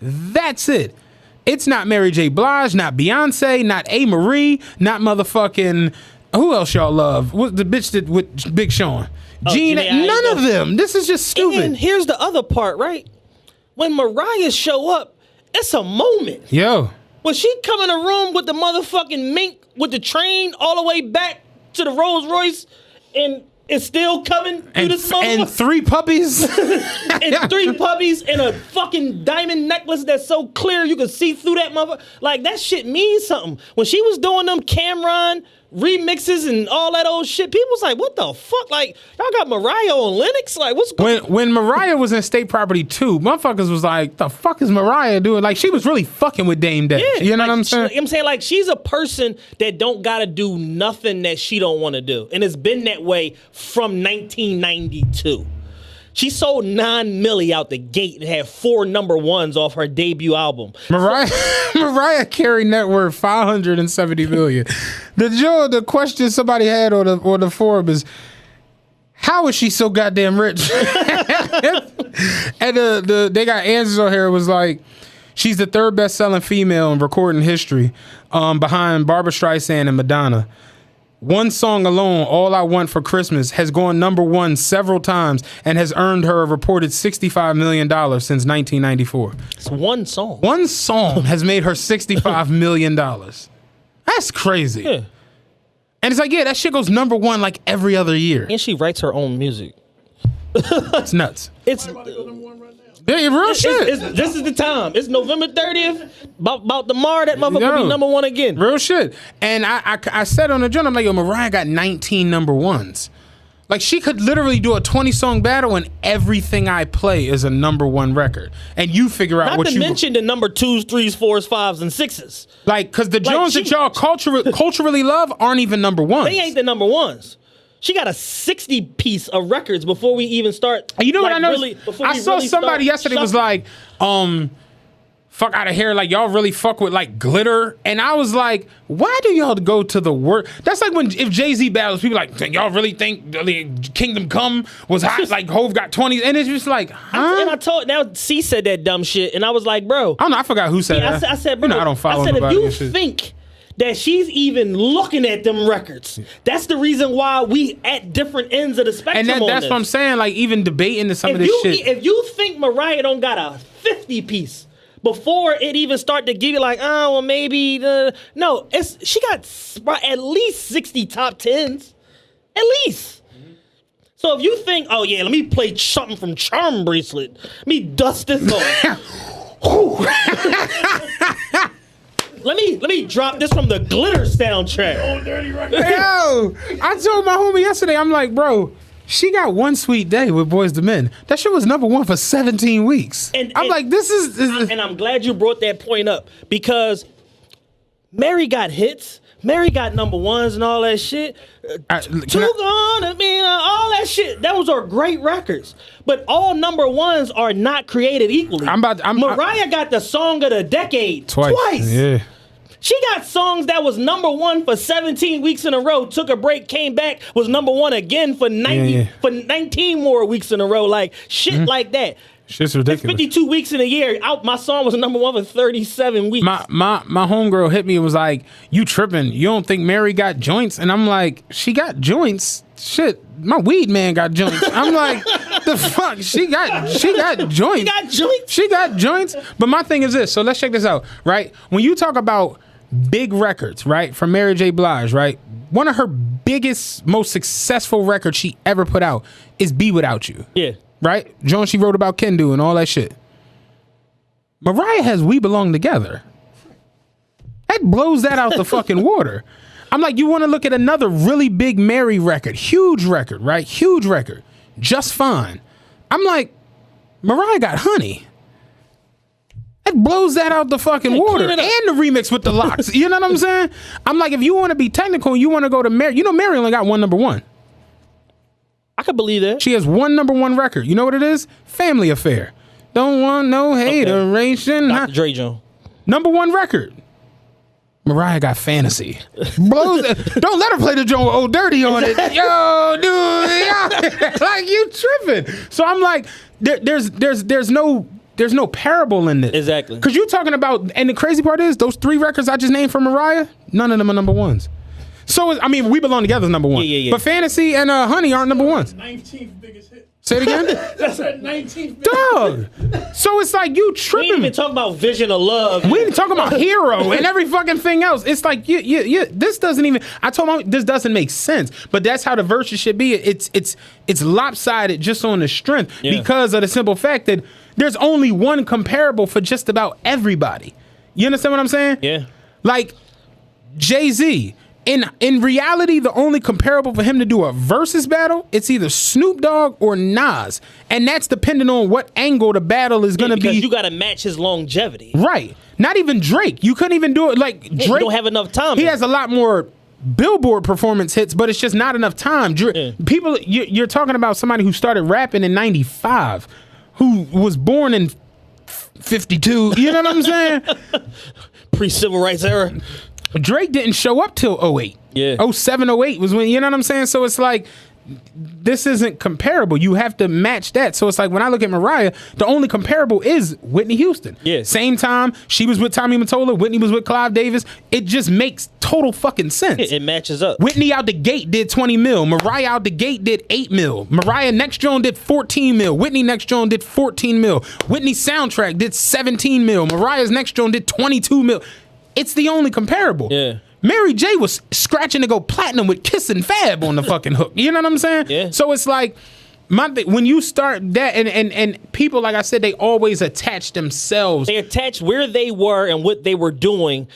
That's it. It's not Mary J. Blige, not Beyonce, not A. Marie, not motherfucking, who else y'all love? What the bitch that with Big Sean? Gina, none of them. This is just stupid. And here's the other part, right? When Mariah show up, it's a moment. Yo. When she come in a room with the motherfucking mink with the train all the way back to the Rolls Royce and it's still coming through this motherfucker. And 3 puppies. And 3 puppies and a fucking diamond necklace that's so clear you can see through that motherfucker. Like, that shit means something. When she was doing them Cameron remixes and all that old shit, people was like, what the fuck? Like, y'all got Mariah on Linux? Like, what's going on? When Mariah was in State Property 2, motherfuckers was like, the fuck is Mariah doing? Like, she was really fucking with Dame Dash. Yeah, you know like, what I'm saying? I'm saying, like, she's a person that don't gotta do nothing that she don't want to do. And it's been that way from 1992. She sold 9 milli out the gate and had 4 number ones off her debut album. Mariah Carey net worth $570 million. The question somebody had on the forum is, how is she so goddamn rich? And they got answers on here. It was like, she's the 3rd best-selling female in recording history, behind Barbra Streisand and Madonna. One song alone, All I Want for Christmas, has gone number one several times and has earned her a reported $65 million since 1994. It's one song. One song has made her $65 million. That's crazy. Yeah. And it's like, yeah, that shit goes number one like every other year. And she writes her own music. It's nuts. It's Yeah, real shit. this is the time. It's November 30th. About tomorrow, that motherfucker be number one again. Real shit. And I said on the joint, I'm like, yo, Mariah got 19 number ones. Like, she could literally do a 20-song battle and everything I play is a number one record. And you figure out what you... Not to mention the number 2s, 3s, 4s, 5s, and 6s. Like, because the Jones that y'all culturally love aren't even number ones. They ain't the number ones. She got a 60 piece of records before we even start. You know what I noticed? I saw somebody yesterday was like, fuck out of here, like y'all really fuck with like glitter. And I was like, why do y'all go to the work? That's like when if Jay-Z battles, people like, y'all really think Kingdom Come was hot? Like Hove got 20s, and it's just like, huh? And I told, now C said that dumb shit, and I was like, bro. I don't know, I forgot who said that. I said, bro, you know, I don't follow nobody. If you think that she's even looking at them records, that's the reason why we at different ends of the spectrum. And that's what I'm saying, like even debating some of this shit. If you think Mariah don't got a 50 piece before it even start to give you like, oh, well, maybe no, she got at least 60 top 10s, at least. So if you think, oh yeah, let me play something from Charm Bracelet, let me dust this off. Let me drop this from the Glitter soundtrack. Old dirty record. Yo, I told my homie yesterday, I'm like, bro, she got One Sweet Day with Boyz II Men. That shit was number one for 17 weeks. And like, this is... And I'm glad you brought that point up, because Mary got hits. Mary got number ones and all that shit. All that shit. Those are great records. But all number ones are not created equally. Mariah got the song of the decade twice. Yeah. She got songs that was number one for 17 weeks in a row, took a break, came back, was number one again for 19 more weeks in a row. Like, shit like that. Shit's ridiculous. 52 weeks in a year. My song was number one for 37 weeks. My homegirl hit me and was like, "You tripping? You don't think Mary got joints?" And I'm like, "She got joints? Shit, my weed man got joints." I'm like, "The fuck? She got joints? She got joints? She got joints." But my thing is this. So let's check this out, right? When you talk about big records, right, from Mary J. Blige, right? One of her biggest, most successful records she ever put out is "Be Without You." Yeah. Right? Joan she wrote about Kendu and all that shit. Mariah has "We Belong Together." That blows that out the fucking water. I'm like, you want to look at another really big Mary record, huge record, right? Huge record. "Just Fine." I'm like, Mariah got "Honey." That blows that out the fucking water. And the remix with the locks. You know what I'm saying? I'm like, if you want to be technical, you want to go to Mary. You know, Mary only got one number one. I could believe that. She has one number one record. You know what it is? "Family Affair." Don't want no hateration. Dr. Dre Jones. Number one record. Mariah got "Fantasy." Blows. Don't let her play the joint with Old Dirty on it. Yo, dude, yeah. Like, you tripping. So I'm like, there's no parable in this. Exactly. Because you're talking about, and the crazy part is, those 3 records I just named for Mariah, none of them are number ones. So, I mean, "We Belong Together" is number one. Yeah. But "Fantasy" and "Honey" aren't number ones. 19th biggest hit. Say it again? That's her 19th biggest Dog. So it's like, you We tripping. ain't even talking about "Vision of Love." We ain't talking about "Hero" and every fucking thing else. It's like, this doesn't even, I told him this doesn't make sense, but that's how the Verzuz should be. It's lopsided just on the strength because of the simple fact that there's only one comparable for just about everybody. You understand what I'm saying? Yeah. Like, Jay-Z. In reality, the only comparable for him to do a versus battle, it's either Snoop Dogg or Nas. And that's depending on what angle the battle is going to be. Because you got to match his longevity. Right. Not even Drake. You couldn't even do it. Like, Drake, You don't have enough time. he has a lot more Billboard performance hits, but it's just not enough time. People, you're talking about somebody who started rapping in 95, who was born in 52. You know what I'm saying? Pre-civil rights era. Drake didn't show up till 08. Yeah. 07, 08 was when, you know what I'm saying? So it's like, this isn't comparable. You have to match that. So it's like, when I look at Mariah, the only comparable is Whitney Houston. Yeah. Same time, she was with Tommy Mottola, Whitney was with Clive Davis. It just makes total fucking sense. It matches up. Whitney out the gate did 20 mil. Mariah out the gate did 8 mil. Mariah next joint did 14 mil. Whitney next joint did 14 mil. Whitney's soundtrack did 17 mil. Mariah's next joint did 22 mil. It's the only comparable. Yeah. Mary J was scratching to go platinum with Kiss and Fab on the fucking hook. You know what I'm saying? Yeah. So it's like, when you start that, and people, like I said, they always attach themselves. They attach where they were and what they were doing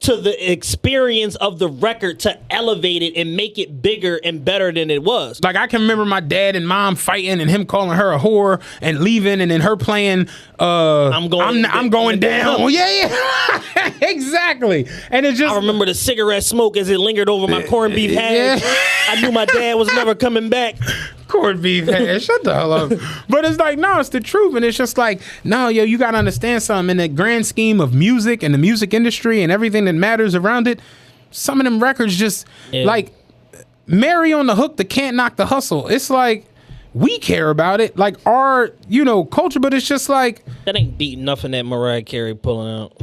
to the experience of the record to elevate it and make it bigger and better than it was. Like, I can remember my dad and mom fighting and him calling her a whore and leaving, and then her playing I'm going down. Well, yeah. Exactly. And it's just, I remember the cigarette smoke as it lingered over my corned beef hash. Yeah. I knew my dad was never coming back. corned beef hash. Shut the hell up. But it's like, no, it's the truth. And it's just like, no, yo, you got to understand something. In the grand scheme of music and the music industry and everything that matters around it, some of them records just, like, Mary on the Hook, the Can't Knock the Hustle. It's like, we care about it, like our, culture, but it's just like, that ain't beating nothing that Mariah Carey pulling out.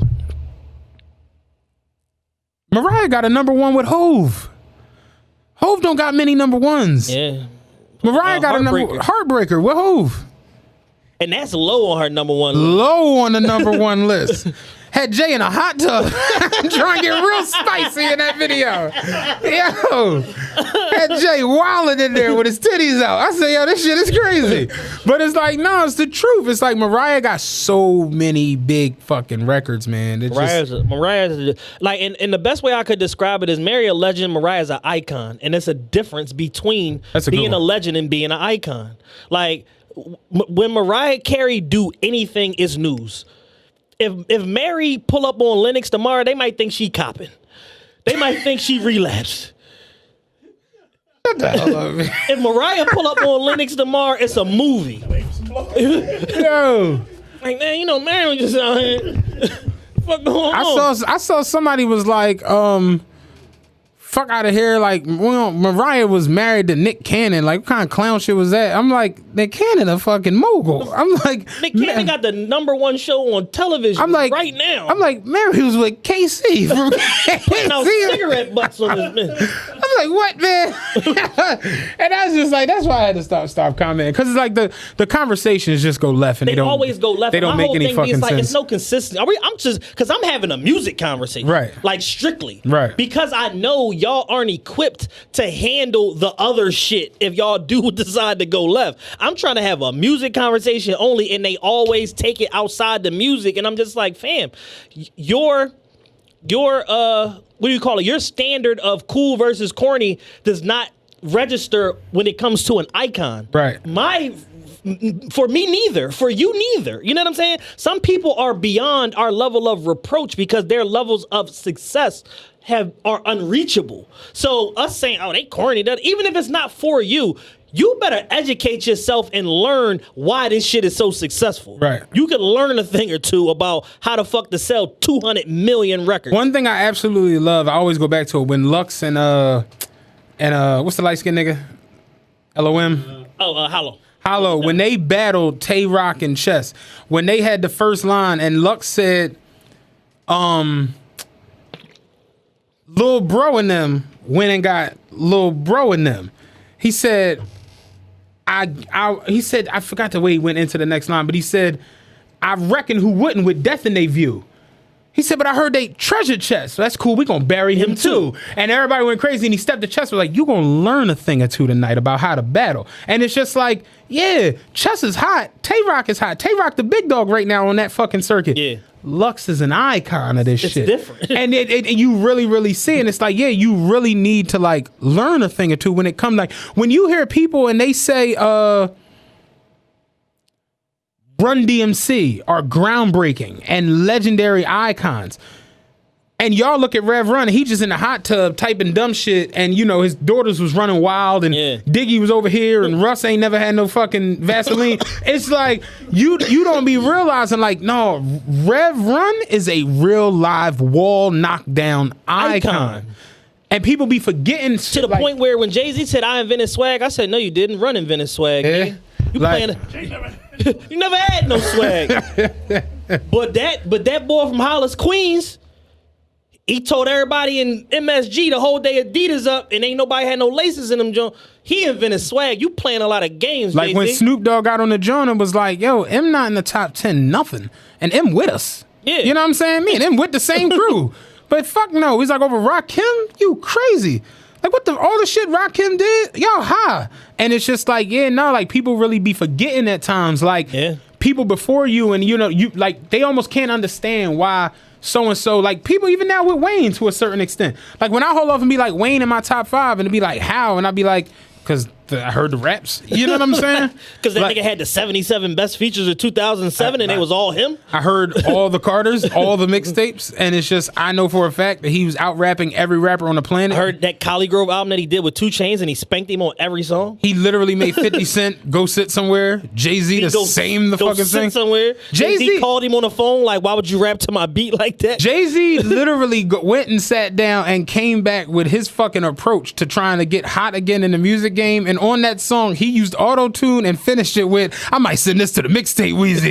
Mariah got a number one with Hove. Hove don't got many number ones. Yeah. Mariah got a Heartbreaker with Hove. And that's low on her number one list. Low on the number one list. Had Jay in a hot tub trying to get real spicy in that video. Yo, had Jay wilding in there with his titties out. I said, yo, this shit is crazy. But it's like, no, it's the truth. It's like Mariah got so many big fucking records, man. Mariah's like, and the best way I could describe it is Mary a legend, Mariah's an icon. And it's a difference between being a legend and being an icon. Like, when Mariah Carey do anything, it's news. If Mary pull up on Lennox tomorrow, they might think she copping. They might think she relapsed. What the hell up, man? If Mariah pull up on Lennox tomorrow, it's a movie. Yo. Like, man, Mary was just out here. What going on? I saw somebody was like, fuck out of here. Like, Mariah was married to Nick Cannon. Like, what kind of clown shit was that? I'm like, Nick Cannon a fucking mogul. I'm like, Nick Cannon got the #1 show on television right now. I'm like, Mary was with KC from putting out cigarette butts on this man. I'm like, what, man? And I was just like, that's why I had to stop commenting, because it's like the conversations just go left, and they don't always go left. They don't make any fucking sense. It's no consistency. I'm just because I'm having a music conversation, right? Like strictly, right? Because I know y'all aren't equipped to handle the other shit if y'all do decide to go left. I'm trying to have a music conversation only, and they always take it outside the music, and I'm just like, fam, your what do you call it? Your standard of cool versus corny does not register when it comes to an icon. Right. For me, neither. For you, neither. You know what I'm saying? Some people are beyond our level of reproach because their levels of success are unreachable. So us saying, oh, they corny, even if it's not for you, you better educate yourself and learn why this shit is so successful. Right. You can learn a thing or two about how the fuck to sell 200 million records. One thing I absolutely love, I always go back to it, when Lux and what's the light skinned nigga? LOM? Hollow, when they battled Tay Rock and Chess, when they had the first line and Lux said, Lil Bro and them went and got Lil Bro and them. He said, I forgot the way he went into the next line, but he said, I reckon who wouldn't with death in they view. He said, but I heard they treasure Chess. So that's cool. We gonna bury him too. And everybody went crazy, and he stepped to Chess. Was like, you gonna learn a thing or two tonight about how to battle. And it's just like, yeah, Chess is hot. Tay Rock is hot. Tay Rock the big dog right now on that fucking circuit. Yeah. Lux is an icon of this shit. It's different. And you really, really see it. It's like, yeah, you really need to like learn a thing or two when it comes, like when you hear people and they say Run DMC are groundbreaking and legendary icons. And y'all look at Rev Run, he just in the hot tub typing dumb shit, and you know his daughters was running wild, and Diggy was over here, and Russ ain't never had no fucking Vaseline. It's like you don't be realizing, like, no, Rev Run is a real live wall knockdown icon. And people be forgetting to the point where when Jay-Z said I invented swag, I said no, you didn't. Run invented swag. Yeah. You like, you never had no swag. but that boy from Hollis, Queens, he told everybody in MSG to hold their Adidas up, and ain't nobody had no laces in them, John. He invented swag. You playing a lot of games, like Jay-Z. When Snoop Dogg got on the joint and was like, yo, M not in the top 10, nothing. And M with us. Yeah. You know what I'm saying? Me and M with the same crew. But fuck no. He's like, over Rakim? You crazy. Like, what all the shit Rakim did? Y'all high. And it's just like, yeah, no, like, people really be forgetting at times. Like, people before you, and, you know, you like, they almost can't understand why so-and-so, like, people even now with Wayne to a certain extent. Like, when I hold off and be like, Wayne in my top 5, and it'd be like, how? And I'd be like, because I heard the raps. You know what I'm saying? Because that nigga had the 77 best features of 2007, and it was all him. I heard all the Carters, all the mixtapes, and it's just, I know for a fact that he was out rapping every rapper on the planet. I heard that Collie Grove album that he did with 2 Chainz, and he spanked him on every song. He literally made 50 Cent go sit somewhere. Jay-Z the fucking thing. Somewhere. Jay-Z called him on the phone like, why would you rap to my beat like that? Jay-Z literally went and sat down and came back with his fucking approach to trying to get hot again in the music game. And on that song, he used auto-tune and finished it with, I might send this to the mixtape, Weezy.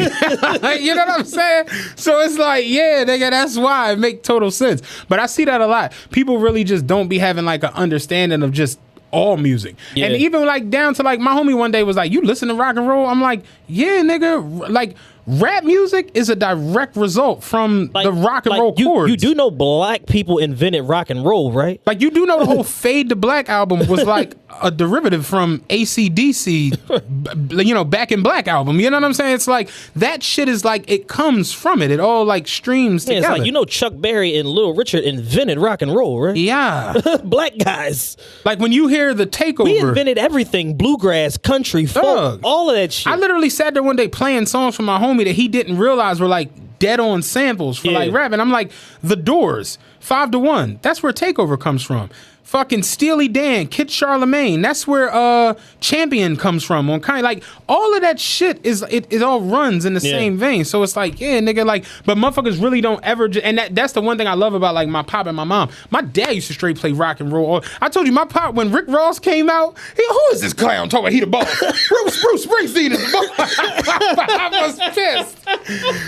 You know what I'm saying? So it's like, yeah, nigga, that's why it make total sense. But I see that a lot. People really just don't be having like an understanding of just all music. Yeah. And even like down to like my homie one day was like, you listen to rock and roll? I'm like, yeah, nigga, like rap music is a direct result from the rock and roll chords. You do know black people invented rock and roll, right? Like, you do know the whole Fade to Black album was like a derivative from AC/DC, you know, Back in Black album. You know what I'm saying? It's like, that shit is like, it comes from it. It all like streams together. It's like, you know, Chuck Berry and Little Richard invented rock and roll, right? Yeah. Black guys. Like, when you hear the Takeover. We invented everything. Bluegrass, country, folk, all of that shit. I literally sat there one day playing songs from my homie that he didn't realize were like dead on samples for like rap. And I'm like, The Doors, 5 to 1. That's where Takeover comes from. Fucking Steely Dan, Kid Charlemagne. That's where Champion comes from. On kind of like all of that shit it all runs in the same vein. So it's like, yeah, nigga, like, but motherfuckers really don't ever. And that's the one thing I love about like my pop and my mom. My dad used to straight play rock and roll. I told you, my pop, when Rick Ross came out, who is this clown talking about he the boss? Bruce Springsteen is the boss. I was pissed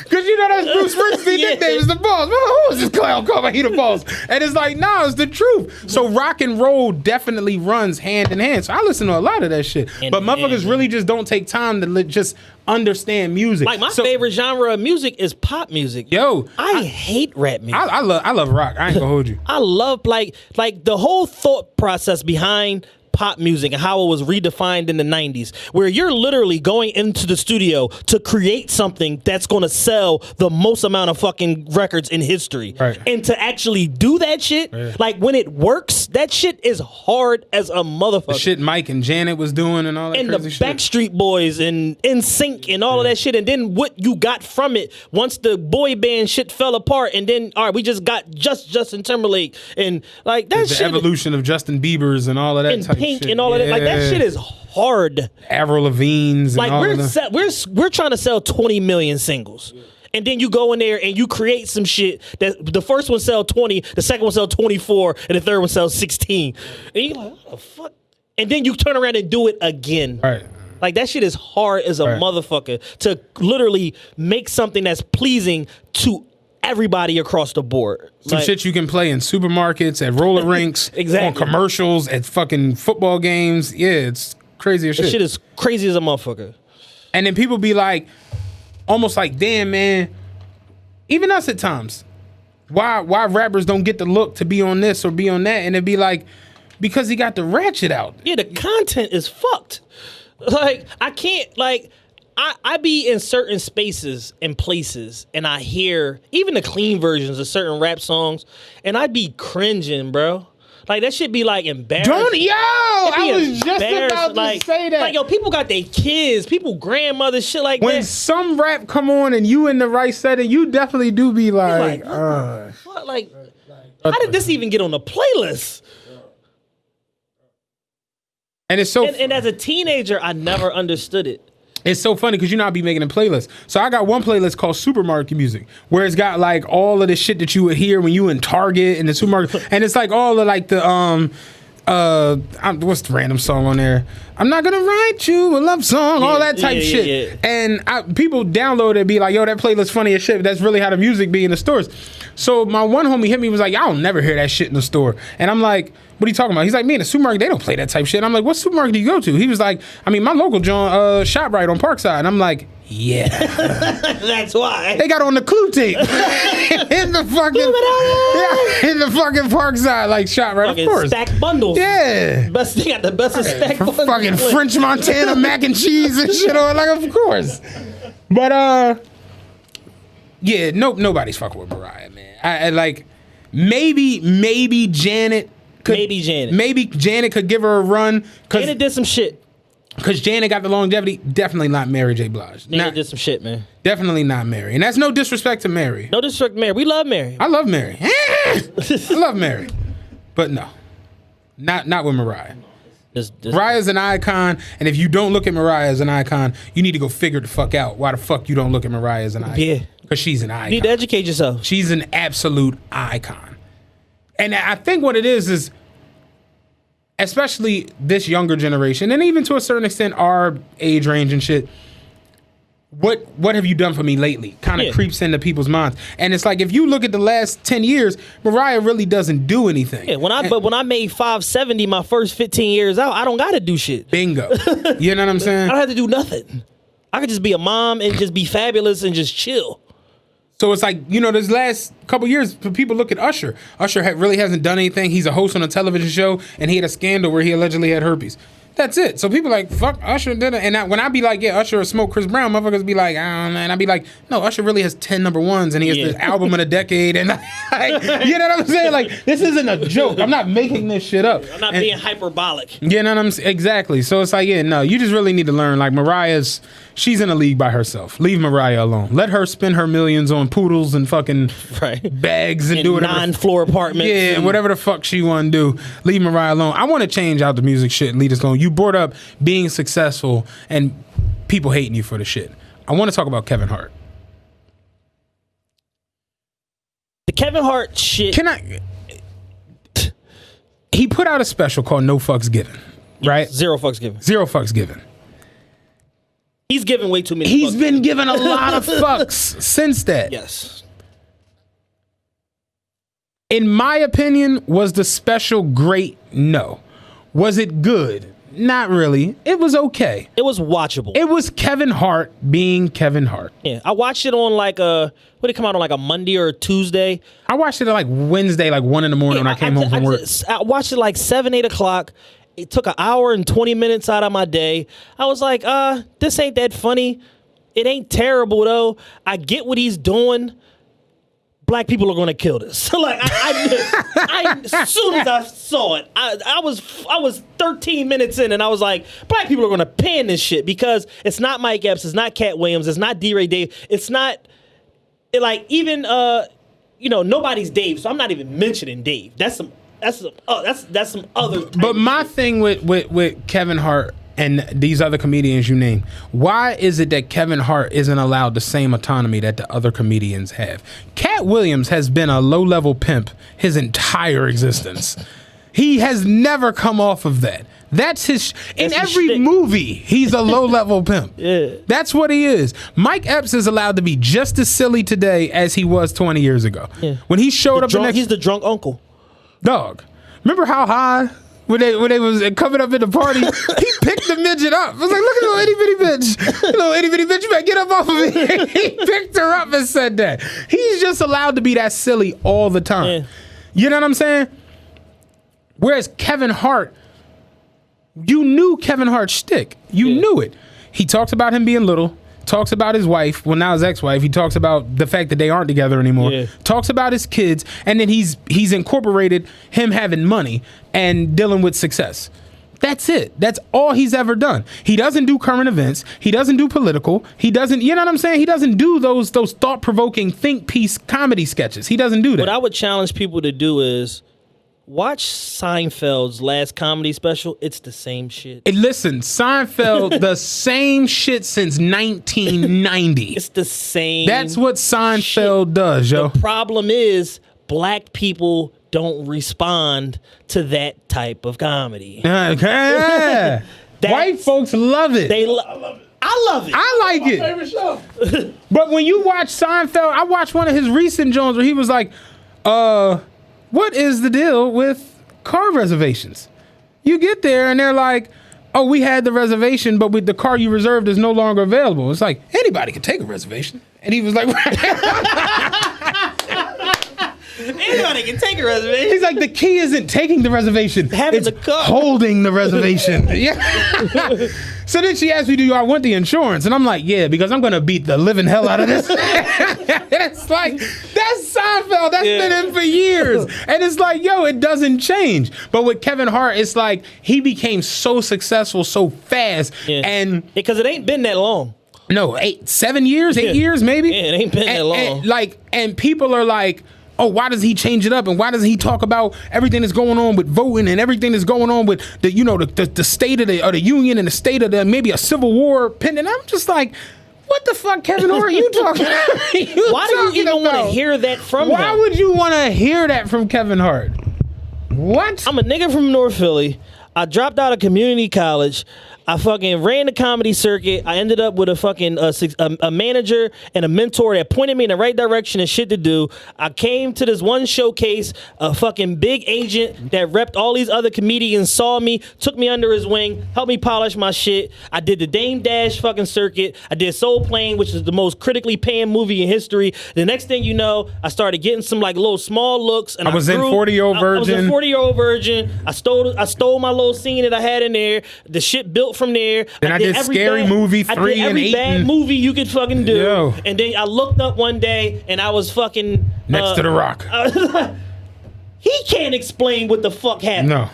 because you know that's Bruce Springsteen nickname is the boss. Who is this clown talking about he the boss? And it's like, nah, it's the truth. So rock and roll definitely runs hand in hand. So I listen to a lot of that shit. But motherfuckers really just don't take time to just understand music. Like my favorite genre of music is pop music. Yo, I hate rap music. I love rock. I ain't gonna hold you. I love like the whole thought process behind pop music and how it was redefined in the 90s, where you're literally going into the studio to create something that's going to sell the most amount of fucking records in history. Right. And to actually do that shit, like when it works, that shit is hard as a motherfucker. The shit Mike and Janet was doing and all that and crazy the shit. Backstreet Boys and NSYNC and all of that shit, and then what you got from it once the boy band shit fell apart, and then all right, we just got Justin Timberlake and like that the shit. evolution of Justin Bieber's and all of that And type Pink shit. and all of that, like that shit is hard. Avril Lavigne's and Like all of that. we're trying to sell 20 million singles. And then you go in there and you create some shit that the first one sell 20, the second one sell 24, and the third one sells 16. And you're like, what the fuck? And then you turn around and do it again. Right. Like that shit is hard as a motherfucker to literally make something that's pleasing to everybody across the board. Some shit you can play in supermarkets, at roller rinks, Exactly. on commercials, at fucking football games. Yeah, it's crazy as shit. That shit is crazy as a motherfucker. And then people be like, almost like, damn, man, even us at times, why rappers don't get the look to be on this or be on that? And it'd be like, because he got the ratchet out. Yeah, the content is fucked. Like, I can't, like, I be in certain spaces and places, and I hear even the clean versions of certain rap songs, and I be cringing, bro. Like, that shit be, like, embarrassing. I was just about to say that. Like, yo, people got their kids, people grandmothers, shit like that. When some rap come on and you in the right setting, you definitely do be like, what the fuck? Like, how did this even get on the playlist? and it's so And as a teenager, I never understood it. It's so funny because you know I be making a playlist. So I got one playlist called Supermarket Music, where it's got like all of the shit that you would hear when you in Target and the supermarket, and it's like all of like the what's the random song on there? I'm not gonna write you a love song, all that type shit. Yeah. And people download it and be like, yo, that playlist funny as shit. That's really how the music be in the stores. So my one homie hit me, was like, I'll never hear that shit in the store. And I'm like, what are you talking about? He's like, me in the supermarket, they don't play that type shit. I'm like, what supermarket do you go to? He was like, I mean, my local John ShopRite on Parkside. And I'm like, yeah. That's why. They got on the clue tape in the fucking Parkside, like ShopRite, Fucking of course. stack bundles. Yeah. Best, they got the best of stack bundles. Fucking French Montana mac and cheese and shit on, like, of course. But yeah, nobody's fucking with Mariah, man. I like maybe Janet could, maybe Janet could give her a run. Janet did some shit. Because Janet got the longevity. Definitely not Mary J. Blige. Janet did some shit, man. Definitely not Mary. And that's no disrespect to Mary. No disrespect to Mary. We love Mary. I love Mary. I love Mary. But no. Not with Mariah. Mariah's an icon, and if you don't look at Mariah as an icon, you need to go figure the fuck out why the fuck you don't look at Mariah as an icon. Yeah. Because she's an icon. You need to educate yourself. She's an absolute icon. And I think what it is especially this younger generation, and even to a certain extent our age range and shit, what have you done for me lately? Kind of creeps into people's minds. And it's like, if you look at the last 10 years, Mariah really doesn't do anything. Yeah, when I made 570 my first 15 years out, I don't got to do shit. Bingo. You know what I'm saying? I don't have to do nothing. I could just be a mom and just be fabulous and just chill. So it's like, you know, this last couple years, people look at Usher. Usher really hasn't done anything. He's a host on a television show, and he had a scandal where he allegedly had herpes. That's it. So people like, fuck, Usher did it. And when I be like, yeah, Usher or smoke Chris Brown, motherfuckers be like, I don't know. And I be like, no, Usher really has 10 number ones, and he has the album of the decade. And like, you know what I'm saying? Like, this isn't a joke. I'm not making this shit up. I'm not being hyperbolic. You know what I'm saying? Exactly. So it's like, yeah, no, you just really need to learn. Like, Mariah's, she's in a league by herself. Leave Mariah alone. Let her spend her millions on poodles and fucking bags and do whatever. 9-floor apartments. Yeah, whatever the fuck she want to do. Leave Mariah alone. I want to change out the music shit and leave us alone. You brought up being successful and people hating you for the shit. I want to talk about Kevin Hart. The Kevin Hart shit. He put out a special called No Fucks Given, right? Zero fucks given. Zero fucks given. He's given way too many He's fucks. been given a lot of fucks since that. Yes. In my opinion, was the special great? No. Was it good? Not really. It was okay. It was watchable. It was Kevin Hart being Kevin Hart. Yeah, I watched it on like what did it come out on, like a Monday or a Tuesday? I watched it at like Wednesday, like 1 a.m. when I came home from work. I watched it like 7, 8 o'clock. It took an hour and 20 minutes out of my day. I was like, this ain't that funny. It ain't terrible though. I get what he's doing. Black people are going to kill this. Like I as soon as I saw it, I was 13 minutes in, and I was like, black people are going to pan this shit because it's not Mike Epps, it's not Cat Williams, it's not D-Ray Dave, it's not even nobody's Dave. So I'm not even mentioning Dave. That's some other. But my thing with Kevin Hart and these other comedians you name, why is it that Kevin Hart isn't allowed the same autonomy that the other comedians have? Cat Williams has been a low-level pimp his entire existence. He has never come off of that. That's his... in every shtick. movie, he's a low-level pimp. Yeah. That's what he is. Mike Epps is allowed to be just as silly today as he was 20 years ago. Yeah. When he showed up... he's the drunk uncle. Dog. Remember how high... When they was coming up in the party, he picked the midget up. I was like, look at little itty bitty bitch. Little itty bitty bitch, you better get up off of me. He picked her up and said that. He's just allowed to be that silly all the time. Yeah. You know what I'm saying? Whereas Kevin Hart, you knew Kevin Hart's shtick. You knew it. He talks about him being little. Talks about his wife, well now his ex-wife. He talks about the fact that they aren't together anymore. Yeah. Talks about his kids, and then he's incorporated him having money and dealing with success. That's it. That's all he's ever done. He doesn't do current events. He doesn't do political. He doesn't, you know what I'm saying? He doesn't do those thought-provoking think piece comedy sketches. He doesn't do that. What I would challenge people to do is watch Seinfeld's last comedy special. It's the same shit. Listen, Seinfeld, the same shit since 1990. It's the same. That's what Seinfeld shit. does, yo. The problem is black people don't respond to that type of comedy. Okay. White folks love it. I love it. I like it. Favorite show. But when you watch Seinfeld, I watched one of his recent Jones where he was like, what is the deal with car reservations? You get there and they're like, oh, we had the reservation, but with the car you reserved is no longer available. It's like, anybody can take a reservation. And he was like, anybody can take a reservation. He's like, the key isn't taking the reservation. Having it's the car. holding the reservation. Yeah. So then she asked me, do I want the insurance? And I'm like, yeah, because I'm going to beat the living hell out of this. It's like, that's Seinfeld. That's been him for years. And it's like, yo, it doesn't change. But with Kevin Hart, it's like he became so successful so fast. Yeah. And because it ain't been that long. No, 7 years, 8 years maybe. Yeah, it ain't been that long. And people are like, oh, why does he change it up? And why doesn't he talk about everything that's going on with voting and everything that's going on with the state of the union and the state of maybe a civil war pending? I'm just like, what the fuck, Kevin Hart, are you talking about? Why do you even want to hear that from him? Why would you want to hear that from Kevin Hart? What? I'm a nigga from North Philly. I dropped out of community college. I fucking ran the comedy circuit. I ended up with a fucking a manager and a mentor that pointed me in the right direction and shit to do. I came to this one showcase. A fucking big agent that repped all these other comedians saw me, took me under his wing, helped me polish my shit. I did the Dame Dash fucking circuit. I did Soul Plane, which is the most critically panned movie in history. The next thing you know, I started getting some like little small looks. And I was in 40-Year-Old Virgin. I was in 40-Year-Old Virgin. I stole my little scene that I had in there. The shit built from there. Then I did Scary Movie 3 and 8. I did every bad movie you could fucking do. Yo. And then I looked up one day and I was fucking next to The Rock. He can't explain what the fuck happened. No.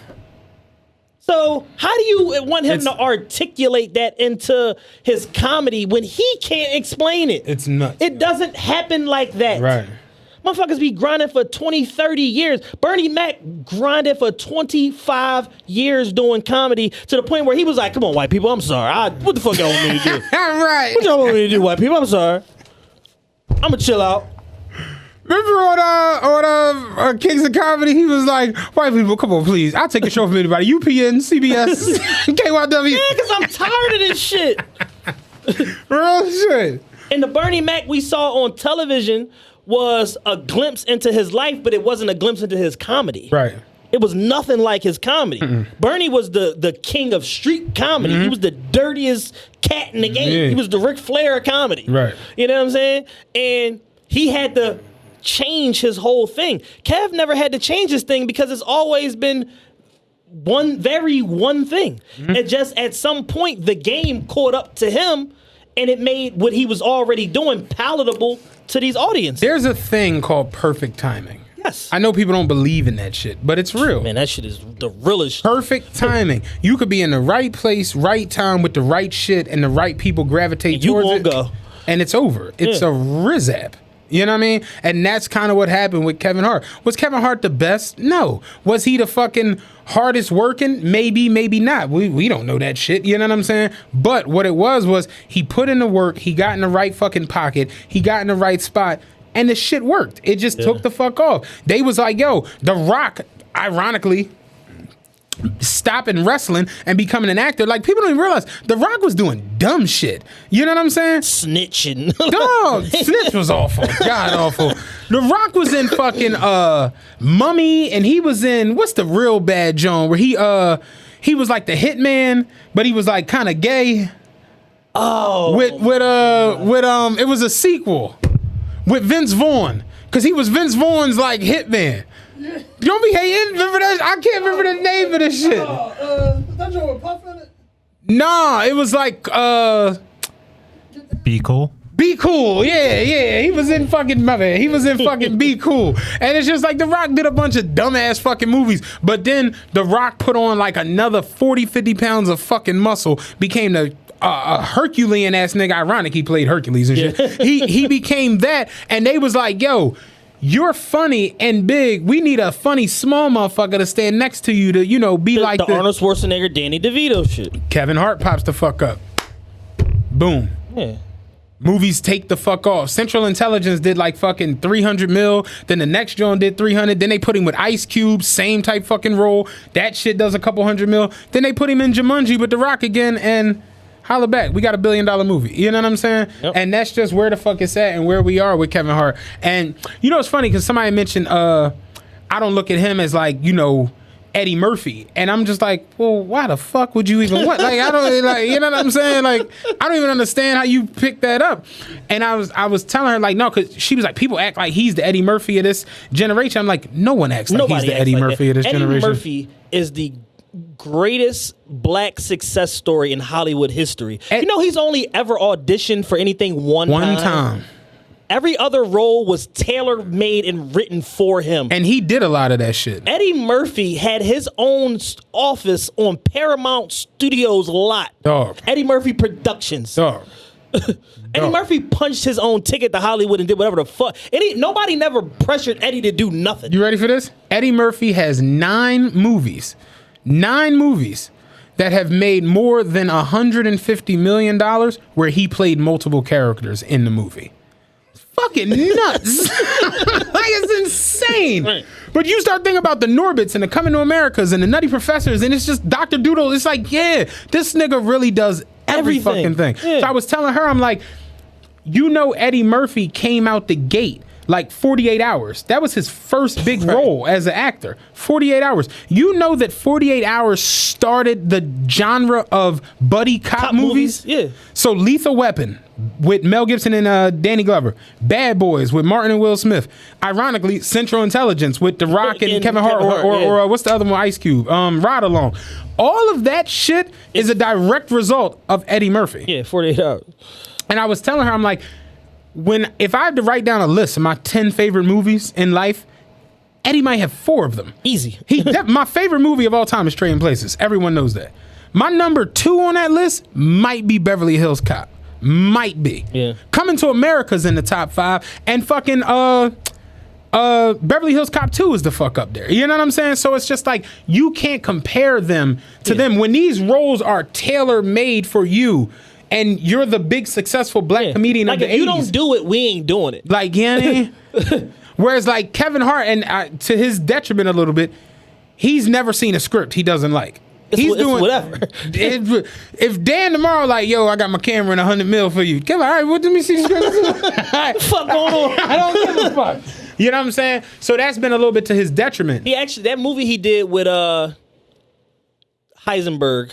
So how do you want him to articulate that into his comedy when he can't explain it? It's nuts. It doesn't happen like that. Right. Motherfuckers be grinding for 20, 30 years. Bernie Mac grinded for 25 years doing comedy to the point where he was like, come on, white people, I'm sorry. What the fuck y'all want me to do? Right. What y'all want me to do, white people? I'm sorry. I'm going to chill out. Remember on Kings of Comedy, he was like, white people, come on, please. I'll take a show from anybody. UPN, CBS, KYW. Yeah, because I'm tired of this shit. Real shit. And the Bernie Mac we saw on television was a glimpse into his life, but it wasn't a glimpse into his comedy. Right. It was nothing like his comedy. Bernie was the king of street comedy. He was the dirtiest cat in the game. Yeah. He was the Ric Flair of comedy. Right. You know what I'm saying? And he had to change his whole thing. Kev never had to change his thing because it's always been one thing. And just at some point, the game caught up to him and it made what he was already doing palatable to these audiences. There's a thing called perfect timing. Yes. I know people don't believe in that shit, but it's real. Man, that shit is the realest. Perfect timing. You could be in the right place, right time with the right shit, and the right people gravitate You towards won't it. go. And it's over. It's Yeah. a rizap. You know what I mean? And that's kind of what happened with Kevin Hart. Was Kevin Hart the best? No. Was he the fucking hardest working? Maybe, maybe not. We don't know that shit. You know what I'm saying? But what it was he put in the work. He got in the right fucking pocket. He got in the right spot. And the shit worked. It just took the fuck off. They was like, yo, The Rock, ironically, stopping wrestling and becoming an actor. Like, people don't even realize The Rock was doing dumb shit. You know what I'm saying? Snitching. Dog, Snitch was awful. God awful. The Rock was in fucking Mummy, and he was in, what's the real bad Joan, where he was like the hitman, but he was like kind of gay. Oh. With it was a sequel with Vince Vaughn, because he was Vince Vaughn's like hitman. You don't be hating? Remember that? I can't remember the name of this shit. Is that your with Puff in it? Nah, it was like Be Cool. Be Cool. Yeah. He was in fucking He was in fucking Be Cool. And it's just like The Rock did a bunch of dumbass fucking movies. But then The Rock put on like another 40, 50 pounds of fucking muscle, became the a Herculean ass nigga. Ironic, he played Hercules and shit. He became that, and they was like, yo, you're funny and big. We need a funny small motherfucker to stand next to you to, you know, be like the Arnold Schwarzenegger, Danny DeVito shit. Kevin Hart pops the fuck up. Boom. Yeah. Movies take the fuck off. Central Intelligence did like fucking 300 mil. Then the next John did 300. Then they put him with Ice Cube, same type fucking role. That shit does a couple $100 million. Then they put him in Jumanji with The Rock again, and holla back. We got $1 billion movie. You know what I'm saying? Yep. And that's just where the fuck it's at and where we are with Kevin Hart. And you know, it's funny because somebody mentioned I don't look at him as like, you know, Eddie Murphy. And I'm just like, well, why the fuck would you even what? Like, I don't like, you know what I'm saying? Like, I don't even understand how you picked that up. And I was telling her like, no, because she was like, people act like he's the Eddie Murphy of this generation. I'm like, no one acts like he's the Eddie Murphy of this generation. Eddie Murphy is the greatest black success story in Hollywood history. You know, he's only ever auditioned for anything one time. Every other role was tailor-made and written for him. And he did a lot of that shit. Eddie Murphy had his own office on Paramount Studios lot. Dog. Eddie Murphy Productions. Dog. Eddie Murphy punched his own ticket to Hollywood and did whatever the fuck. Nobody never pressured Eddie to do nothing. You ready for this? Eddie Murphy has 9 movies that have made more than $150 million where he played multiple characters in the movie. It's fucking nuts. Like, it's insane. Right. But you start thinking about the Norbits and the Coming to Americas and the Nutty Professors, and it's just Dr. Doodle. It's like, yeah, this nigga really does every fucking thing. Yeah. So I was telling her, I'm like, you know, Eddie Murphy came out the gate like 48 Hours. That was his first big role as an actor. 48 Hours. You know that 48 Hours started the genre of buddy cop movies? Yeah. So Lethal Weapon with Mel Gibson and Danny Glover. Bad Boys with Martin and Will Smith. Ironically, Central Intelligence with The Rock and Kevin Hart, or what's the other one? Ice Cube. Ride Along. All of that shit is a direct result of Eddie Murphy. Yeah, 48 Hours. And I was telling her, I'm like, if I had to write down a list of my 10 favorite movies in life, Eddie might have 4 of them. Easy. My favorite movie of all time is Trading Places. Everyone knows that. My number 2 on that list might be Beverly Hills Cop. Might be. Yeah. Coming to America's in the top 5, and fucking Beverly Hills Cop 2 is the fuck up there. You know what I'm saying? So it's just like, you can't compare them to them. When these roles are tailor-made for you, and you're the big successful black comedian like of the 80s. If you don't do it, we ain't doing it. Like, you know what I mean? Whereas like Kevin Hart, and to his detriment a little bit, he's never seen a script he doesn't like. He's doing whatever. If Dan tomorrow like, yo, I got my camera and 100 mil for you. Kevin, all right, well, let me see the script. Fuck going on? I don't give a fuck. You know what I'm saying? So that's been a little bit to his detriment. He actually, that movie he did with Heisenberg,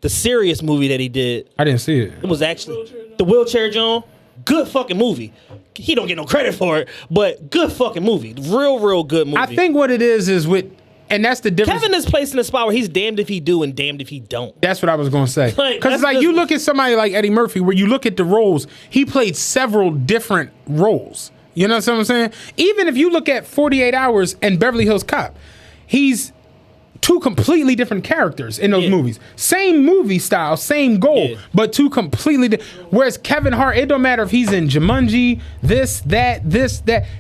the serious movie that he did. I didn't see it. It was actually the Wheelchair John. Good fucking movie. He don't get no credit for it, but good fucking movie. Real good movie. I think what it is with, and that's the difference. Kevin is placed in a spot where he's damned if he do and damned if he don't. That's what I was going to say. Like, Because like you look at somebody like Eddie Murphy, where you look at the roles, he played several different roles. You know what I'm saying? Even if you look at 48 Hours and Beverly Hills Cop, he's 2 completely different characters in those movies. Same movie style, same goal, but 2 completely different. Whereas Kevin Hart, it don't matter if he's in Jumanji, this, that.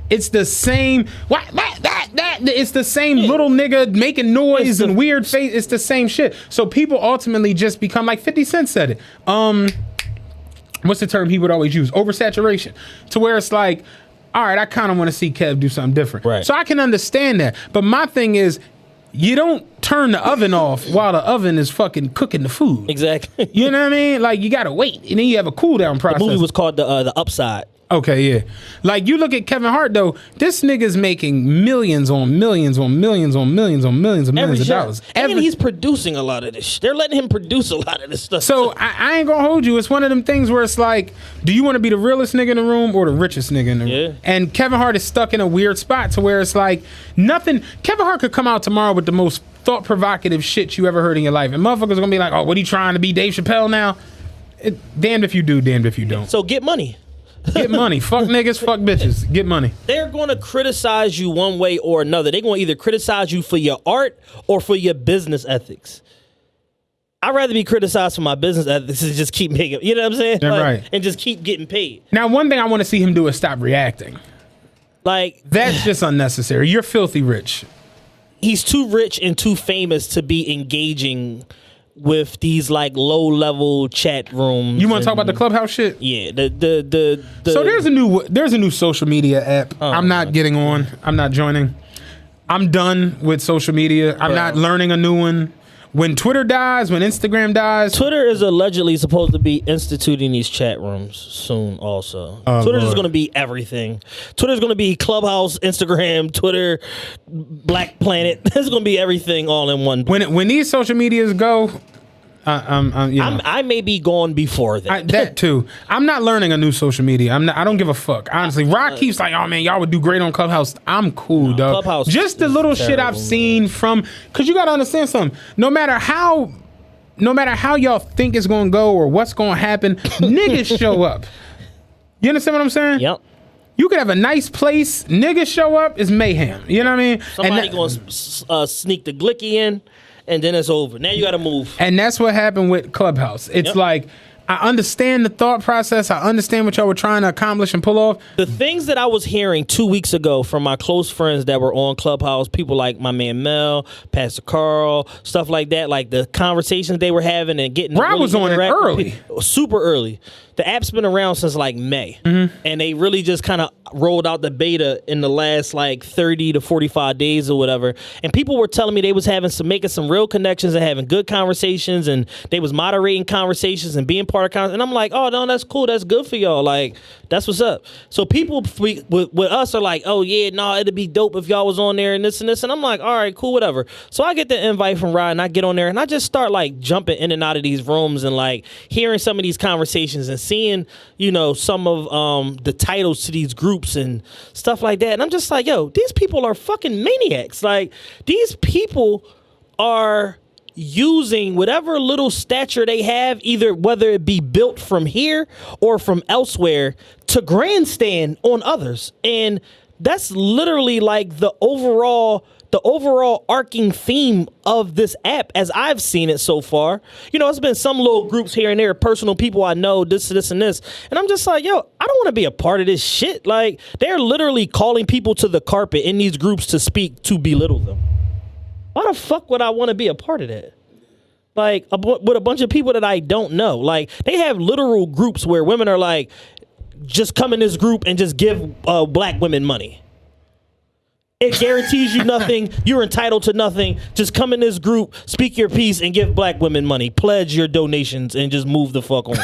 It's the same. That. It's the same little nigga making noise and weird face. It's the same shit. So people ultimately just become, like 50 Cent said it. What's the term he would always use? Oversaturation. To where it's like, all right, I kind of want to see Kev do something different. Right. So I can understand that. But my thing is, you don't turn the oven off while the oven is fucking cooking the food. Exactly. You know what I mean? Like, you gotta wait, and then you have a cool down process. The movie was called The Upside. Okay, yeah. Like, you look at Kevin Hart though. This nigga's making millions on millions on millions on millions on millions of millions of dollars. And he's producing a lot of this shit. They're letting him produce a lot of this stuff. So I ain't gonna hold you. It's one of them things where it's like, do you want to be the realest nigga in the room or the richest nigga in the room? Yeah. And Kevin Hart is stuck in a weird spot to where it's like nothing. Kevin Hart could come out tomorrow with the most thought provocative shit you ever heard in your life, and motherfuckers gonna be like, oh, what are you trying to be, Dave Chappelle now? Damned if you do, damned if you don't. So get money. Get money. Fuck niggas, fuck bitches. Get money. They're going to criticize you one way or another. They're going to either criticize you for your art or for your business ethics. I'd rather be criticized for my business ethics and just keep making, you know what I'm saying? Yeah, right. And just keep getting paid. Now, one thing I want to see him do is stop reacting. Like, that's just unnecessary. You're filthy rich. He's too rich and too famous to be engaging with these like low level chat rooms. You want to talk about the Clubhouse shit? Yeah. So there's a new social media app. I'm not getting on. I'm not joining. I'm done with social media. I'm not learning a new one. When Twitter dies, when Instagram dies. Twitter is allegedly supposed to be instituting these chat rooms soon also. Twitter's is going to be everything. Twitter's going to be Clubhouse, Instagram, Twitter, Black Planet. It's going to be everything all in one. When these social medias go, I may be gone before that. That too. I'm not learning a new social media. I don't give a fuck. Honestly, Rock keeps like, oh man, y'all would do great on Clubhouse. I'm cool, dog. Clubhouse just the little shit I've seen from, because you gotta understand something. No matter how y'all think it's gonna go or what's gonna happen, niggas show up. You understand what I'm saying? Yep. You could have a nice place, niggas show up, it's mayhem. You know what I mean? Somebody gonna sneak the glicky in. And then it's over. Now you got to move. And that's what happened with Clubhouse. It's like, I understand the thought process. I understand what y'all were trying to accomplish and pull off. The things that I was hearing 2 weeks ago from my close friends that were on Clubhouse, people like my man Mel, Pastor Carl, stuff like that, like the conversations they were having and getting. Rob was on it early. Super early. The app's been around since like May. Mm-hmm. And they really just kind of rolled out the beta in the last like 30 to 45 days or whatever. And people were telling me they was making some real connections and having good conversations, and they was moderating conversations and being part of conversations. And I'm like, oh no, that's cool. That's good for y'all. Like, that's what's up. So people with us are like, oh yeah, no, it'd be dope if y'all was on there and this and this. And I'm like, all right, cool, whatever. So I get the invite from Ryan and I get on there and I just start like jumping in and out of these rooms and like hearing some of these conversations and seeing, you know, some of the titles to these groups and stuff like that. And I'm just like, yo, these people are fucking maniacs. Like, these people are using whatever little stature they have, either whether it be built from here or from elsewhere, to grandstand on others. And That's literally like the overall arcing theme of this app as I've seen it so far. You know, it's been some little groups here and there, personal people I know, this, and this. And I'm just like, yo, I don't want to be a part of this shit. Like, they're literally calling people to the carpet in these groups to speak, to belittle them. Why the fuck would I want to be a part of that? Like, with a bunch of people that I don't know. Like, they have literal groups where women are like, just come in this group and just give black women money. It guarantees you nothing. You're entitled to nothing. Just come in this group, speak your piece, and give black women money. Pledge your donations and just move the fuck on.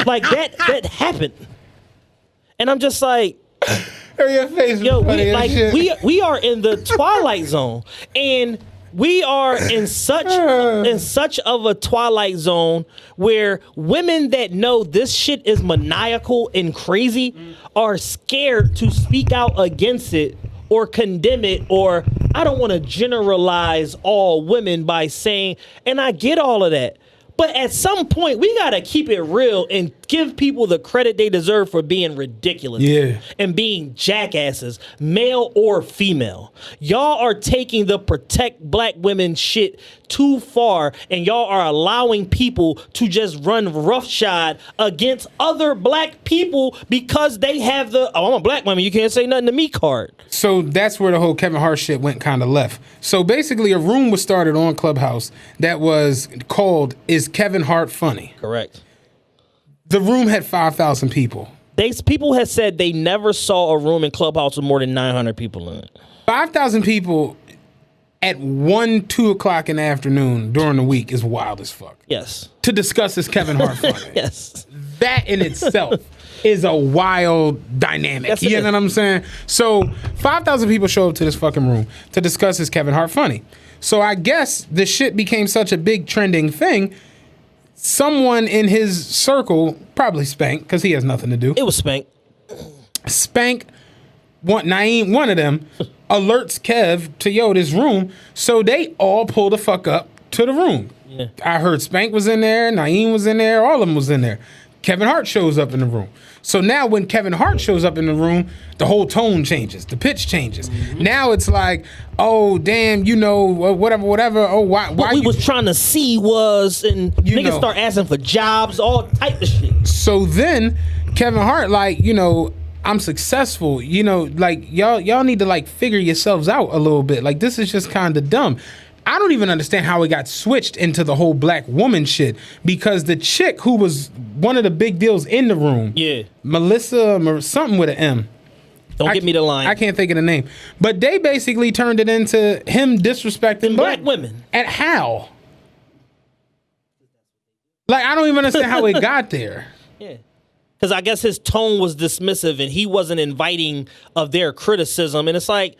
Like, that happened. And I'm just like, your face yo, we are in the twilight zone. And we are in such of a twilight zone where women that know this shit is maniacal and crazy are scared to speak out against it or condemn it, or I don't want to generalize all women by saying, and I get all of that. But at some point, we got to keep it real and give people the credit they deserve for being ridiculous and being jackasses, male or female. Y'all are taking the protect black women shit too far, and y'all are allowing people to just run roughshod against other black people because they have the, oh, I'm a black woman, you can't say nothing to me card. So that's where the whole Kevin Hart shit went kind of left. So basically a room was started on Clubhouse that was called Is Kevin Hart Funny? Correct. The room had 5,000 people. People had said they never saw a room in Clubhouse with more than 900 people in it. 5,000 people at 1, 2 o'clock in the afternoon during the week is wild as fuck. Yes. To discuss Is Kevin Hart Funny? Yes. That in itself is a wild dynamic. Yes, you know what I'm saying? So 5,000 people show up to this fucking room to discuss Is Kevin Hart Funny? So I guess the shit became such a big trending thing. Someone in his circle, probably Spank, because he has nothing to do. It was Spank. Spank, Naeem, one of them, alerts Kev to, yo, this room. So they all pull the fuck up to the room. Yeah. I heard Spank was in there, Naeem was in there, all of them was in there. Kevin Hart shows up in the room. So now when Kevin Hart shows up in the room, the whole tone changes, the pitch changes. Mm-hmm. Now it's like, oh, damn, you know, whatever. Oh, why what we was trying to see was, and niggas start asking for jobs, all type of shit. So then Kevin Hart, like, you know, I'm successful, you know, like, y'all need to, like, figure yourselves out a little bit. Like, this is just kind of dumb. I don't even understand how it got switched into the whole black woman shit, because the chick who was one of the big deals in the room, Melissa, something with an M. Don't give me the line. I can't think of the name. But they basically turned it into him disrespecting black women. And how? Like, I don't even understand how it got there. Yeah. Because I guess his tone was dismissive and he wasn't inviting of their criticism. And it's like,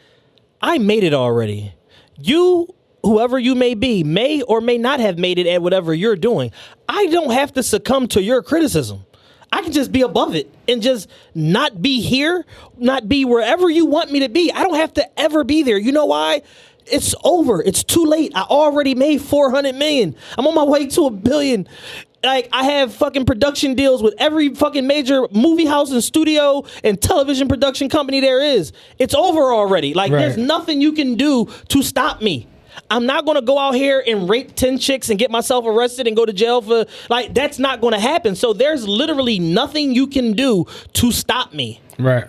I made it already. You, whoever you may or may not have made it at whatever you're doing. I don't have to succumb to your criticism. I can just be above it and just not be here, not be wherever you want me to be. I don't have to ever be there. You know why? It's over. It's too late. I already made $400 million. I'm on my way to $1 billion. Like, I have fucking production deals with every fucking major movie house and studio and television production company there is. It's over already. Like, There's nothing you can do to stop me. I'm not going to go out here and rape 10 chicks and get myself arrested and go to jail for, like, that's not going to happen. So there's literally nothing you can do to stop me. Right.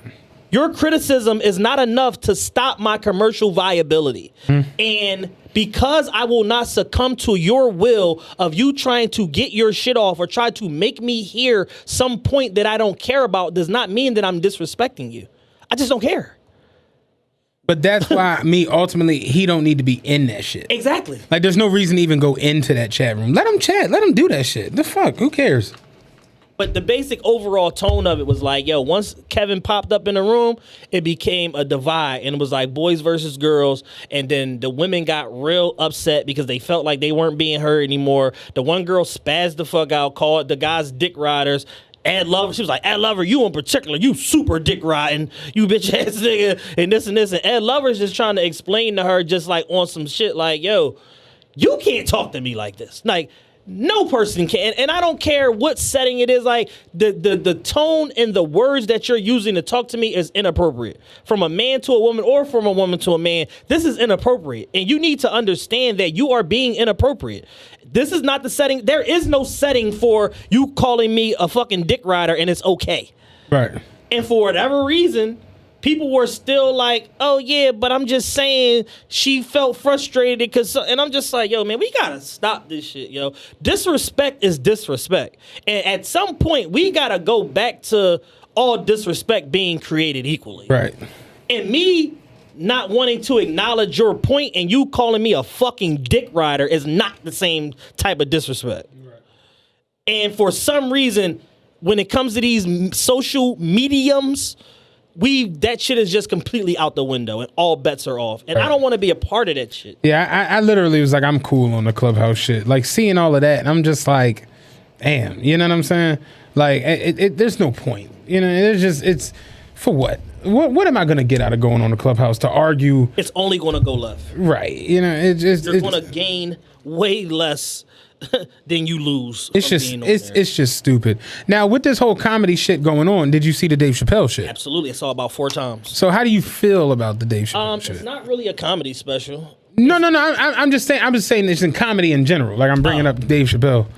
Your criticism is not enough to stop my commercial viability. And because I will not succumb to your will of you trying to get your shit off or try to make me hear some point that I don't care about does not mean that I'm disrespecting you. I just don't care. But that's why ultimately, he don't need to be in that shit. Exactly. Like, there's no reason to even go into that chat room. Let him chat. Let him do that shit. The fuck? Who cares? But the basic overall tone of it was like, yo, once Kevin popped up in the room, it became a divide. And it was like boys versus girls. And then the women got real upset because they felt like they weren't being heard anymore. The one girl spazzed the fuck out, called the guys dick riders. Ad Lover, she was like, Ad Lover, you in particular, you super dick riding, you bitch ass nigga, and this and this. And Ad Lover's just trying to explain to her, just like on some shit like, yo, you can't talk to me like this. Like, No person can, and I don't care what setting it is. Like the tone and the words that you're using to talk to me is inappropriate. From a man to a woman, or from a woman to a man, this is inappropriate, and you need to understand that you are being inappropriate. This is not the setting. There is no setting for you calling me a fucking dick rider, and it's okay. Right. And for whatever reason, people were still like, oh, yeah, but I'm just saying she felt frustrated because... And I'm just like, yo, man, we got to stop this shit, yo. Disrespect is disrespect. And at some point, we got to go back to all disrespect being created equally. Right. And me not wanting to acknowledge your point and you calling me a fucking dick rider is not the same type of disrespect. Right. And for some reason, when it comes to these social mediums... that shit is just completely out the window and all bets are off. And I don't want to be a part of that shit. Yeah, I literally was like, I'm cool on the Clubhouse shit. Like, seeing all of that, and I'm just like, damn, you know what I'm saying? Like, there's no point. You know, it's for what? What am I going to get out of going on the Clubhouse to argue? It's only going to go left. Right. You know, it's going to gain way less then you lose. It's just stupid. Now, with this whole comedy shit going on, did you see the Dave Chappelle shit? Absolutely. I saw about 4 times. So how do you feel about the Dave Chappelle shit? It's not really a comedy special. No. I'm just saying it's in comedy in general. Like, I'm bringing up Dave Chappelle.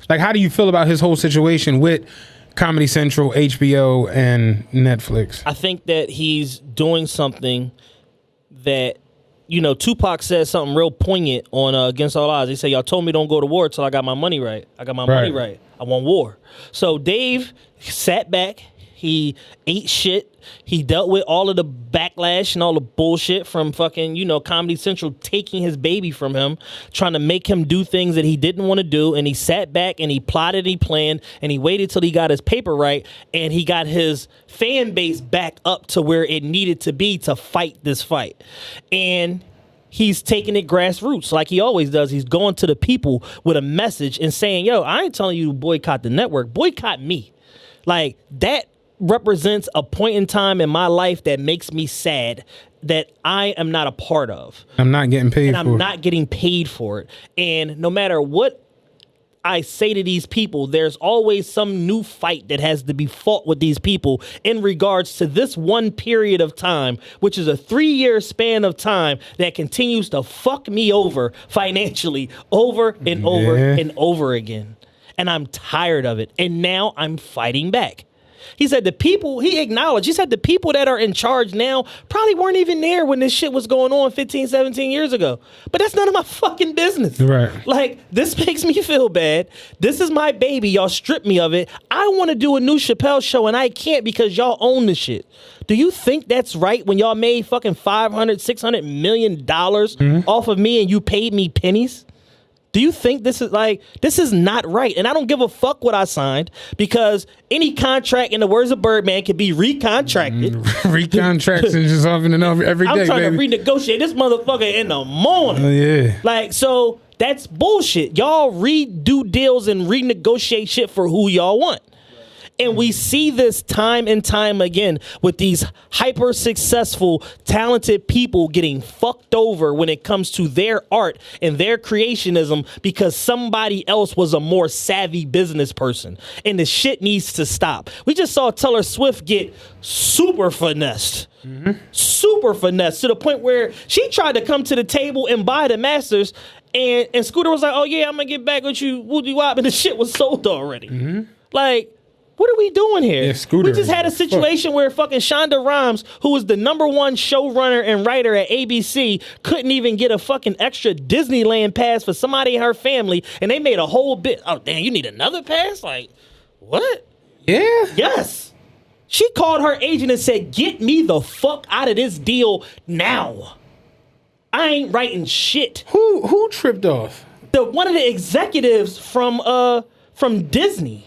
Like, how do you feel about his whole situation with Comedy Central, HBO, and Netflix? I think that he's doing something that, you know, Tupac said something real poignant on Against All Odds. He said, y'all told me don't go to war till I got my money right. I got my money right. I want war. So Dave sat back. He ate shit. He dealt with all of the backlash and all the bullshit from fucking, you know, Comedy Central taking his baby from him, trying to make him do things that he didn't want to do. And he sat back and he plotted, he planned, and he waited till he got his paper right. And he got his fan base back up to where it needed to be to fight this fight. And he's taking it grassroots like he always does. He's going to the people with a message and saying, yo, I ain't telling you to boycott the network. Boycott me. Like, that represents a point in time in my life that makes me sad that I am not a part of. I'm not getting paid and I'm not getting paid for it. And no matter what I say to these people, there's always some new fight that has to be fought with these people in regards to this one period of time, which is a 3-year span of time that continues to fuck me over financially over and over and over again. And I'm tired of it. And now I'm fighting back. He said the people, he acknowledged, he said the people that are in charge now probably weren't even there when this shit was going on 15, 17 years ago. But that's none of my fucking business. Right. Like, this makes me feel bad. This is my baby. Y'all stripped me of it. I want to do a new Chappelle show and I can't because y'all own the shit. Do you think that's right when y'all made fucking $500, $600 million off of me and you paid me pennies? Do you think this is not right? And I don't give a fuck what I signed because any contract, in the words of Birdman, can be recontracted. Recontracts and just off and on every day, I'm trying to renegotiate this motherfucker in the morning. Yeah. Like, so that's bullshit. Y'all redo deals and renegotiate shit for who y'all want. And we see this time and time again with these hyper successful, talented people getting fucked over when it comes to their art and their creationism because somebody else was a more savvy business person. And the shit needs to stop. We just saw Taylor Swift get super finessed. Super finessed to the point where she tried to come to the table and buy the masters. And Scooter was like, oh yeah, I'm going to get back with you, woody wop. And the shit was sold already. Like, what are we doing here? Yeah, Scooter. We just had a situation where fucking Shonda Rhimes, who was the #1 showrunner and writer at ABC, couldn't even get a fucking extra Disneyland pass for somebody in her family, and they made a whole bit. Oh, damn, you need another pass? Like, what? Yeah? Yes. She called her agent and said, get me the fuck out of this deal now. I ain't writing shit. Who tripped off? One of the executives from Disney.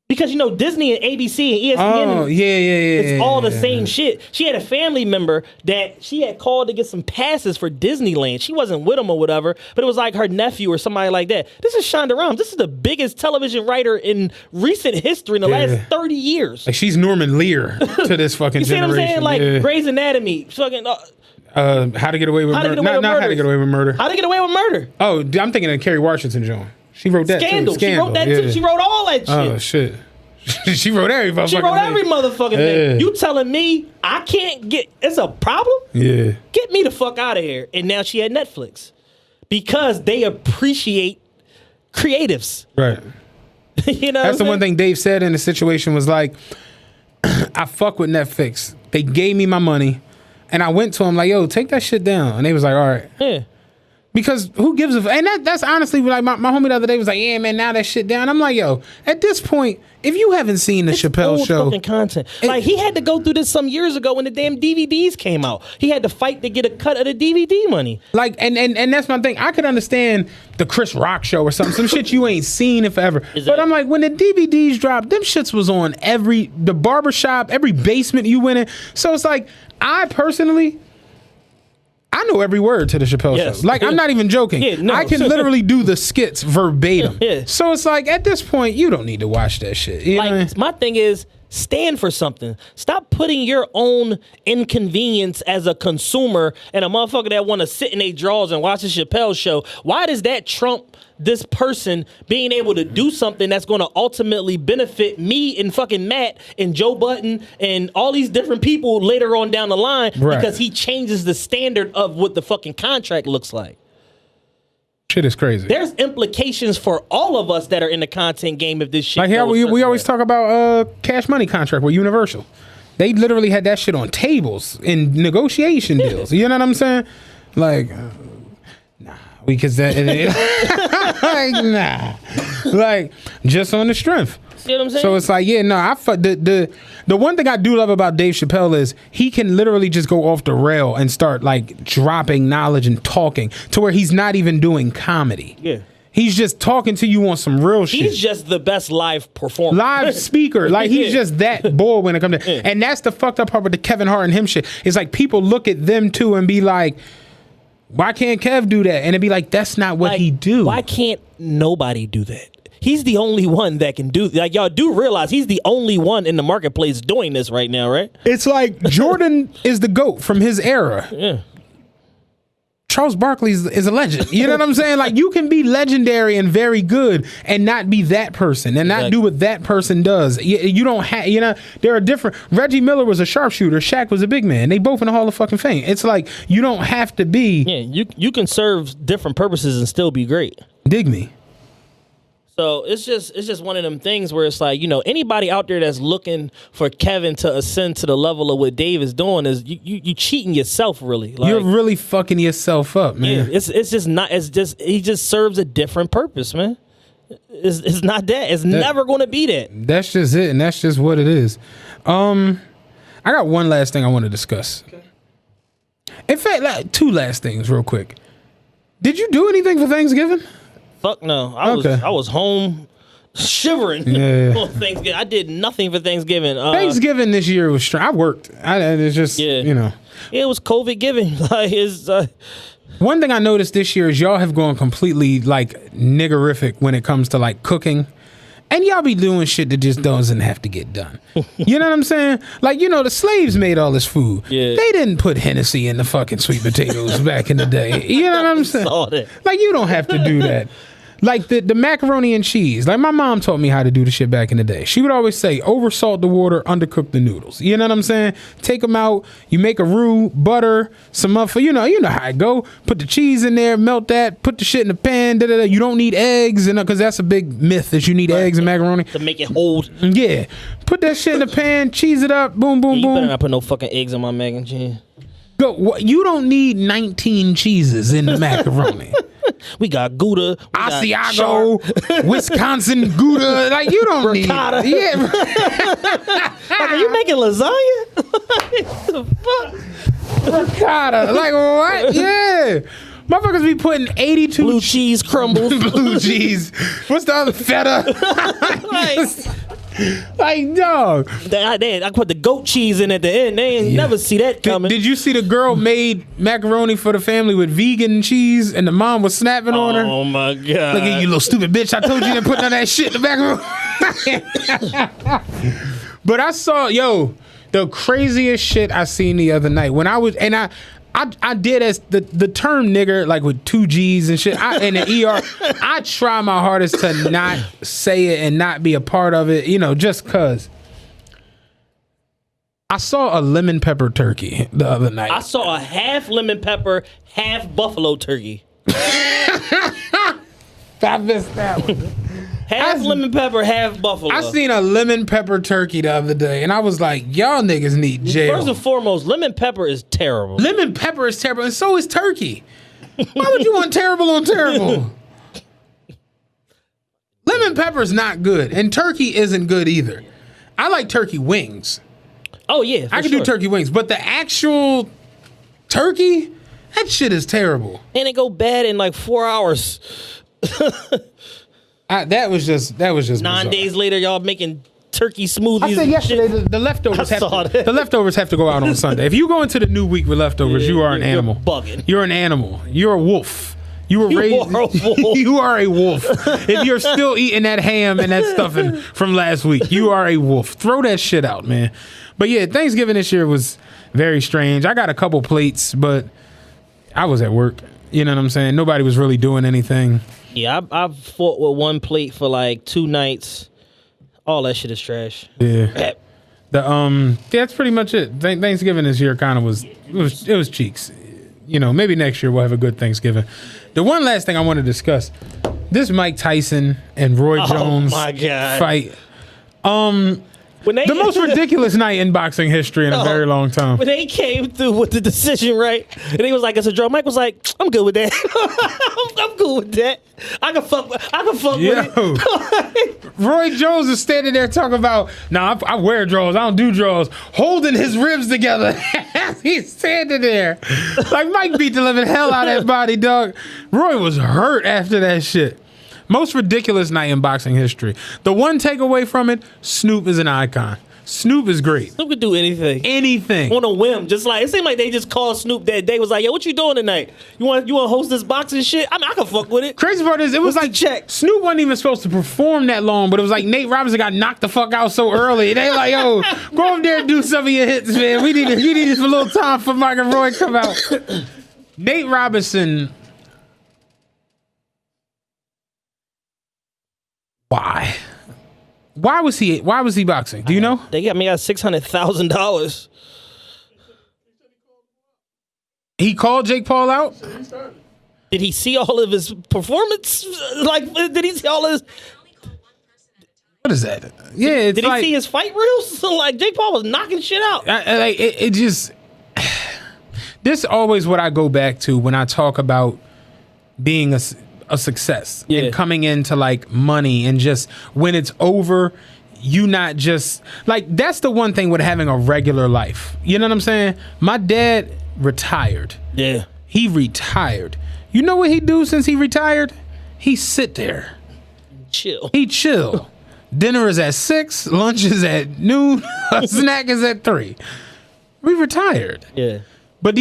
Because, you know, Disney and ABC and ESPN, it's all the same shit. She had a family member that she had called to get some passes for Disneyland. She wasn't with him or whatever, but it was like her nephew or somebody like that. This is Shonda Rhimes. This is the biggest television writer in recent history in the last 30 years. Like, she's Norman Lear to this fucking you see generation. what I'm saying? Like, Grey's Anatomy, fucking How to Get Away with Murder. Not How to Get Away with Murder. How to Get Away with Murder. Oh, I'm thinking of Kerry Washington Jones. She wrote that Scandal. too. She wrote that too. She wrote all that shit. Oh shit. She wrote every motherfucking She wrote every thing. motherfucking thing. You telling me I can't get? It's a problem? Yeah. Get me the fuck out of here. And now she had Netflix because they appreciate creatives. Right. You know, That's the one thing Dave said in the situation was like, I fuck with Netflix. They gave me my money, and I went to him like, yo, take that shit down. And they was like, all right. Yeah. Because who gives a... And that's honestly, like, my homie the other day was like, yeah, man, now that shit down. I'm like, yo, at this point, if you haven't seen the Chappelle old show... fucking content. Like, he had to go through this some years ago when the damn DVDs came out. He had to fight to get a cut of the DVD money. Like, and that's my thing. I could understand the Chris Rock show or something. Some shit you ain't seen in forever. But I'm like, when the DVDs dropped, them shits was on the barbershop, every basement you went in. So it's like, I personally... I know every word to the Chappelle show. Like, I'm not even joking. Yeah, no. I can literally do the skits verbatim. Yeah. So it's like, at this point, you don't need to watch that shit. You know what I mean? My thing is, stand for something. Stop putting your own inconvenience as a consumer and a motherfucker that want to sit in their drawers and watch the Chappelle show. Why does that trump this person being able to do something that's going to ultimately benefit me and fucking Matt and Joe Budden and all these different people later on down the line because he changes the standard of what the fucking contract looks like? Shit is crazy. There's implications for all of us that are in the content game if this shit Like, goes we always talk about Cash Money contract with Universal. They literally had that shit on tables in negotiation deals. You know what I'm saying? Like, nah, because that like, nah, like just on the strength. See what I'm saying? So it's like, yeah, no, the one thing I do love about Dave Chappelle is he can literally just go off the rail and start like dropping knowledge and talking to where he's not even doing comedy. Yeah. He's just talking to you on some real shit. He's just the best live performer. Live speaker. Like, he's just that boy when it comes to... And that's the fucked up part with the Kevin Hart and him shit. It's like people look at them too and be like, why can't Kev do that? And it'd be like, that's not what he do. Why can't nobody do that? He's the only one that can do... Like, y'all do realize he's the only one in the marketplace doing this right now, right? It's like Jordan is the GOAT from his era. Yeah. Charles Barkley is a legend. You know what I'm saying? Like, you can be legendary and very good and not be that person and not do what that person does. You don't have, you know, there are different. Reggie Miller was a sharpshooter. Shaq was a big man. They both in the Hall of fucking Fame. It's like, you don't have to be. Yeah, you can serve different purposes and still be great. Dig me. So it's just one of them things where it's like, you know, anybody out there that's looking for Kevin to ascend to the level of what Dave is doing is you cheating yourself, really. Like, you're really fucking yourself up, man. Yeah, it's just not. It's just he just serves a different purpose, man. It's not that. It's never going to be that. That's just it, and that's just what it is. I got one last thing I want to discuss. Okay. In fact, like, two last things, real quick. Did you do anything for Thanksgiving? Fuck no. I was home shivering on Thanksgiving. I did nothing for Thanksgiving. Thanksgiving this year was strange. I worked. It's just, you know. It was COVID giving. Like, it's, one thing I noticed this year is y'all have gone completely, like, niggerific when it comes to, like, cooking. And y'all be doing shit that just doesn't have to get done. You know what I'm saying? Like, you know, the slaves made all this food. Yeah. They didn't put Hennessy in the fucking sweet potatoes back in the day. You know what I'm saying? Like, you don't have to do that. Like the macaroni and cheese. Like, my mom taught me how to do the shit back in the day. She would always say, over salt the water, undercook the noodles. You know what I'm saying? Take them out. You make a roux, butter, some muffin. You know how it go. Put the cheese in there, melt that, put the shit in the pan. Da, da, da. You don't need eggs, because that's a big myth that you need eggs and macaroni to make it hold. Yeah, put that shit in the pan, cheese it up, boom, boom, boom. You better not put no fucking eggs on my mac and cheese. Go. You don't need 19 cheeses in the macaroni. We got Gouda, Asiago, Wisconsin Gouda. Like, you don't ricotta. need. Yeah. Like, are you making lasagna? The fuck? Ricotta. Like, what? Yeah. Motherfuckers be putting 82 blue cheese crumbles. Blue cheese. What's the other feta? Like, dog. I put the goat cheese in at the end. They ain't never see that coming. Did you see the girl made macaroni for the family with vegan cheese and the mom was snapping on her? Oh my God. Look at you, little stupid bitch. I told you to put none of that shit in the macaroni. But I saw, the craziest shit I seen the other night when I was, and I I did as the term nigger, like with 2 G's and shit, and the ER, I try my hardest to not say it and not be a part of it, you know, just cause. I saw a lemon pepper turkey the other night. I saw a half lemon pepper, half buffalo turkey. I missed that one. Half lemon pepper, half buffalo. I seen a lemon pepper turkey the other day, and I was like, y'all niggas need jail. First and foremost, lemon pepper is terrible. Lemon pepper is terrible, and so is turkey. Why would you want terrible on terrible? Lemon pepper is not good, and turkey isn't good either. I like turkey wings. Oh, yeah, I can do turkey wings, but the actual turkey, that shit is terrible. And it go bad in like 4 hours. That was just 9 bizarre. days later, y'all making turkey smoothies. I said yesterday the leftovers the leftovers have to go out on Sunday. If you go into the new week with leftovers, you are an animal. You're bugging. You're an animal. You're a wolf. You were raised. Are a wolf. You are a wolf. If you're still eating that ham and that stuffing from last week, you are a wolf. Throw that shit out, man. But yeah, Thanksgiving this year was very strange. I got a couple plates, but I was at work. You know what I'm saying? Nobody was really doing anything. Yeah, I fought with one plate for like 2 nights. All that shit is trash. Yeah. That's pretty much it. Thanksgiving this year kind of was cheeks. You know, maybe next year we'll have a good Thanksgiving. The one last thing I want to discuss, this Mike Tyson and Roy Jones fight. The most ridiculous night in boxing history in a very long time. When they came through with the decision, right? And he was like, it's a draw. Mike was like, I'm good with that. I'm cool with that. I can fuck with it. Roy Jones is standing there talking about, I wear draws. I don't do draws. Holding his ribs together. He's standing there. Like, Mike beat the living hell out of that body, dog. Roy was hurt after that shit. Most ridiculous night in boxing history. The one takeaway from it, Snoop is an icon. Snoop is great. Snoop could do anything. Anything. On a whim. Just like, it seemed like they just called Snoop that day. Was like, yo, what you doing tonight? You want to host this boxing shit? I mean, I can fuck with it. Crazy part is, it was like, Snoop wasn't even supposed to perform that long, but it was like Nate Robinson got knocked the fuck out so early. They like, yo, go over there and do some of your hits, man. You need this a little time for Mike and Roy to come out. Nate Robinson... Why? Why was he boxing? Do you know? They got me at $600,000. He called Jake Paul out? Did he see all of his performance? Like, did he see all his... What is that? Yeah, did he see his fight reels? So, like, Jake Paul was knocking shit out. It just... This is always what I go back to when I talk about being a success and coming into like money, and just when it's over, you not just like, that's the one thing with having a regular life. You know what I'm saying? My dad retired. Yeah. He retired. You know what he do since he retired? He sit there. Chill. He chill. Dinner is at 6, lunch is at noon, a snack is at 3. We retired. Yeah. But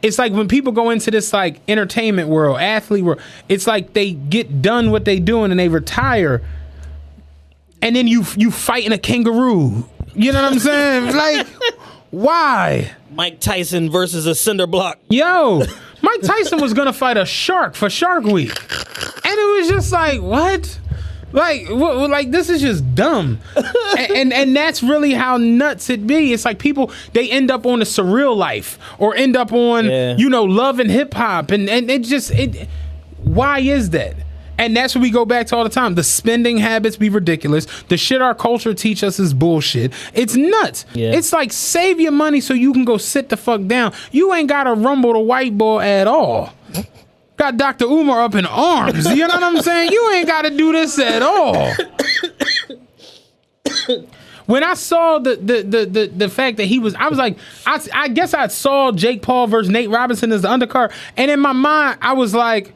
it's like when people go into this like entertainment world, athlete world, it's like they get done what they doing and they retire, and then you fighting a kangaroo. You know what I'm saying? Like, why? Mike Tyson versus a cinder block. Yo, Mike Tyson was gonna fight a shark for Shark Week, and it was just like, what? Like this is just dumb. and that's really how nuts it be. It's like people, they end up on a surreal life or end up on, love and hip hop. And why is that? And that's what we go back to all the time. The spending habits be ridiculous. The shit our culture teach us is bullshit. It's nuts. Yeah. It's like, save your money so you can go sit the fuck down. You ain't got to rumble the white boy at all. Got Dr. Umar up in arms. You know what I'm saying? You ain't got to do this at all. When I saw the fact that he was, I was like, I guess I saw Jake Paul versus Nate Robinson as the undercard, and in my mind, I was like,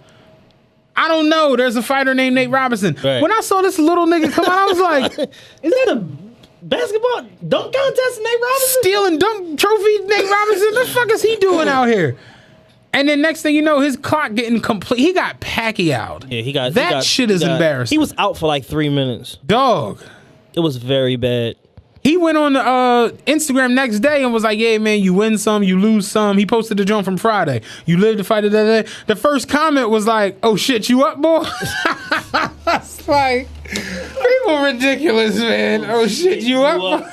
I don't know. There's a fighter named Nate Robinson. Right. When I saw this little nigga come out, I was like, is that a basketball dunk contest, Nate Robinson? Stealing dunk trophy, Nate Robinson? What the fuck is he doing out here? And then next thing you know, his clock getting complete. He got Pacquiao'd. Yeah, that shit is embarrassing. He was out for like 3 minutes. Dog. It was very bad. He went on Instagram next day and was like, yeah, man, you win some, you lose some. He posted the joint from Friday. You live to fight the other day. The first comment was like, oh, shit, you up, boy? It's like, people ridiculous, man. Oh, shit, you up?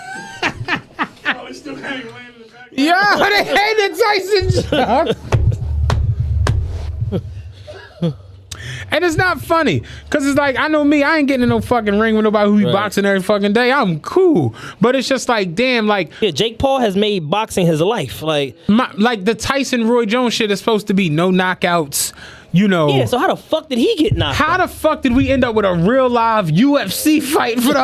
Yo, they hated Tyson Chuck. And it's not funny, because it's like, I know me, I ain't getting in no fucking ring with nobody who be boxing every fucking day. I'm cool. But it's just like, damn, like... Yeah, Jake Paul has made boxing his life. Like the Tyson Roy Jones shit is supposed to be no knockouts, you know. Yeah, so how the fuck did he get knocked out? How the fuck did we end up with a real live UFC fight for the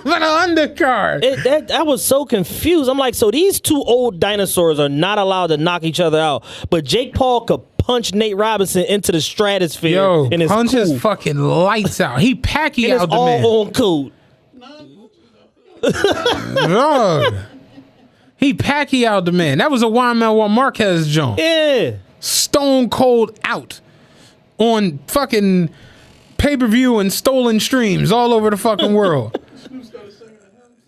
undercard? I was so confused. I'm like, so these two old dinosaurs are not allowed to knock each other out, but Jake Paul could punch Nate Robinson into the stratosphere. Yo, and it's punch cool. his fucking lights out. He Pacquiao the man. all on code. Dog. He Pacquiao the man. That was a Juan Manuel Marquez joint. Yeah. Stone cold out on fucking pay-per-view and stolen streams all over the fucking world.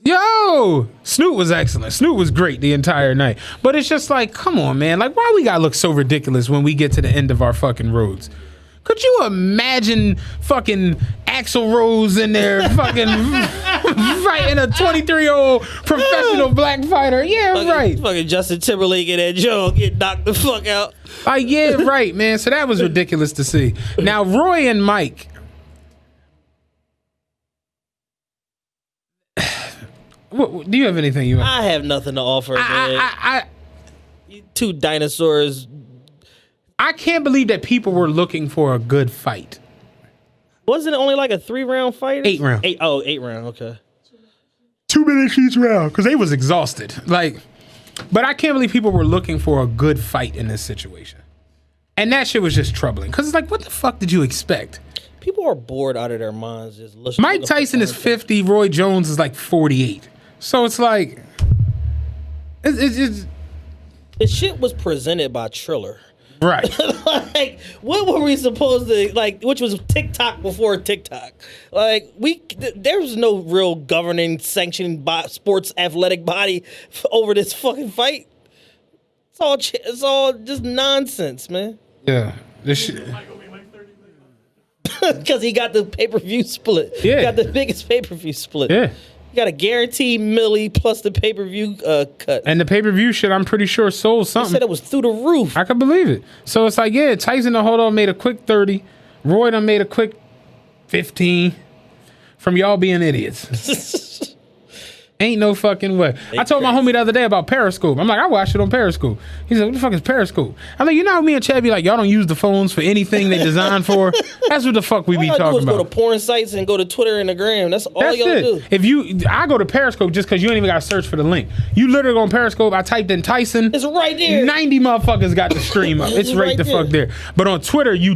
Yo, Snoop was excellent. Snoop was great the entire night. But it's just like, come on, man. Like, why we gotta look so ridiculous when we get to the end of our fucking roads? Could you imagine fucking Axl Rose in there fucking fighting a 23-year-old professional black fighter? Yeah, right. Fucking Justin Timberlake and that Joe get knocked the fuck out. Like, yeah, right, man. So that was ridiculous to see. Now, Roy and Mike. Do you have anything you want? I have nothing to offer, man. You two dinosaurs. I can't believe that people were looking for a good fight. Wasn't it only like a 3-round fight? 8 round. 8 round, okay. 2 minutes each round, because they was exhausted. Like, but I can't believe people were looking for a good fight in this situation. And that shit was just troubling. Because it's like, what the fuck did you expect? People are bored out of their minds. Just Mike Tyson is 50. Roy Jones is like 48. So it's like... It's the shit was presented by Triller. Right. Like, what were we supposed to, like, which was TikTok before TikTok. Like, there was no real governing, sanctioning sports athletic body over this fucking fight. It's all just nonsense, man. Yeah. This shit... Because he got the pay-per-view split. Yeah. He got the biggest pay-per-view split. Yeah. You got a guaranteed milli plus the pay-per-view cut. And the pay-per-view shit, I'm pretty sure sold They something. said it was through the roof. I could believe it. So it's like, yeah, Tyson the hold on made a quick 30. Roy done made a quick 15 from y'all being idiots. Ain't no fucking way. I told my homie the other day about Periscope. I'm like, I watched it on Periscope. He said, what the fuck is Periscope? I'm like, you know how me and Chad be like, y'all don't use the phones for anything they designed for? That's what the fuck we be talking about. Go to porn sites and go to Twitter and the gram. That's all y'all do. I go to Periscope just because you ain't even got to search for the link. You literally go on Periscope. I typed in Tyson. It's right there. 90 motherfuckers got the stream up. It's right the fuck there. But on Twitter, you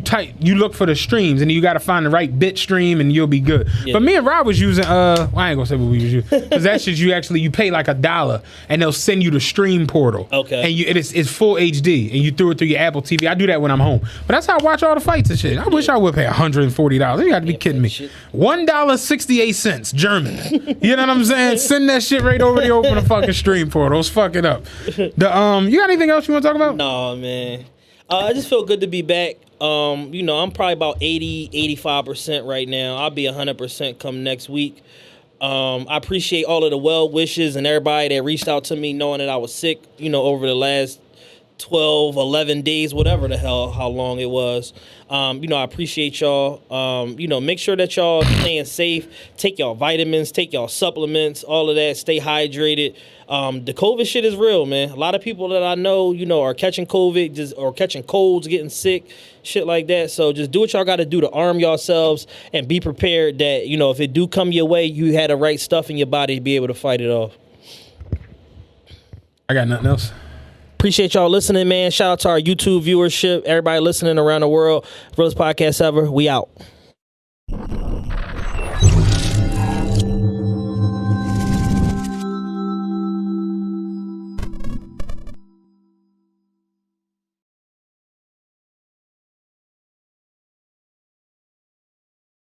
look for the streams and you got to find the right bit stream and you'll be good. Yeah. But me and Rob was using, I ain't gonna say what we was using. Because that shit you pay like $1 and they'll send you the stream portal. Okay. And it's full HD and you threw it through your Apple TV. I do that when I'm home. But that's how I watch all the fights and shit. I wish I would pay $140. You got to be kidding me. $1.68 German. You know what I'm saying? Send that shit right over to open the fucking stream portal. Let's fuck it up. You got anything else you want to talk about? No, man. I just feel good to be back. I'm probably about 80-85% right now. I'll be 100% come next week. I appreciate all of the well wishes and everybody that reached out to me knowing that I was sick, over the last 12, 11 days, whatever the hell, how long it was. I appreciate y'all. Make sure that y'all staying safe. Take y'all vitamins, take y'all supplements, all of that. Stay hydrated. The COVID shit is real, man. A lot of people that I know, are catching COVID or catching colds, getting sick, shit like that. So just do what y'all got to do to arm yourselves and be prepared that, if it do come your way, you had the right stuff in your body to be able to fight it off. I got nothing else. Appreciate y'all listening, man. Shout out to our YouTube viewership. Everybody listening around the world. Realest podcast ever. We out.